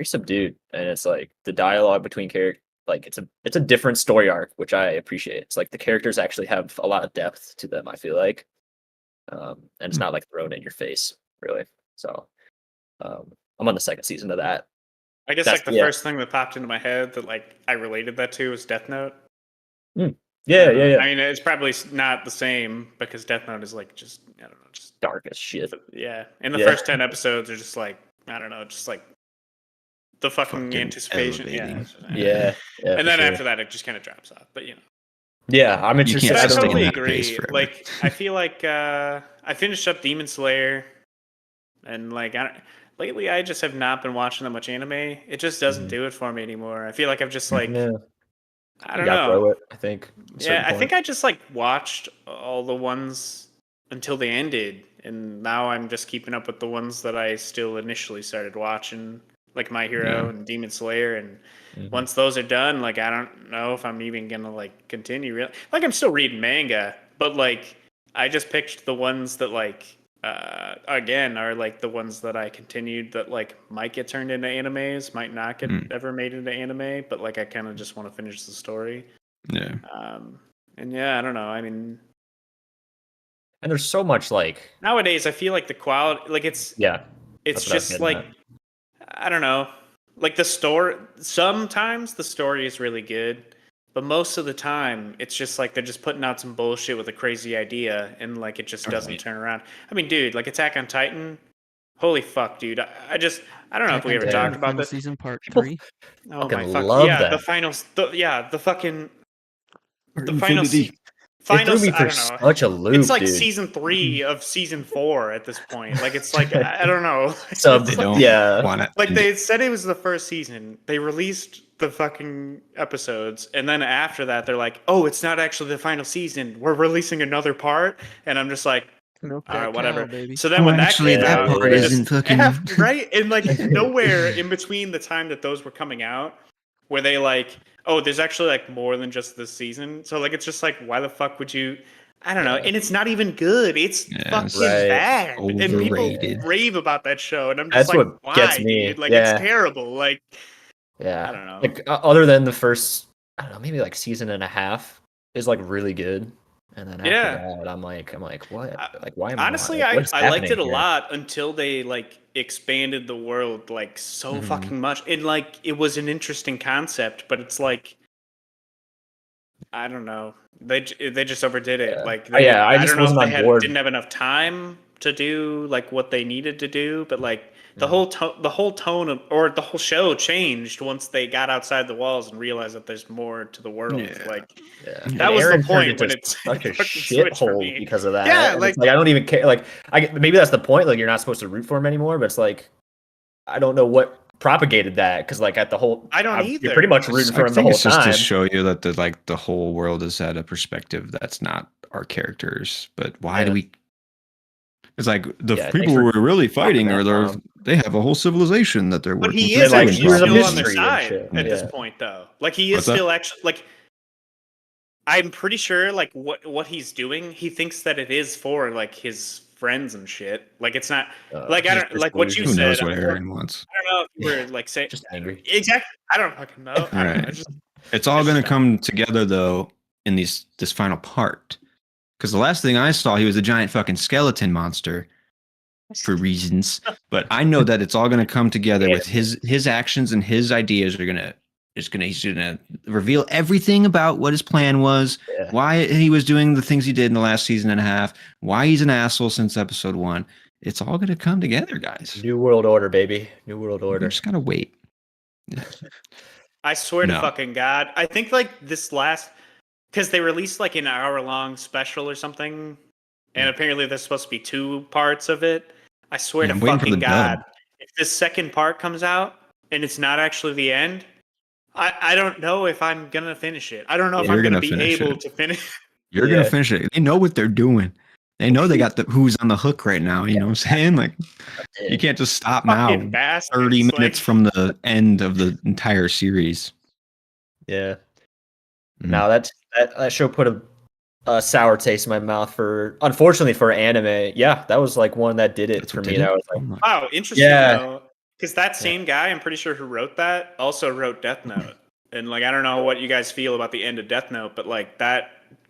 subdued, and it's like the dialogue between characters, like it's a different story arc, which I appreciate. It's like the characters actually have a lot of depth to them, I feel like. And it's not like thrown in your face, really. So I'm on the second season of that. I guess That's- like the yeah. first thing that popped into my head that like I related that to was Death Note. Yeah, I yeah. mean, it's probably not the same because Death Note is like just I don't know, just Dark as shit. yeah. And the Yeah. first 10 episodes are just like I don't know, just like the fucking Fucking anticipation. Yeah. elevating. it's just- Yeah. And for then sure. after that, it just kind of drops off. But you know. Yeah, I'm interested. can't But I sustain totally that pace agree. forever. Like, I feel like I finished up Demon Slayer, and like lately, I just have not been watching that much anime. It just doesn't do it for me anymore. I feel like I've just like yeah. I You don't gotta know. grow it, I think. at a certain Yeah, I think point. I just like watched all the ones until they ended, and now I'm just keeping up with the ones that I still initially started watching, like My Hero Yeah. and Demon Slayer. And Mhm. once those are done, like I don't know if I'm even gonna like continue. Like I'm still reading manga, but like I just picked the ones that like again are like the ones that I continued that like might get turned into animes, might not get ever made into anime, but like I kind of just want to finish the story. yeah, And yeah, I don't know. I mean, And there's so much like, nowadays I feel like the quality, like it's yeah, it's that's what I was just getting like at. I don't know, like the story. Sometimes the story is really good, but most of the time it's just like they're just putting out some bullshit with a crazy idea, and like it just doesn't Right. turn around. I mean, dude, like Attack on Titan. Holy fuck, dude! I don't know if we ever Titan, talked about Final this. season part People 3. Oh fucking my fuck! love Yeah, that. the finals. The fucking the Infinity. finals. It threw me I for don't know. such a loop, It's like dude. season 3 of season 4 at this point. Like it's like I don't know. Sub- They don't Yeah. want it. Like they said it was the first season. They released the fucking episodes, and then after that, they're like, "Oh, it's not actually the final season. We're releasing another part." And I'm just like, Milk "All that right, whatever." cow, baby. So then when that actually, came that out, part they isn't fucking- right, and like nowhere in between the time that those were coming out, were they like, "Oh, there's actually like more than just this season." So like, it's just like, why the fuck would you? I don't know, and it's not even good. It's Yeah, fucking right. bad, and people Overrated. rave about that show, and I'm just That's like, what why, gets me. dude? Like, Yeah. it's terrible. Like, Yeah. I don't know. Like other than the first, I don't know, maybe like season and a half is like really good, and then after Yeah. that, I'm like, what? I- Like, why am I? Honestly, Like, what's I liked happening it a here? lot until they like expanded the world like so Mhm. fucking much. And like it was an interesting concept, but it's like I don't know. They just overdid it. Yeah. Like Oh, yeah, I don't just know if wasn't they on board. didn't have enough time to do like what they needed to do, but like the Mhm. whole tone of or the whole show changed once they got outside the walls and realized that there's more to the world. Yeah. Like Yeah. That And was the Aaron point turned when into it's such a fucking switched for shithole me. because of that. Yeah, And it's like- I don't even care. Like, maybe that's the point. Like, you're not supposed to root for him anymore. But it's like, I don't know what propagated that because like at the whole, I don't You're either. pretty much rooting for I him the think whole it's just time. to show you that the whole world is at a perspective that's not our characters. But why Yeah. do we? It's like the Yeah, people thanks who are really fighting that, are they have a whole civilization that they're But working. he through is like and actually years of still on their history and side shit. at this Yeah. point, though. Like he is What's that? still actually like. I'm pretty sure, like what he's doing, he thinks that it is for like his friends and shit. Like it's not like I he's don't like what you Who said. knows what I Aaron wants? don't know if you were like saying just angry. exactly. I don't fucking know. I don't know. Right. It's just It's all It's going to just- come together though in this final part Because the last thing I saw, he was a giant fucking skeleton monster for reasons. But I know that it's all going to come together with his actions and his ideas are going to. He's gonna reveal everything about what his plan was, Yeah. why he was doing the things he did in the last season and a half, why he's an asshole since episode 1. It's all gonna come together, guys. New World Order, baby. New World We Order. just gotta wait. I swear to No. fucking God. I think like this last, because they released like an hour-long special or something, and apparently there's supposed to be 2 parts of it. I swear Yeah, to I'm waiting for fucking the God, dub. if this second part comes out and it's not actually the end, I don't know if I'm gonna finish it. I don't know if You're I'm gonna gonna be finish able it. to finish. You're Yeah. gonna finish it. They know what they're doing. They know they got the who's on the hook right now. You know what I'm saying? Like you can't just stop now. Fucking bastards. 30 like- minutes from the end of the entire series. Yeah. Mhm. Now that show put a sour taste in my mouth unfortunately for anime. Yeah, that was like one that did it That's for what me. did it? That was like, Oh my- Wow, interesting Yeah. though. Because that same guy, I'm pretty sure who wrote that, also wrote Death Note. And like, I don't know what you guys feel about the end of Death Note, but like that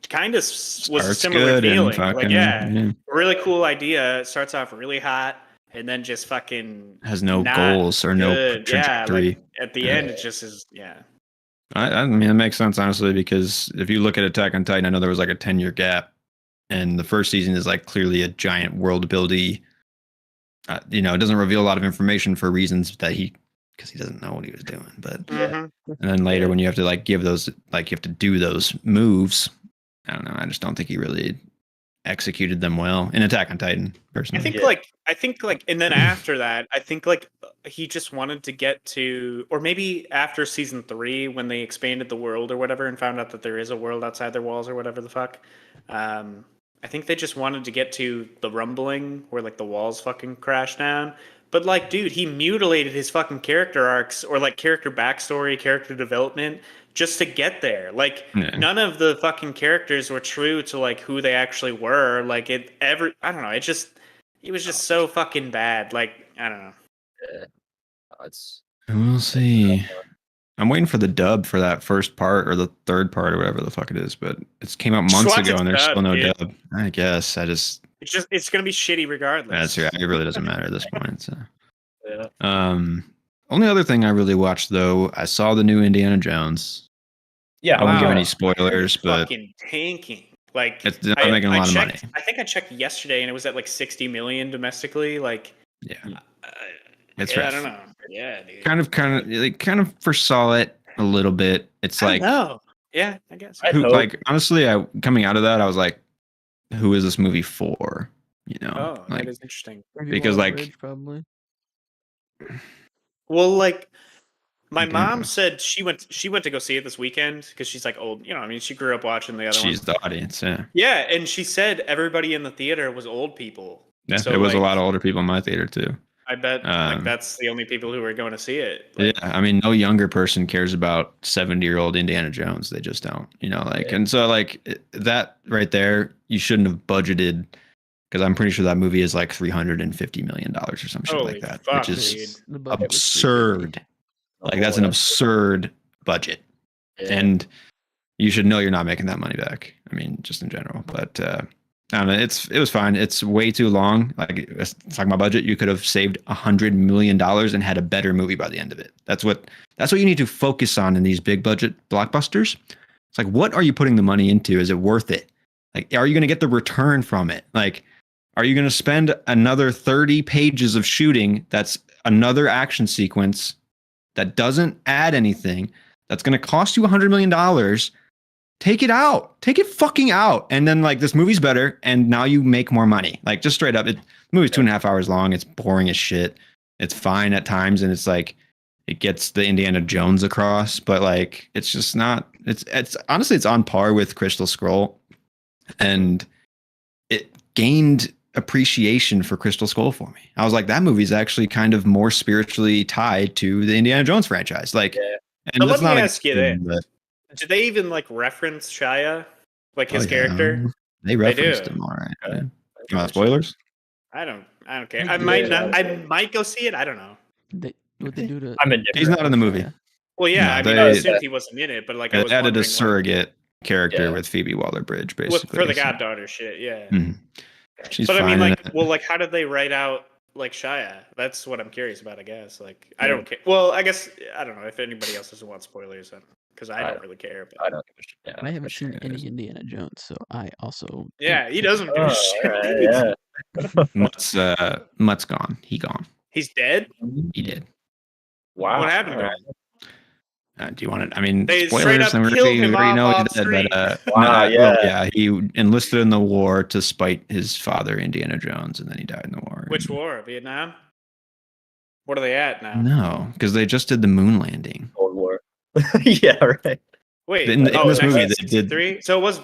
kind of was a Starts similar good and feeling. fucking, Like, yeah, really cool idea. It starts off really hot, and then just fucking has no not goals or no good. Yeah, trajectory. like at the Yeah. end, it just is. Yeah, I mean, it makes sense, honestly, because if you look at Attack on Titan, I know there was like a 10-year gap. And the first season is like clearly a giant world buildy. It doesn't reveal a lot of information for reasons that because he doesn't know what he was doing. But Mhm. and then later when you have to like give those, like you have to do those moves, I don't know. I just don't think he really executed them well in Attack on Titan, personally. I think like, and then after that, I think like he just wanted to get to, or maybe after season 3 when they expanded the world or whatever and found out that there is a world outside their walls or whatever the fuck. I think they just wanted to get to the rumbling where like the walls fucking crash down. But like, dude, he mutilated his fucking character arcs or like character backstory, character development just to get there. Like Yeah. none of the fucking characters were true to like who they actually were. Like I don't know. It was just so fucking bad. Like, I don't know. it's We'll see. I'm waiting for the dub for that first part or the third part or whatever the fuck it is, but it came out Just months watch ago its and there's dub, still no dude. dub. I guess It's gonna be shitty regardless. it really doesn't matter at this point. So. yeah. Only other thing I really watched though, I saw the new Indiana Jones. Yeah, I won't give Wow. any spoilers, but Fucking tanking. Like it's not making a lot of money. I think I checked yesterday and it was at like 60 million domestically. Like, Yeah, uh, it's yeah, I rough. don't know. Yeah, dude. kind of foresaw it a little bit. It's like no. Yeah, I guess. I hope. like honestly, coming out of that, I was like, who is this movie for? Oh, like that is interesting. Maybe Because, Water like- Bridge, probably. Well, like my Okay. mom said she went to go see it this weekend because she's like old. I mean, she grew up watching the other she's one. the audience. Yeah, Yeah, and she said everybody in the theater was old people. yeah. So, There was a like, lot of older people in my theater too. I bet like Um, that's the only people who were going to see it. Like, Yeah, I mean, no younger person cares about 70-year-old Indiana Jones. They just don't, and so like that right there, you shouldn't have budgeted because I'm pretty sure that movie is like $350 million or some shit Holy like that, fuck, which is The budget was absurd. Like that's an absurd budget, Yeah. and you should know you're not making that money back. I mean, just in general, but I don't know. It was fine. It's way too long. Like talking about budget, you could have saved $100 million and had a better movie by the end of it. That's what you need to focus on in these big budget blockbusters. It's like, what are you putting the money into? Is it worth it? Like, are you going to get the return from it? Like, are you going to spend another 30 pages of shooting? That's another action sequence that doesn't add anything. That's going to cost you $100 million. Take it out. Take it fucking out. And then like this movie's better. And now you make more money. Like just straight up. The movie's 2.5 hours long. It's boring as shit. It's fine at times. And it's like, it gets the Indiana Jones across, but like, it's just not, it's honestly, it's on par with Crystal Skull. And it gained appreciation for Crystal Skull for me. I was like, that movie's actually kind of more spiritually tied to the Indiana Jones franchise. Like, Yeah. and But that's let me not ask you thing, this. but- Did they even like reference Shia, like his Oh, yeah. character? They referenced do. him, all right. Okay. You want spoilers? I don't care. Yeah, I might yeah. not. I might go see it. I don't know. What they do to? I'm indifferent. He's not in the movie. Well, yeah. No, I mean, I they- assumed he wasn't in it, but like I They was added wondering, a surrogate character Yeah. with Phoebe Waller-Bridge, basically. for the so- goddaughter shit, yeah. Mhm. She's But I mean, fine in like, it. well, like, how did they write out like Shia? That's what I'm curious about. I guess. Like, I don't care. Well, I guess I don't know if anybody else doesn't want spoilers, because I don't really care. I But don't give a shit. Yeah, I haven't for sure. seen any Indiana Jones, so I also yeah, he doesn't give Oh, a shit. alright, yeah. Mutt's gone. He gone. He's dead. He did. Wow. What happened to alright. him? Do you want it? I mean, They straight spoilers. up We killed already, him we already know off he's dead, screen. but Wow, well, yeah. he enlisted in the war to spite his father, Indiana Jones, and then he died in the war. Which war? Vietnam. What are they at now? No, because they just did the moon landing. Cold War. Yeah, right. Wait. In this movie, they did- 1963? So it was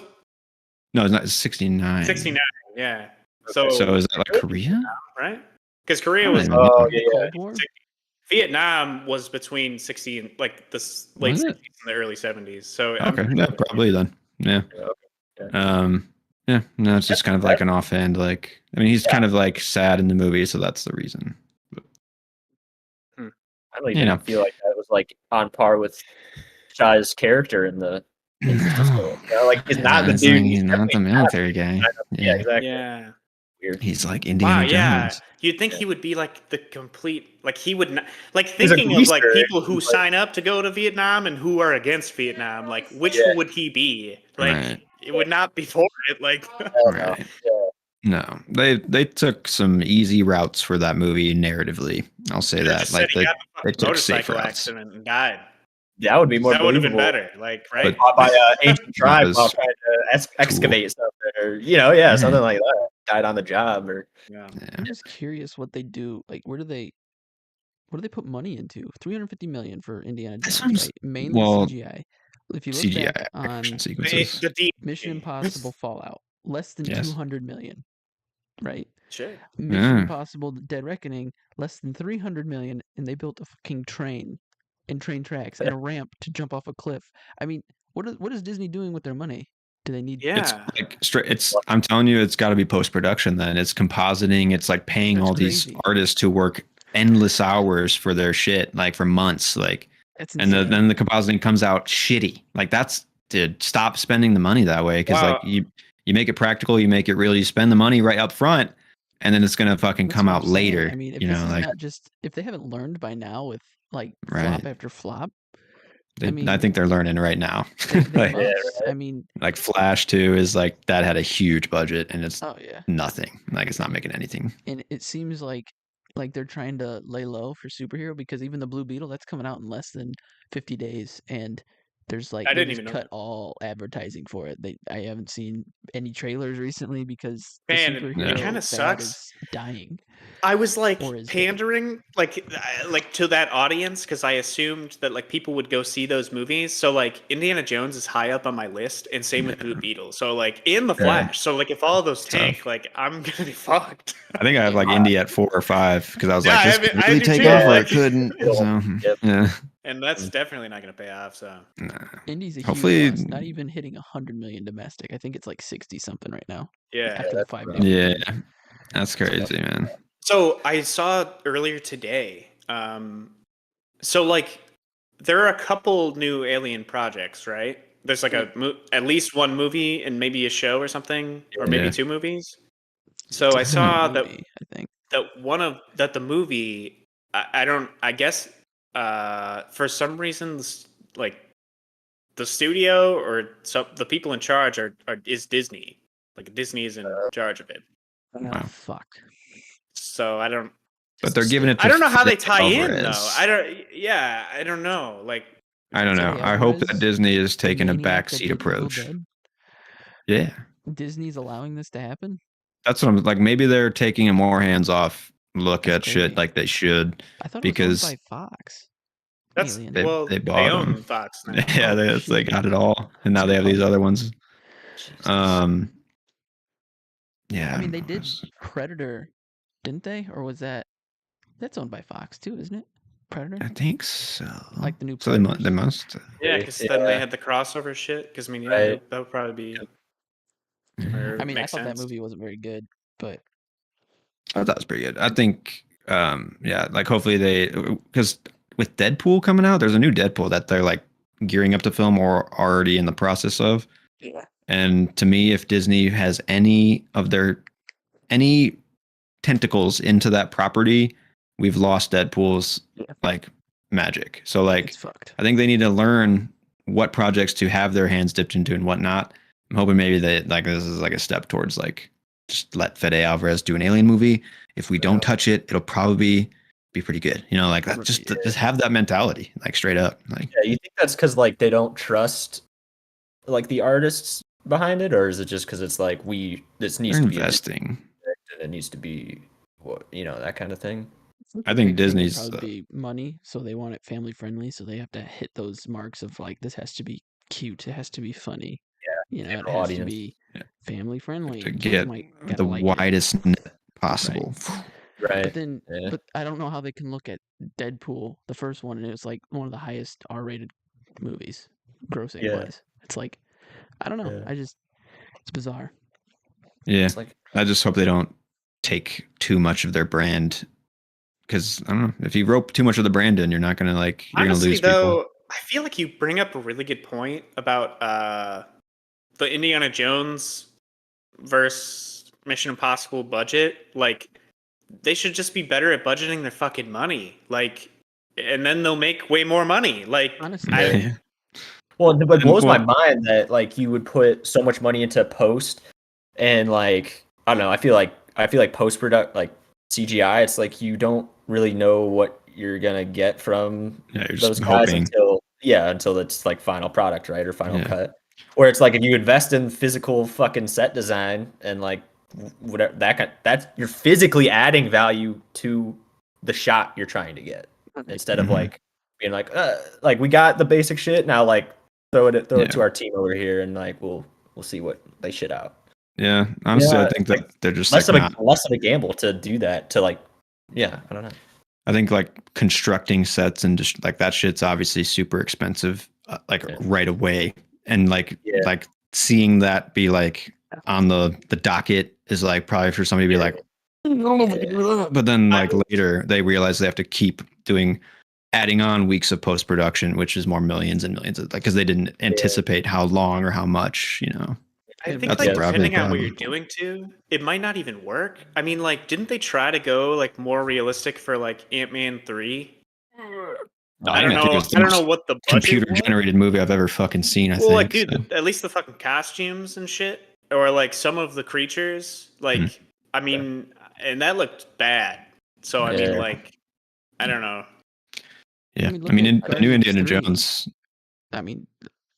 No, it's not. It's 69. 69. Yeah. So, So is that like Korea? right? Because Korea I was don't know. Oh, yeah, yeah. Cold War. Vietnam was between 60 and like the late Was 60s it? and the early 70s. So Okay, yeah, probably then. Yeah. Okay. Yeah. No, it's just kind of like an offhand. Like, I mean, he's kind of like sad in the movie, so that's the reason. I don't even You know. feel like that was like on par with Shia's character in the. In Cisco. You know, like he's not the It's dude. like he's not the definitely military guy. Yeah, exactly. Yeah. Weird. He's like Wow, Indiana yeah. Jones. You'd think he would be like the complete, like he would not, like He's a thinking of like greaser. people who He's like- sign up to go to Vietnam and who are against Vietnam. Like, which Yeah. would he be? Like, Right. it would not be for it. Like, Hell no. Right. Yeah. No, they took some easy routes for that movie narratively. I'll say Could've that. just Like said he got they in a took safe motorcycle routes. accident and died. That would be more That would have been believable. better. Like, right? Fought by ancient tribe was while trying to excavate something, or yeah, something like that. Died on the job, or Yeah. Yeah. I'm just curious what they do. Like, what do they put money into? 350 million for Indiana That's Jones, what I'm right? Mainly well, CGI. If you look CGI back on action The, sequences. the deep Mission Impossible Fallout, less than Yes. 200 million, right? Sure. Mission Yeah. Impossible Dead Reckoning, less than 300 million, and they built a fucking train and train tracks and a ramp to jump off a cliff. I mean, what is Disney doing with their money? Do they need? It's Yeah. like straight. It's. I'm telling you, it's got to be post production. Then it's compositing. It's like paying That's all crazy. these artists to work endless hours for their shit, like for months. Like, That's and insane. then the compositing comes out shitty. Like that's dude. Stop spending the money that way because Wow. like you make it practical. You make it real. You spend the money right up front, and then it's gonna fucking That's come what out I'm saying. later. I mean, if you this know, is like not just if they haven't learned by now with like Right. flop after flop, I mean- I think they're learning right now. they like, must. I mean, like Flash 2 is like that had a huge budget and it's oh yeah, nothing. Like it's not making anything. and it seems like they're trying to lay low for superhero because even the Blue Beetle that's coming out in less than 50 days, and there's like I they didn't just even know cut that. all advertising for it. I haven't seen any trailers recently because Man, the it superhero kinda fad sucks. is dying. I was like Or is it? pandering like to that audience because I assumed that like people would go see those movies. So like Indiana Jones is high up on my list, and same with Blue Beetle. So like in the Yeah. Flash. So like if all of those tank, like I'm gonna be fucked. I think I have like Indy at 4 or 5 because I was Yeah, like, I this have it- could I really do take too, off or like- it couldn't. So, Yep. yeah. And that's definitely not gonna pay off. So Nah. Indy's a Hopefully- huge loss, not even hitting 100 million domestic. I think it's like 60 something right now yeah. after the that's 5 rough. days. Yeah. That's crazy, man. So I saw earlier today. So like there are a couple new Alien projects, right? There's like at least one movie and maybe a show or something, or maybe Yeah. 2 movies. So I saw that Movie, I think. the movie I guess for some reasons like the studio or the people in charge is Disney. Like Disney is in charge of it. Wow. Fuck. So I don't But they're giving it to I don't know how they Fede tie in though. Alvarez. I don't know. Like I don't know. Fede I hope that Alvarez, Disney is the taking a maniac that backseat did Evil approach. Dead? Yeah. Disney's allowing this to happen? That's what I'm like. Maybe they're taking a more hands off look That's at shit crazy. like they should. I thought Because it was owned by Fox. that's Alien. They- well they they, bought own them. Fox now. Yeah, they shit. got it all, and now they have these other ones. Jesus. Yeah. I mean, they don't know. did Predator, didn't they? Or was that's owned by Fox too, isn't it? Predator? I think so. Like the new So they Predators? must. Yeah, because then Yeah. they had the crossover shit. Because I mean, yeah, Right. that would probably be. Yeah. or I mean, I make thought that sense. movie wasn't very good, but I thought that was pretty good. I think, yeah, like hopefully because with Deadpool coming out, there's a new Deadpool that they're like gearing up to film or already in the process of. And to me, if Disney has any tentacles into that property, we've lost Deadpool's like magic. So like It's fucked. I think they need to learn what projects to have their hands dipped into and whatnot. I'm hoping maybe that like this is like a step towards like just let Fede Alvarez do an Alien movie. If we don't touch it, it'll probably be pretty good. You know, like that, just have that mentality, like straight up. Like, Yeah, you think that's because like they don't trust like the artists behind it, or is it just because it's like this needs they're to be investing. and it needs to be that kind of thing. I think It'll Disney's probably be money, so they want it family friendly, so they have to hit those marks of like this has to be cute, it has to be funny. You know, it has to be family friendly. to Kids get might the gotta like it. widest net possible. Right. But then, Yeah. but I don't know how they can look at Deadpool, the first one, and it was like one of the highest R-rated movies, grossing Yeah. wise. It's like, I don't know. Yeah. It's bizarre. Yeah, It's like I just hope they don't take too much of their brand, because I don't know, if you rope too much of the brand in, you're not gonna like you're Honestly, gonna lose though, people. I feel like you bring up a really good point about the Indiana Jones versus Mission Impossible budget. Like, they should just be better at budgeting their fucking money. Like, and then they'll make way more money. Like, Honestly, Yeah. Well, it blows my Well- mind that like you would put so much money into post, and like I don't know. I feel like post product like CGI. It's like you don't really know what you're gonna get from Yeah, you're those just guys hoping. until it's like final product, right, or final Yeah. cut. Or it's like if you invest in physical fucking set design and like whatever that's you're physically adding value to the shot you're trying to get instead of Mhm. like being like we got the basic shit now, like throw it Yeah. to our team over here and like we'll see what they shit out. Yeah, honestly, Yeah, I think that they're just Less like less of a gamble to do that to like I don't know. I think like constructing sets and just like that shit's obviously super expensive, like Yeah. right away, and like Yeah. like seeing that be like on the docket is like probably for somebody to be like, I don't know if I can do that. But then like later they realize they have to keep adding on weeks of post production, which is more millions and millions of like because they didn't anticipate how long or how much, you know. I think That's like probably depending on what the you're doing too, it might not even work. I mean, like, didn't they try to go like more realistic for like Ant-Man 3? I don't think it know. was the I don't most know what the budget computer was. generated movie I've ever fucking seen. I Well, think. like, dude, so. at least the fucking costumes and shit, or like some of the creatures, like, I mean, and that looked bad. So I mean, Yeah. like, I don't know. Yeah, I mean, I look mean, at the new Guardians Indiana 3. Jones. I mean,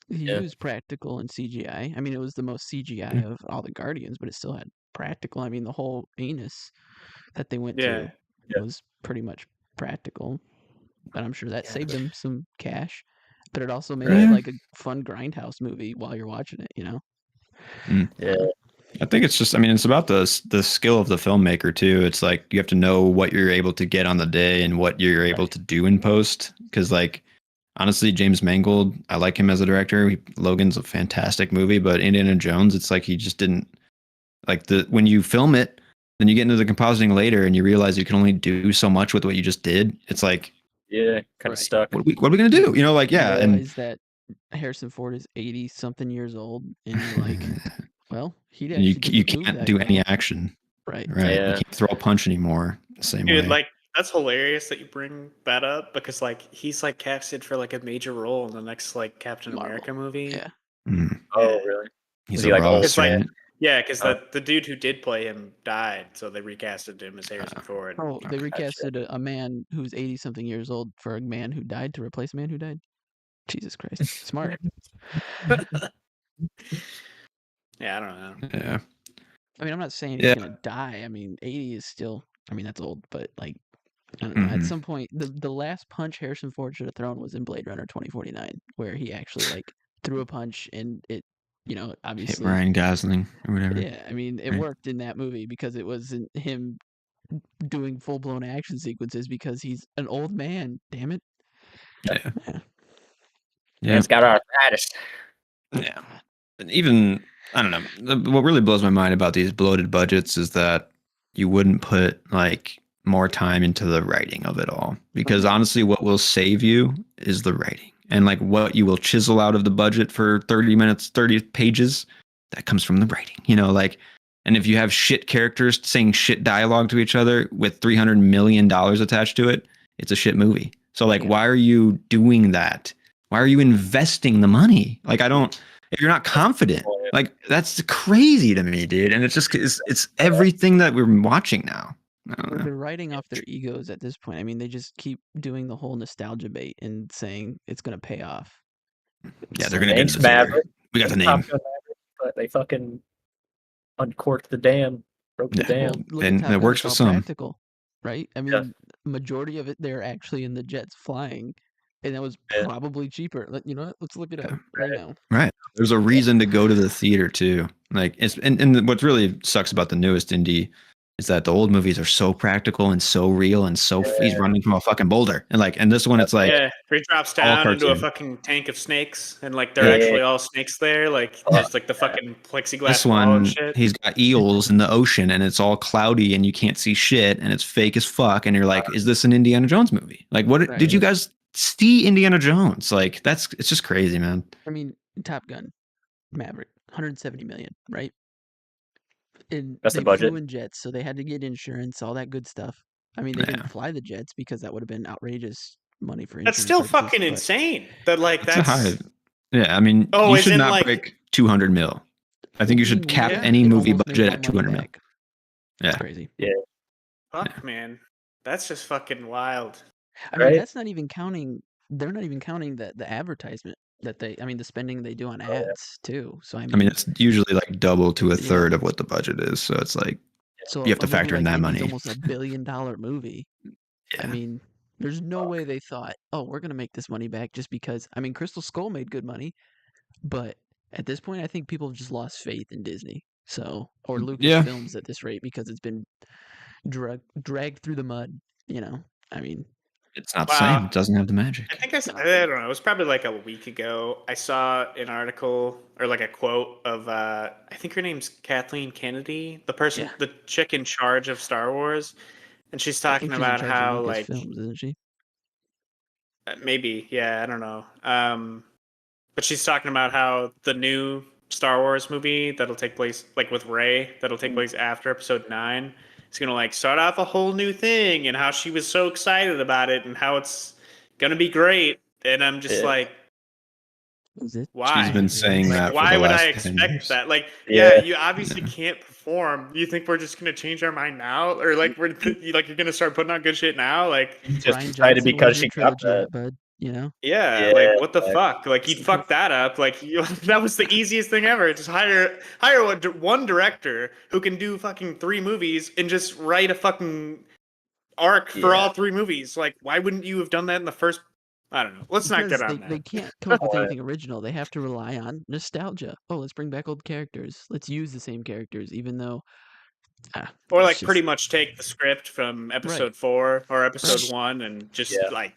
he Yeah. used practical and CGI. I mean, it was the most CGI Yeah. of all the Guardians, but it still had practical. I mean, the whole anus that they went Yeah. to Yeah. was pretty much practical. But I'm sure that saved them some cash. But it also made Right. it like a fun grindhouse movie while you're watching it, you know? Yeah. I think it's just. I mean, it's about the skill of the filmmaker too. It's like you have to know what you're able to get on the day and what you're able to do in post. Because like, honestly, James Mangold, I like him as a director. Logan's a fantastic movie, but Indiana Jones, it's like he just didn't like when you film it, then you get into the compositing later and you realize you can only do so much with what you just did. It's like, Yeah. Kind Right. of stuck. what are we gonna do? You know, like You yeah, and realize that Harrison Ford is 80 something years old, and you're like, well, he and you actually didn't move can't that do well. any action, Right. right? Yeah. You can't throw a punch anymore the same Dude, way. like, that's hilarious that you bring that up because, like, he's like casted for like a major role in the next like Captain Marvel. America movie. Yeah. Mm. Oh, really? He's Is a he, like, old? Ross, It's like- right? Yeah, because Oh. the dude who did play him died, so they recasted him as Harrison Ford. Oh, they Okay. recasted a man who's 80 something years old for a man who died to replace a man who died. Jesus Christ. Smart. Yeah, I don't know. Yeah. I mean, I'm not saying he's Yeah. gonna die. I mean, 80 is still. I mean, that's old, but like, I don't know. At Mhm. some point, the last punch Harrison Ford should have thrown was in Blade Runner 2049, where he actually like threw a punch and it, you know, Hit obviously. Ryan Gosling or whatever. Yeah, I mean, it Right. worked in that movie because it wasn't him doing full blown action sequences because he's an old man. Damn it. Yeah. Yeah. Yeah. It's got arthritis. Yeah. And even, I don't know, what really blows my mind about these bloated budgets is that you wouldn't put like more time into the writing of it all. Because honestly, what will save you is the writing. and like what you will chisel out of the budget for 30 minutes, 30 pages, that comes from the writing, you know, like, and if you have shit characters saying shit dialogue to each other with $300 million attached to it, it's a shit movie. So like, why are you doing that? Why are you investing the money? Like, if you're not confident, like that's crazy to me, dude. And it's just, it's everything that we're watching now. They're writing off their egos at this point. I mean, they just keep doing the whole nostalgia bait and saying it's going to pay off. Yeah, they're gonna Thanks, get into Maverick. We got the Top name. Gun Maverick, but they fucking uncorked the dam, broke the Yeah. dam. Well, look at And Top it Gun, works it's with all some. practical, right? I mean, majority of it they're actually in the jets flying, and that was Yeah. probably cheaper. You know what? Let's look it up right now. Right. There's a reason to go to the theater too. Like it's and what really sucks about the newest Indy is that the old movies are so practical and so real and so he's running from a fucking boulder. And this one it's like Yeah, where he drops all down into a cartoon. fucking tank of snakes, and like they're actually all snakes there. Like there's like the fucking plexiglass this wall one and shit. he's got eels in the ocean and it's all cloudy and you can't see shit and it's fake as fuck and you're like, is this an Indiana Jones movie? Like what Right. did you guys see Indiana Jones? Like it's just crazy, man. I mean, Top Gun, Maverick, 170 million, right? And That's the they budget? flew in jets, so they had to get insurance, all that good stuff. I mean, they Yeah. didn't fly the jets because that would have been outrageous money for insurance. That's still purposes, fucking but- insane. That like It's a that's high. Yeah, I mean, Oh, you as should in, not like- break 200 mil. I think you should Fifteen cap years, any it movie almost made budget that at money 200 mil. back. Yeah. It's crazy. fuck, man. That's just fucking wild. I mean, Right? that's not even counting. They're not even counting the advertisement that the spending they do on ads too. So I mean, it's usually like double to a Yeah. third of what the budget is. So it's like, so you have a to movie factor in like that Indy's money. Almost $1 billion movie. I yeah. mean, there's no way they thought, oh, we're gonna make this money back just because. I mean, Crystal Skull made good money, but at this point, I think people have just lost faith in Disney. So or Yeah. Lucasfilms at this rate because it's been dragged through the mud. You know, I mean, It's not the Wow. same. It doesn't have the magic. I think I don't know. It was probably like a week ago. I saw an article or like a quote of I think her name's Kathleen Kennedy, the person, Yeah. the chick in charge of Star Wars, and she's I talking think she's in about charge of how like Lucasfilms, isn't she? maybe I don't know. But she's talking about how the new Star Wars movie that'll take place like with Rey that'll take place after Episode 9. It's gonna like start off a whole new thing and how she was so excited about it and how it's gonna be great. And I'm just Yeah. like, Is it? why? She's been saying Like, that for why the would last I 10 expect years. that? Like, Yeah. yeah, you obviously can't perform. You think we're just gonna change our mind now, or like you're gonna start putting out good shit now? Like, Just Rian excited Johnson, because where's she your got trilogy that. at, bud? You know, yeah, Yeah, like what the like- fuck? Like you'd fuck that up. Like that was the easiest thing ever. Just hire one director who can do fucking 3 movies and just write a fucking arc for Yeah. all 3 movies. Like, why wouldn't you have done that in the first? I don't know. Let's not because get on that. they can't come up with anything original. They have to rely on nostalgia. Oh, let's bring back old characters. Let's use the same characters, even though. Or it's like just- pretty much take the script from episode 4 or episode Right. 1 and just Yeah. like,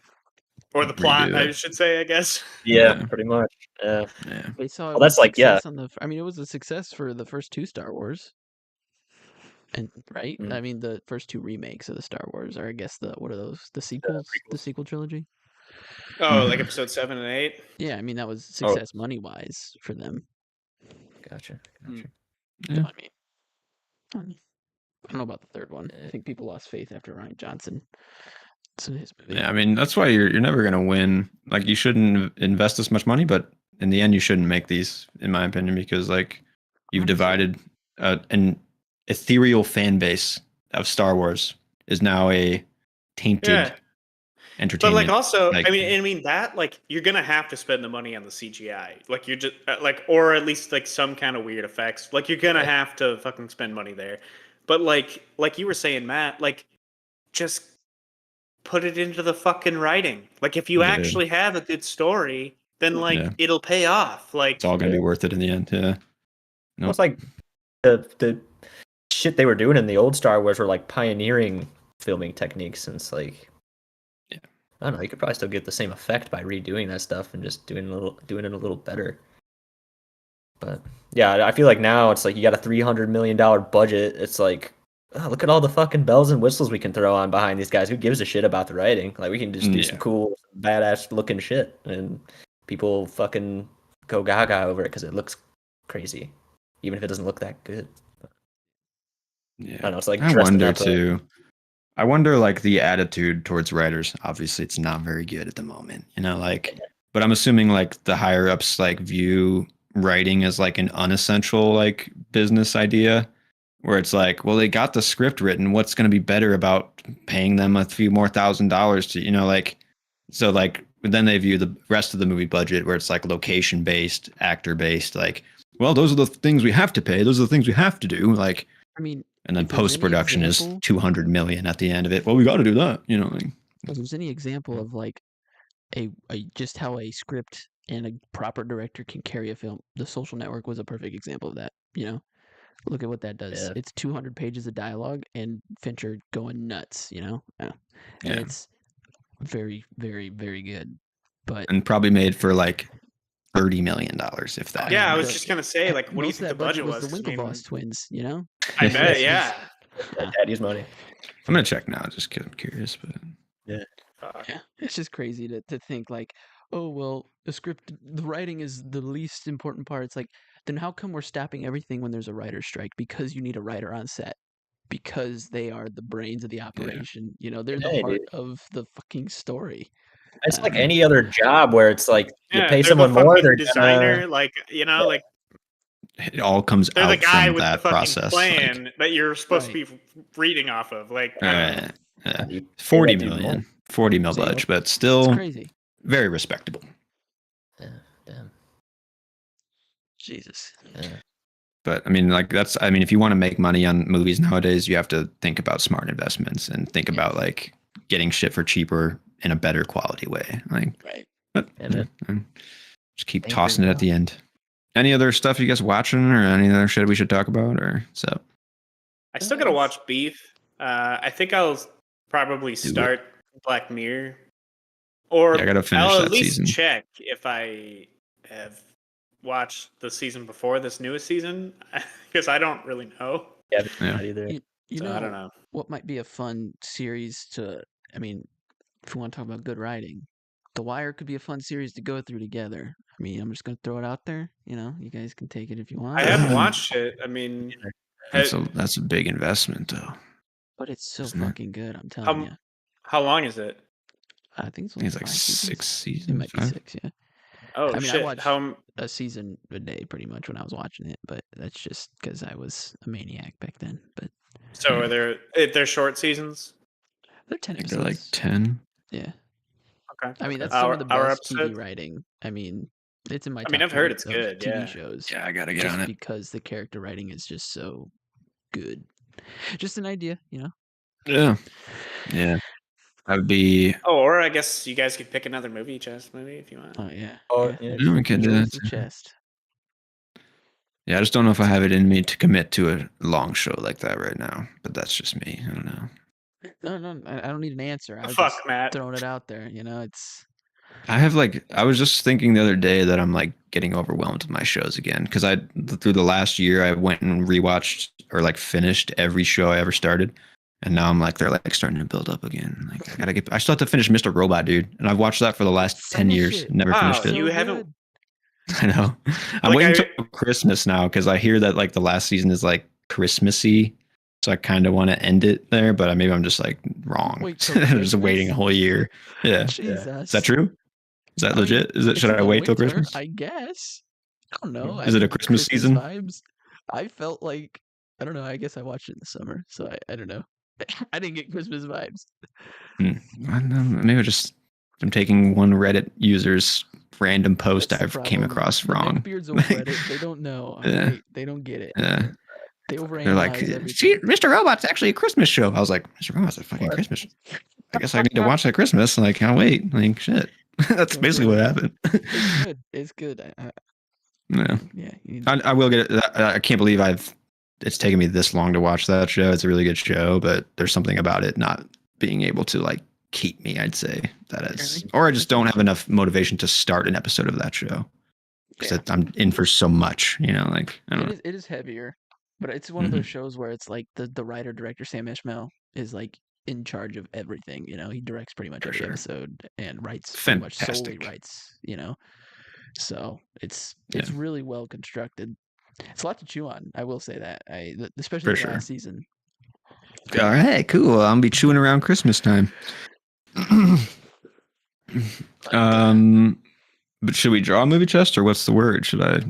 or the plot, Redo I it. should say, I guess. Yeah, Yeah. pretty much. Yeah. Yeah. They saw. Well, that's like, yeah. I mean, it was a success for the first 2 Star Wars. And right, Mm. I mean, the first 2 remakes of the Star Wars, or I guess what are those? The sequels, the sequel trilogy. Oh, like episode 7 and 8. Yeah, I mean that was Oh. success money wise for them. Gotcha. Hmm. So, Yeah. I don't know about the third one. I think people lost faith after Rian Johnson. So his movie. Yeah, I mean, that's why you're never going to win. Like, you shouldn't invest this much money, but in the end, you shouldn't make these, in my opinion, because like you've 100%. divided an ethereal fan base of Star Wars is now a tainted Yeah. But entertainment. like also, like- I mean that like you're gonna have to spend the money on the CGI. Like you're just like, or at least like some kind of weird effects. Like you're gonna have to fucking spend money there. But like you were saying, Matt, like just put it into the fucking writing. Like if you Yeah. actually have a good story, then like Yeah. it'll pay off. Like it's all going to be worth it in the end. Yeah. Well, it's like the shit they were doing in the old Star Wars were like pioneering filming techniques, and it's like, Yeah. I don't know, you could probably still get the same effect by redoing that stuff and just doing it a little better. But yeah, I feel like now it's like you got a $300 million budget. It's like, oh, look at all the fucking bells and whistles we can throw on behind these guys. Who gives a shit about the writing? Like we can just do some Yeah. cool, badass looking shit, and people fucking go gaga over it because it looks crazy, even if it doesn't look that good. Yeah. I don't know. It's like I dressing wonder up too. I wonder like the attitude towards writers. Obviously, it's not very good at the moment, you know. Like, but I'm assuming like the higher ups like view writing as like an unessential like business idea, where it's like, well, they got the script written. What's going to be better about paying them a few more $1,000s to, you know, like, so like then they view the rest of the movie budget where it's like location based, actor based, like, well, those are the things we have to pay. Those are the things we have to do. Like, I mean, and then if there's any post production is example- 200 million at the end of it. Well, we got to do that, you know. Like, if there's any example of like a just how a script and a proper director can carry a film, The Social Network was a perfect example of that. You know, look at what that does. Yeah. It's 200 pages of dialogue and Fincher going nuts. You know, and Yeah. it's very, very, very good. But and probably made for like $30 million, if that. Yeah, I was the- just gonna say, like, what do you most of think the that budget budget was? the 'Cause, I mean, Winklevoss twins. You know, I bet, yeah. Daddy's money. I'm gonna check now, just 'cause I'm curious. But yeah, it's just crazy to think like, oh well, the script, the writing is the least important part. It's like, then how come we're stopping everything when there's a writer's strike? Because you need a writer on set. Because they are the brains of the operation. You know, they're the Hey, heart dude. of the fucking story. It's like Um, any other job where it's like you Yeah, pay they're someone the more, fucking they're designer, gonna, like, you know, like it all comes they're the out guy from with the that fucking process. plan that you're supposed Right. to be reading off of. Like, I don't know. Like, yeah. you pay 40 that dude million, more. 40 mil See? budget, but it's still crazy. very respectable. Yeah, damn. Jesus. Yeah. But I mean, like I mean, if you want to make money on movies nowadays, you have to think about smart investments and think about like getting shit for cheaper in a better quality way. Like, Right. but Yeah, man. just keep Thank tossing you, it at the end. Any other stuff you guys watching, or any other shit we should talk about, or so? I still gotta watch Beef. I think I'll probably it. start Black Mirror, or Yeah, I gotta finish I'll that at least season. check if I have watched the season before this newest season, because I don't really know. Yeah, Yeah. not either. You So know, I don't know. what might be a fun series to, I mean, if we want to talk about good writing, The Wire could be a fun series to go through together. I mean, I'm just going to throw it out there. You know, you guys can take it if you want. I haven't watched it. I mean, That's a big investment, though. But it's so Isn't it? fucking good, I'm telling you. how long is it? I think it's I only think it's like 5 seasons. 6 seasons. It might be 5? 6, yeah. Oh I mean, I shit! watched- How? A season a day pretty much when I was watching it, but that's just because I was a maniac back then. But So are they're short seasons? they're 10 I think episodes. they're like 10. Yeah. Okay. I mean, okay. that's some of the Hour best TV episodes? writing. I mean, it's in my I mean, top I've heard 3 it's of good, TV yeah. shows. Yeah, I gotta get Just on it. because the character writing is just so good. Just an idea, you know? Yeah. Yeah. That would be. Oh, or I guess you guys could pick another movie, chess movie, if you want. Oh, yeah. Oh, yeah. yeah. Yeah, we can do Joe's that. the chest. Yeah, I just don't know if I have it in me to commit to a long show like that right now. But that's just me. I don't know. No, I don't need an answer. I was Fuck, just Matt. throwing it out there, you know? It's. I was just thinking the other day that I'm like getting overwhelmed with my shows again because through the last year I went and rewatched or like finished every show I ever started, and now I'm like they're like starting to build up again. Like I still have to finish Mr. Robot, dude, and I've watched that for the last 10 Finish years, it. never Wow, finished it. you haven't- I know. I'm Like, waiting till Christmas now because I hear that like the last season is like Christmassy. So I kind of want to end it there, but maybe I'm just like wrong. Wait till I'm just waiting a Christmas? whole year. Yeah. Jesus. Is that true? Is that I mean, legit? it's Should in I the wait till winter, Christmas? I guess. I don't know. Is it a Christmas season? Vibes. I felt like I don't know. I guess I watched it in the summer, so I don't know. I didn't get Christmas vibes. I don't know, maybe I'm taking one Reddit user's random post That's the I've came problem. across The wrong. neckbeards over Reddit, they don't know. Yeah. alright? They don't get it. Yeah. They overanalyze They're like, everything. see, Mr. Robot's actually a Christmas show. I was like, Mr. Robot's a fucking What? Christmas show. I guess I need to watch that Christmas. Like, can't wait. Like, shit. That's basically what happened. It's good. It's good. Yeah. Yeah. You I will get it. I can't believe it's taken me this long to watch that show. It's a really good show, but there's something about it not being able to like keep me, I'd say that is, or I just don't have enough motivation to start an episode of that show because I'm in for so much, you know, like, I don't know. It is heavier, but it's one of those shows where it's like the writer director Sam Esmail is like in charge of everything. You know, he directs pretty much For every sure. episode and writes pretty much solely Fantastic. writes. You know, So it's Yeah. really well constructed. It's a lot to chew on. I will say that. Especially For the sure. last season. All right, cool. I'll be chewing around Christmas time. But should we draw a movie chest or what's the word? Should I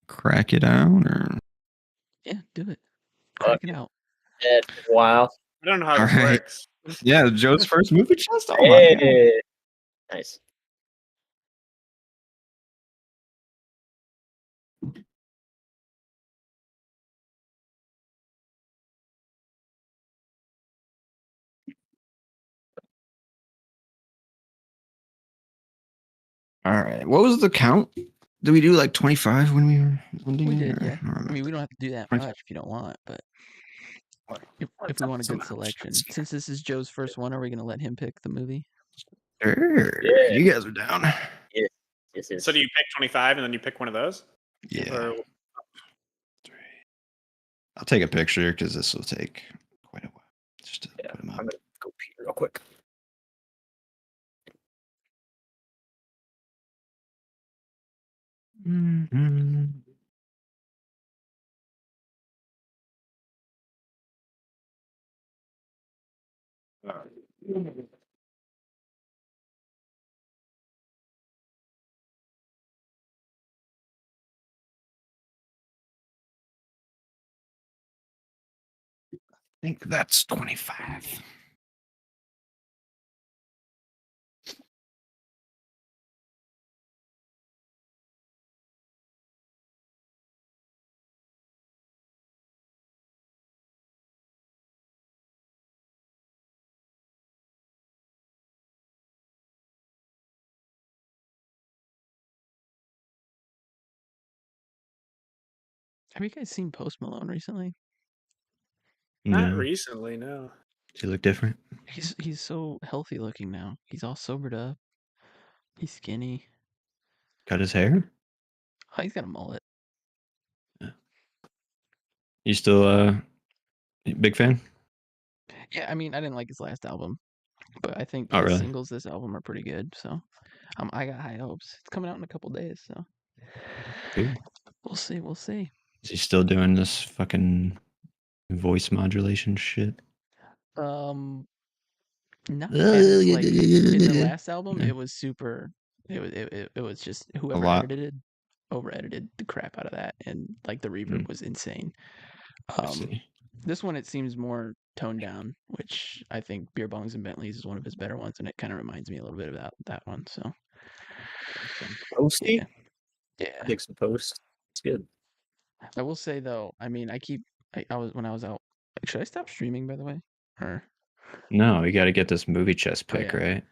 crack it out or? Yeah, do it. Fuck Crack it out. Wow. I don't know how All this right. works. Yeah, Joe's first movie chest. Oh my god. Hey. Nice. All right. What was the count? Did we do like 25 when we were ending? We it, did, or- yeah. I don't remember. I mean, we don't have to do that 25. much if you don't want, but if we want a good selection, since this is Joe's first one, are we going to let him pick the movie? Sure. Yeah. You guys are down. Yes, yes. So do you pick 25 and then you pick one of those? Yeah. Or I'll take a picture because this will take quite a while. Just to Yeah, put them I'm up. gonna go pee real quick. Mhm. I think that's 25. Have you guys seen Post Malone recently? not No. recently, no. Does he look different? He's so healthy looking now. He's all sobered up. He's skinny. Cut his hair? Oh, he's got a mullet. You still big fan? Yeah, I mean, I didn't like his last album, but I think Oh, his really? singles this album are pretty good. So, I got high hopes. It's coming out in a couple days, so Cool. we'll see. We'll see. Is he still doing this fucking voice modulation shit? Not as like in the last album. Yeah. It was super. It was just A whoever lot. over edited the crap out of that, and like the reverb was insane. I see. This one it seems more toned down, which I think Beer Bongs and Bentleys is one of his better ones, and it kind of reminds me a little bit about that one. So Posty? yeah, yeah. Dig some post. It's good. I will say though, I mean, I was when I was out. Like, should I stop streaming by the way? Or No, you got to get this movie chest Oh, pick, yeah. right?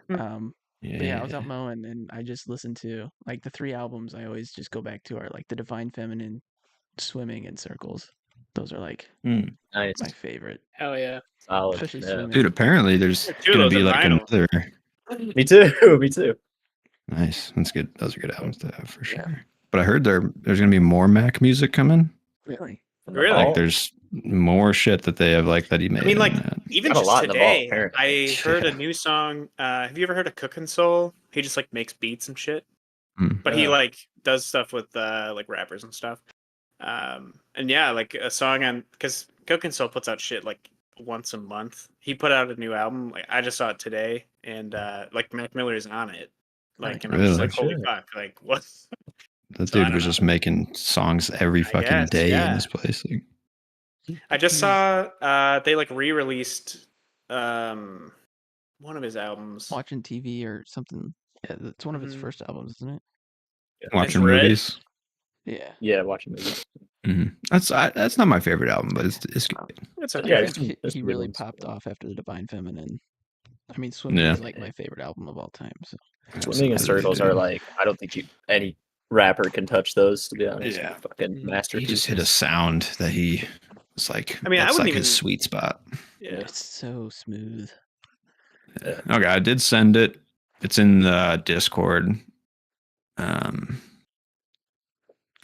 But yeah, I was out mowing and I just listened to like the 3 albums I always just go back to are like The Divine Feminine, Swimming, and Circles. Those are like Hmm. Nice. my favorite. Hell yeah. Solid. Especially Yeah. swimming. Dude, apparently there's Two of gonna those be are like vinyl. another. Me too. Me too. Nice. That's good. Those are good albums to have for Yeah. sure. But I heard there's gonna be more Mac music coming. Really? Really? Like there's more shit that they have like that he made. I mean, like, and that. even Got a just lot in the vault, today, apparently. I heard a Yeah. new song. Have you ever heard of Cook and Soul? He just like makes beats and shit. Hmm. But he Yeah. like does stuff with like rappers and stuff. And yeah, like a song on because Cook and Soul puts out shit like once a month. He put out a new album. Like I just saw it today, and like Mac Miller is on it. Like, and I'm just Really? like, holy Shit. fuck! Like, what? That So I dude don't was know. just making songs every I fucking guess, day in yeah. this place. Like, I just saw they like re-released one of his albums. Watching TV or something. Yeah, it's one of his Mhm. first albums, isn't it? watching Red. movies. Yeah. Yeah, watching movies. That's not my favorite album, but it's good. It's I okay. Yeah, think there's he some good really ones. popped off after The Divine Feminine. I mean, Swimming Yeah. is like my favorite album of all time. So Swimming and Absolutely, circles dude. are like I don't think any rapper can touch those. To be honest, Yeah. fucking Mhm. masterpiece. He just hit a sound that he was like. I mean, I that's wouldn't like his even- sweet spot. Yeah. it's so smooth. Yeah. Okay, I did send it. It's in the Discord.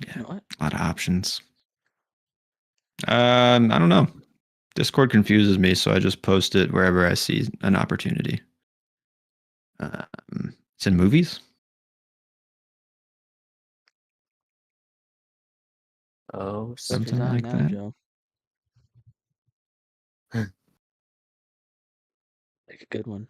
You know what? A lot of options. I don't know. Discord confuses me, so I just post it wherever I see an opportunity. It's in movies. Oh, Something Pressure's on like now, that. Joe. Like a good one.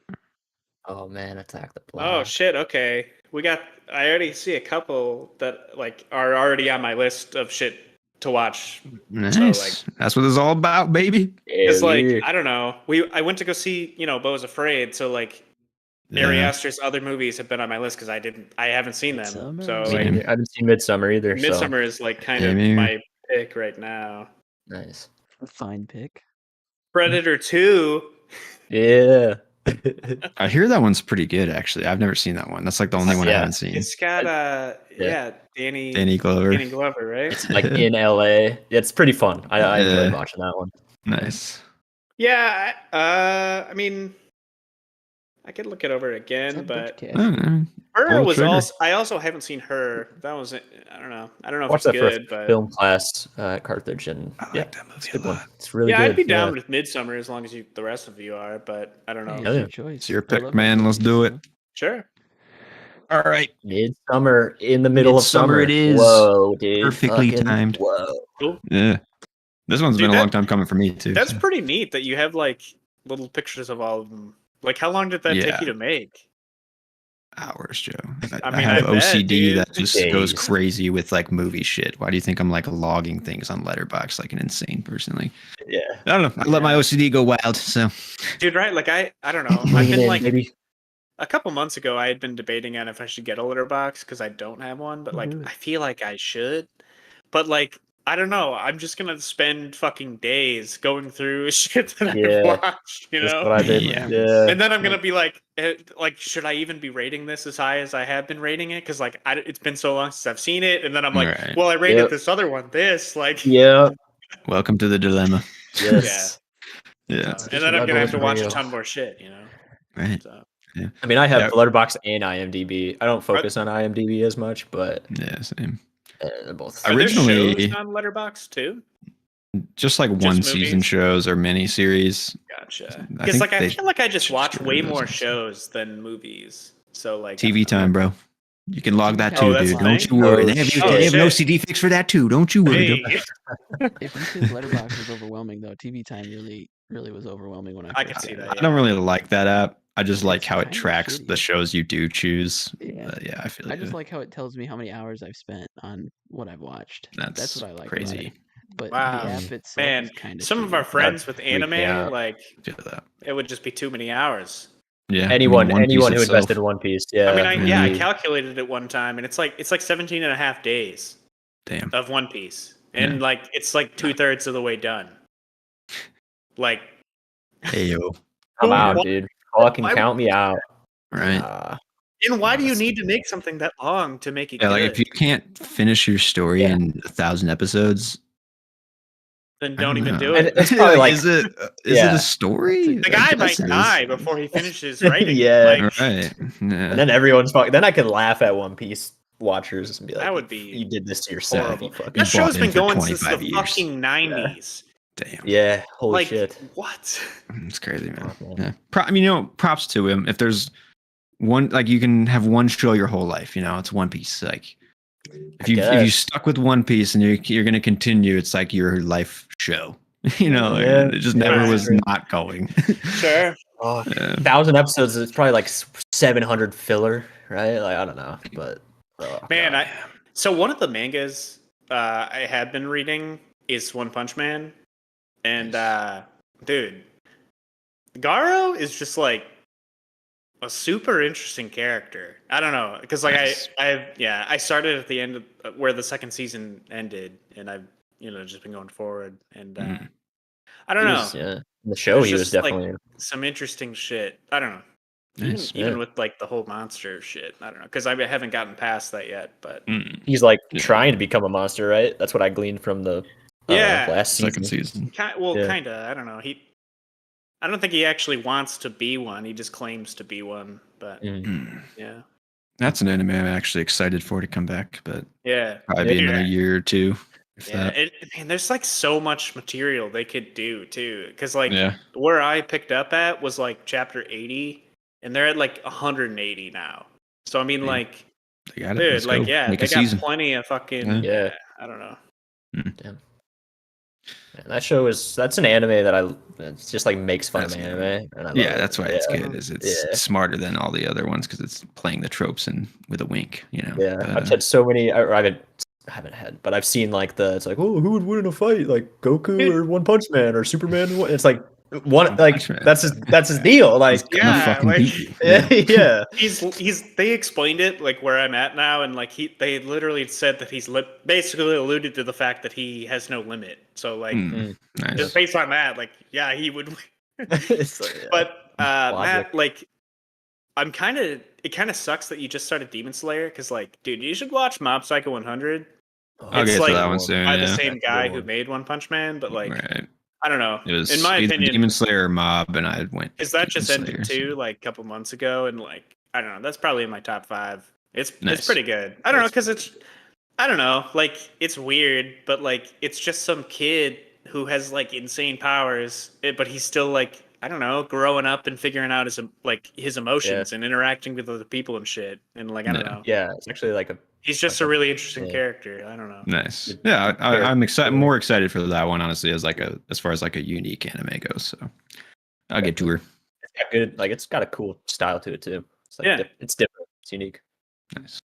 oh man, Attack the Oh Block. shit. Okay, I already see a couple that like are already on my list of shit to watch. Nice. That's what it's all about, baby. Because Hell like yeah. I don't know, I went to go see Bo's Afraid, so like Ari Yeah. Aster's other movies have been on my list because I haven't seen them. Midsummer. So Me like Same. neither. I haven't seen Midsummer either. Midsummer is like kind Same of here. my pick right now. So nice. A fine pick. Predator 2. Yeah. I hear that one's pretty good, actually. I've never seen that one. That's like the only one I Yeah. haven't seen. It's got Danny Danny Glover. Glover, right? It's like in LA. It's pretty fun. I enjoyed Yeah. watching that one. Nice. Yeah, I mean, I could look it over Is again, that but Butch Oh, Cassidy? Her Pull the was trigger. also. I also haven't seen Her. That was. I don't know. I don't know if Watched it's that for good, but film class at Carthage, and I like yeah, that movie it's a a good one. lot. It's really yeah, good. I'd be down with Midsummer as long as the rest of you are. But I don't know. Hey, Hell it's yeah. your choice. It's your I pick, love man. those Let's do movies, it. Sure. All right. Midsummer in the middle Midsummer of summer. it is. Whoa, dude. Perfectly Fucking timed. Whoa. Cool. Yeah. This one's Dude, been a long time coming for me, too. That's so. pretty neat that you have like little pictures of all of them. Like, how long did that take Yeah. you to make? Hours, Joe. I I mean, have I bet, OCD dude. that just goes Days. crazy with like movie shit. Why do you think I'm like logging things on Letterboxd like an insane person? Like, Yeah. I don't know. I let my OCD go wild. So Dude, right? Like, I don't know. I've Lean been in, like baby. a couple months ago. I had been debating on if I should get a litter box because I don't have one, but like, do it. I feel like I should. But like, I don't know. I'm just gonna spend fucking days going through shit that Yeah. I've watched, you That's know. what I did. Yeah. Yeah. And then I'm gonna be like, should I even be rating this as high as I have been rating it? Because like, it's been so long since I've seen it, and then I'm like, Right. well, I rated Yep. this other one this, like, Yeah. welcome to the dilemma. Yes. Yeah. and then I'm gonna have to watch a real. ton more shit, you know. Right. So I mean, I have Yeah. Letterboxd and IMDb. I don't focus on IMDb as much, but Yeah. Same. they're both. are there Originally- shows on Letterboxd too? Just like one season movies? shows or mini series. Gotcha. I Because think like I they feel like I just should watch get way rid of those more also. shows than movies. So like TV time, bro. You can log that Oh, too, that's dude. the Don't thing? you worry. Oh, They have, shit. they have an Oh, OCD fix for that too. Don't you worry. Hey, If you think Letterboxd was overwhelming, though, TV Time really was overwhelming when I I first can see got that. it. I don't really like that app. I just like It's how it kinda tracks shitty. the shows you do choose. Yeah. But yeah, I feel I like just like how it tells me how many hours I've spent on what I've watched. that's what I like crazy. about it. But Wow. the app itself Man, is kind of some of our friends with freak me anime, out. like Feel that. it would just be too many hours. Yeah. Anyone One Piece who itself. invested in One Piece. Yeah. I mean, I really. calculated it one time, and it's like 17 and a half days Damn. of One Piece, and Yeah. like it's like 2/3 of the way done. Like, Hey yo. I'm out, Why- dude. Fucking why- count me out. Right. and why do you need to make something that long to make it Yeah, good? like if you can't finish your story Yeah. in 1,000 episodes, then I don't even know. do And it. it's probably like is it yeah. a story? The I guy guess might it is. die before he finishes writing. Yeah. Like, Right. Yeah. and then everyone's fucking. Then I can laugh at One Piece watchers and be like, That would be you did this to yourself. horrible. You fucking That show's bought been in for going since the 25 years. fucking 90s. Damn. yeah. Holy Like, shit. what? It's crazy, man. Fuck, man. Yeah. I mean, props to him. If there's one, like, you can have one show your whole life. You know, it's One Piece. Like, if you guess. stuck with One Piece and you're going to continue, it's like your life show. You know, Yeah. it just never Yeah. was not going. Sure. Oh, Yeah. 1,000 episodes. It's probably like 700 filler, right? Like I don't know, but oh, Man, God. so one of the mangas I have been reading is One Punch Man. And dude, Garo is just like a super interesting character. I don't know, because like Nice. I started at the end of where the second season ended, and I've just been going forward, and Mhm. I don't He know, was, yeah. In the show, It's he was just, like, definitely. some interesting shit. I don't know, even, Nice. even Yeah. with like the whole monster shit. I don't know, because I haven't gotten past that yet, but Mm. He's like Yeah. trying to become a monster, right? That's what I gleaned from the Yeah. last season. Second season. Yeah. kind of. I don't know. I don't think he actually wants to be one. He just claims to be one. But Mm. Mm. yeah, That's an anime I'm actually excited for to come back, but yeah, probably be Yeah. another year or two. If yeah. that. Man, there's like so much material they could do too. Because like Yeah. where I picked up at was like chapter 80, and they're at like 180 now. So I mean, Yeah. like, They got it. dude, Let's like, go. yeah, Make they a got season. plenty of fucking. Yeah. Yeah. I don't know. Man, that's an anime that it's just like makes fun That's of good. anime. And I love Yeah, it. that's why it's Yeah. good. Is it's Yeah. smarter than all the other ones because it's playing the tropes and with a wink. Yeah, But, I've had so many. Or I haven't had, but I've seen like it's like, oh, who would win in a fight, like Goku Dude. or One Punch Man or Superman? It's like one, One like Punch Man. that's his deal. Like, He's gonna Yeah, fucking like- beat you. yeah, They explained it like where I'm at now, and like they literally said that basically alluded to the fact that he has no limit. So like Nice. just based on that, like yeah, he would. It's like, yeah. But Logic. Matt, like it kind of sucks that you just started Demon Slayer because like, dude, you should watch Mob Psycho 100 I'll it's get like to that one soon. by Yeah. the same That's a guy good who one. made One Punch Man, but like Right. I don't know. It was In my either opinion, Demon Slayer or Mob, and I went. because that Demon just ended Slayer, too, so- like a couple months ago, and like I don't know, that's probably in my top 5. It's Nice. pretty good. I don't know because I don't know, like it's weird, but like it's just some kid who has like insane powers, but he's still like I don't know, growing up and figuring out his emotions and interacting with other people and shit, and like I don't Yeah. know, yeah, it's actually like he's just a really interesting Yeah. character. I don't know. Nice. Good Yeah, I'm excited. character. More excited for that one, honestly, as far as like a unique anime goes. So I'll get to her. it's got good, like it's got a cool style to it too. It's like Yeah. it's different, it's unique. Nice.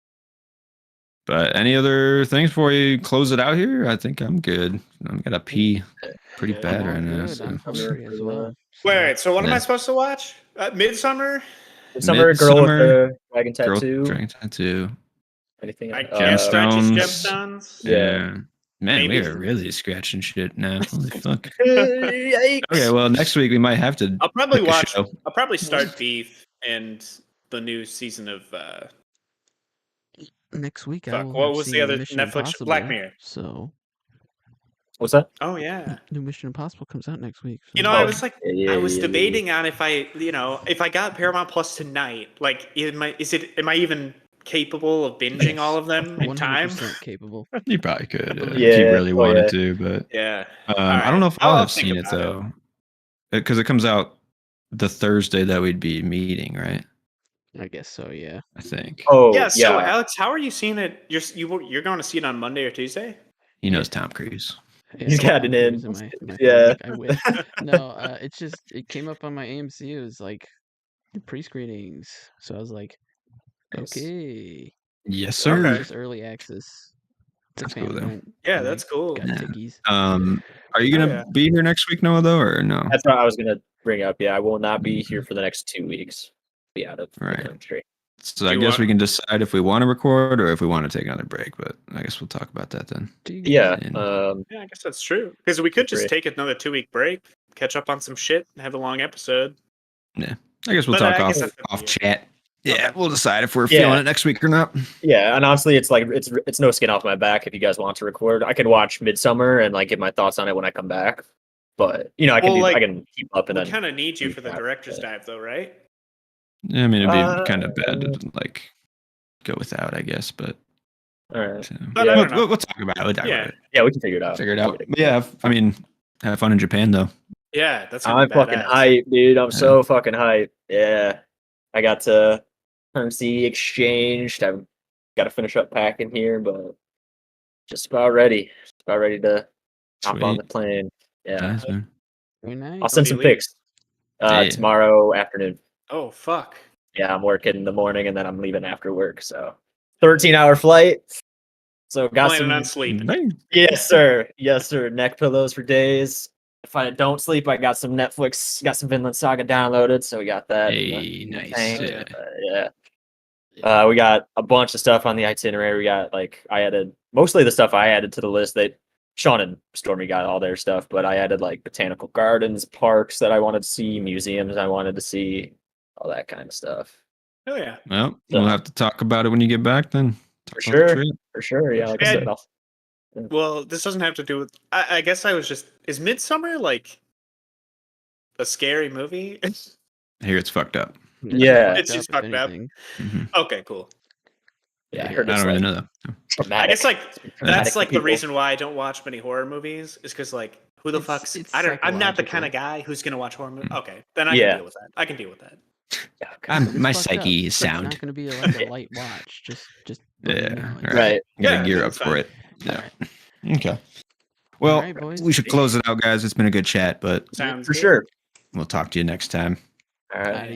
But any other things before you close it out here? I think I'm good. I'm gonna pee pretty Yeah, bad I'm all right now. good. So. I'm hungry as well. Wait, so what am I Yeah. supposed to watch? Midsummer? Summer girl with Midsummer, the dragon Girl, tattoo. Dragon Tattoo. Anything? I else? guess Righteous Gemstones. Gemstones. Yeah. Man, Maybe. we are really scratching shit now. Holy fuck. Yikes. Okay, well, next week we might have to. I'll probably pick a watch. show. I'll probably start Beef and the new season of. Next week, I Fuck, will what have was the seen other Mission Netflix- Impossible, Black Mirror. So What's that? Oh yeah. new Mission Impossible comes out next week. You so- know, I was like, Yeah, I was yeah, debating on if I got Paramount Plus tonight, like, am I even capable of binging all of them in time? 100% capable. You probably could if Yeah, you really oh, wanted yeah. to, but Yeah. I don't know if I'll I'll have think seen it about it. though, because it comes out the Thursday that we'd be meeting, right? I guess so. Yeah. I think Oh, Yeah. So Alex, how are you seeing it? You're going to see it on Monday or Tuesday? he knows Tom Cruise. Yeah, He's got Tom it in. Cruise my Yeah. phone, like, I wish. No, it came up on my AMC. It was like the pre-screenings, so I was like, Nice. okay, Yes, so sir. Okay. just early access. That's To cool, though. Fanpoint, Yeah, and I that's cool. Got Yeah. tickies. Are you gonna yeah. be here next week, Noah? Though, or no? That's what I was gonna bring up. Yeah, I will not be here for the next 2 weeks. Be out of Right. the country. So I you guess want- we can decide if we want to record or if we want to take another break. But I guess we'll talk about that then. Do you Yeah. guys- Yeah, I guess that's true. Because we could just Agree. take another 2-week break, catch up on some shit, and have a long episode. I guess we'll But talk I off guess that's up to off you. chat. Yeah, Okay. we'll decide if we're Yeah. feeling it next week or not. Yeah, and honestly, it's like it's no skin off my back. If you guys want to record, I can watch Midsummer and like get my thoughts on it when I come back. But I can Well, I like, can keep up and We then kind of need you for the recap, director's yeah. dive, though, right? Yeah, I mean, it'd be kind of bad to like go without, I guess. But all right. But Yeah. I we'll, don't know. we'll talk about it. We'll talk Yeah. about it. Yeah, we can figure it out. Figure it out. But yeah, I mean, have fun in Japan though. Yeah, that's. I'm fucking hype, dude. I'm so fucking hype. Yeah, I got to currency exchanged. I've got to finish up packing here, but just about ready. Just about ready to hop on the Sweet. plane. Yeah, Nice, man. Very nice. I'll send do you some leave? pics Yeah. tomorrow afternoon. Oh fuck. Yeah, I'm working in the morning and then I'm leaving after work. So 13-hour flight. So got Planning on some. sleeping. Nice. Yes, sir. Yes, sir. Neck pillows for days. If I don't sleep, I got some Netflix, got some Vinland Saga downloaded, so we got that. in the- Hey, in the nice. tank. Yeah. Yeah. We got a bunch of stuff on the itinerary. We got I added mostly the stuff I added to the list. That Sean and Stormy got all their stuff, but I added like botanical gardens, parks that I wanted to see, museums I wanted to see, all that kind of stuff. Oh yeah. Well, we'll have to talk about it when you get back then. For Talk about the sure. trip. For sure. Yeah, like I Yeah. said, Well, this doesn't have to do with. I guess I was just. Is Midsummer like a scary movie? I hear it's fucked up. Yeah. It's just fucked up. Mhm. Okay, cool. yeah, I I heard it's don't really like know though. traumatic. I guess like Traumatic that's for like the people. reason why I don't watch many horror movies is because like who the It's- fuck's it's I'm not the kind psychological. of guy who's gonna watch horror movies. Mm. Okay, then I Yeah. can deal with that. I can deal with that. Yeah, okay. My It's fucked up, psyche is but It's sound. not going to be like a light watch. Just let you Yeah, know. right. Right. Gotta Yeah, gear up that's for fine. it. Yeah. Okay. Well, Alright, boys. we should close it out, guys. It's been a good chat, but Sounds For good. sure. we'll talk to you next time. All right. Adios.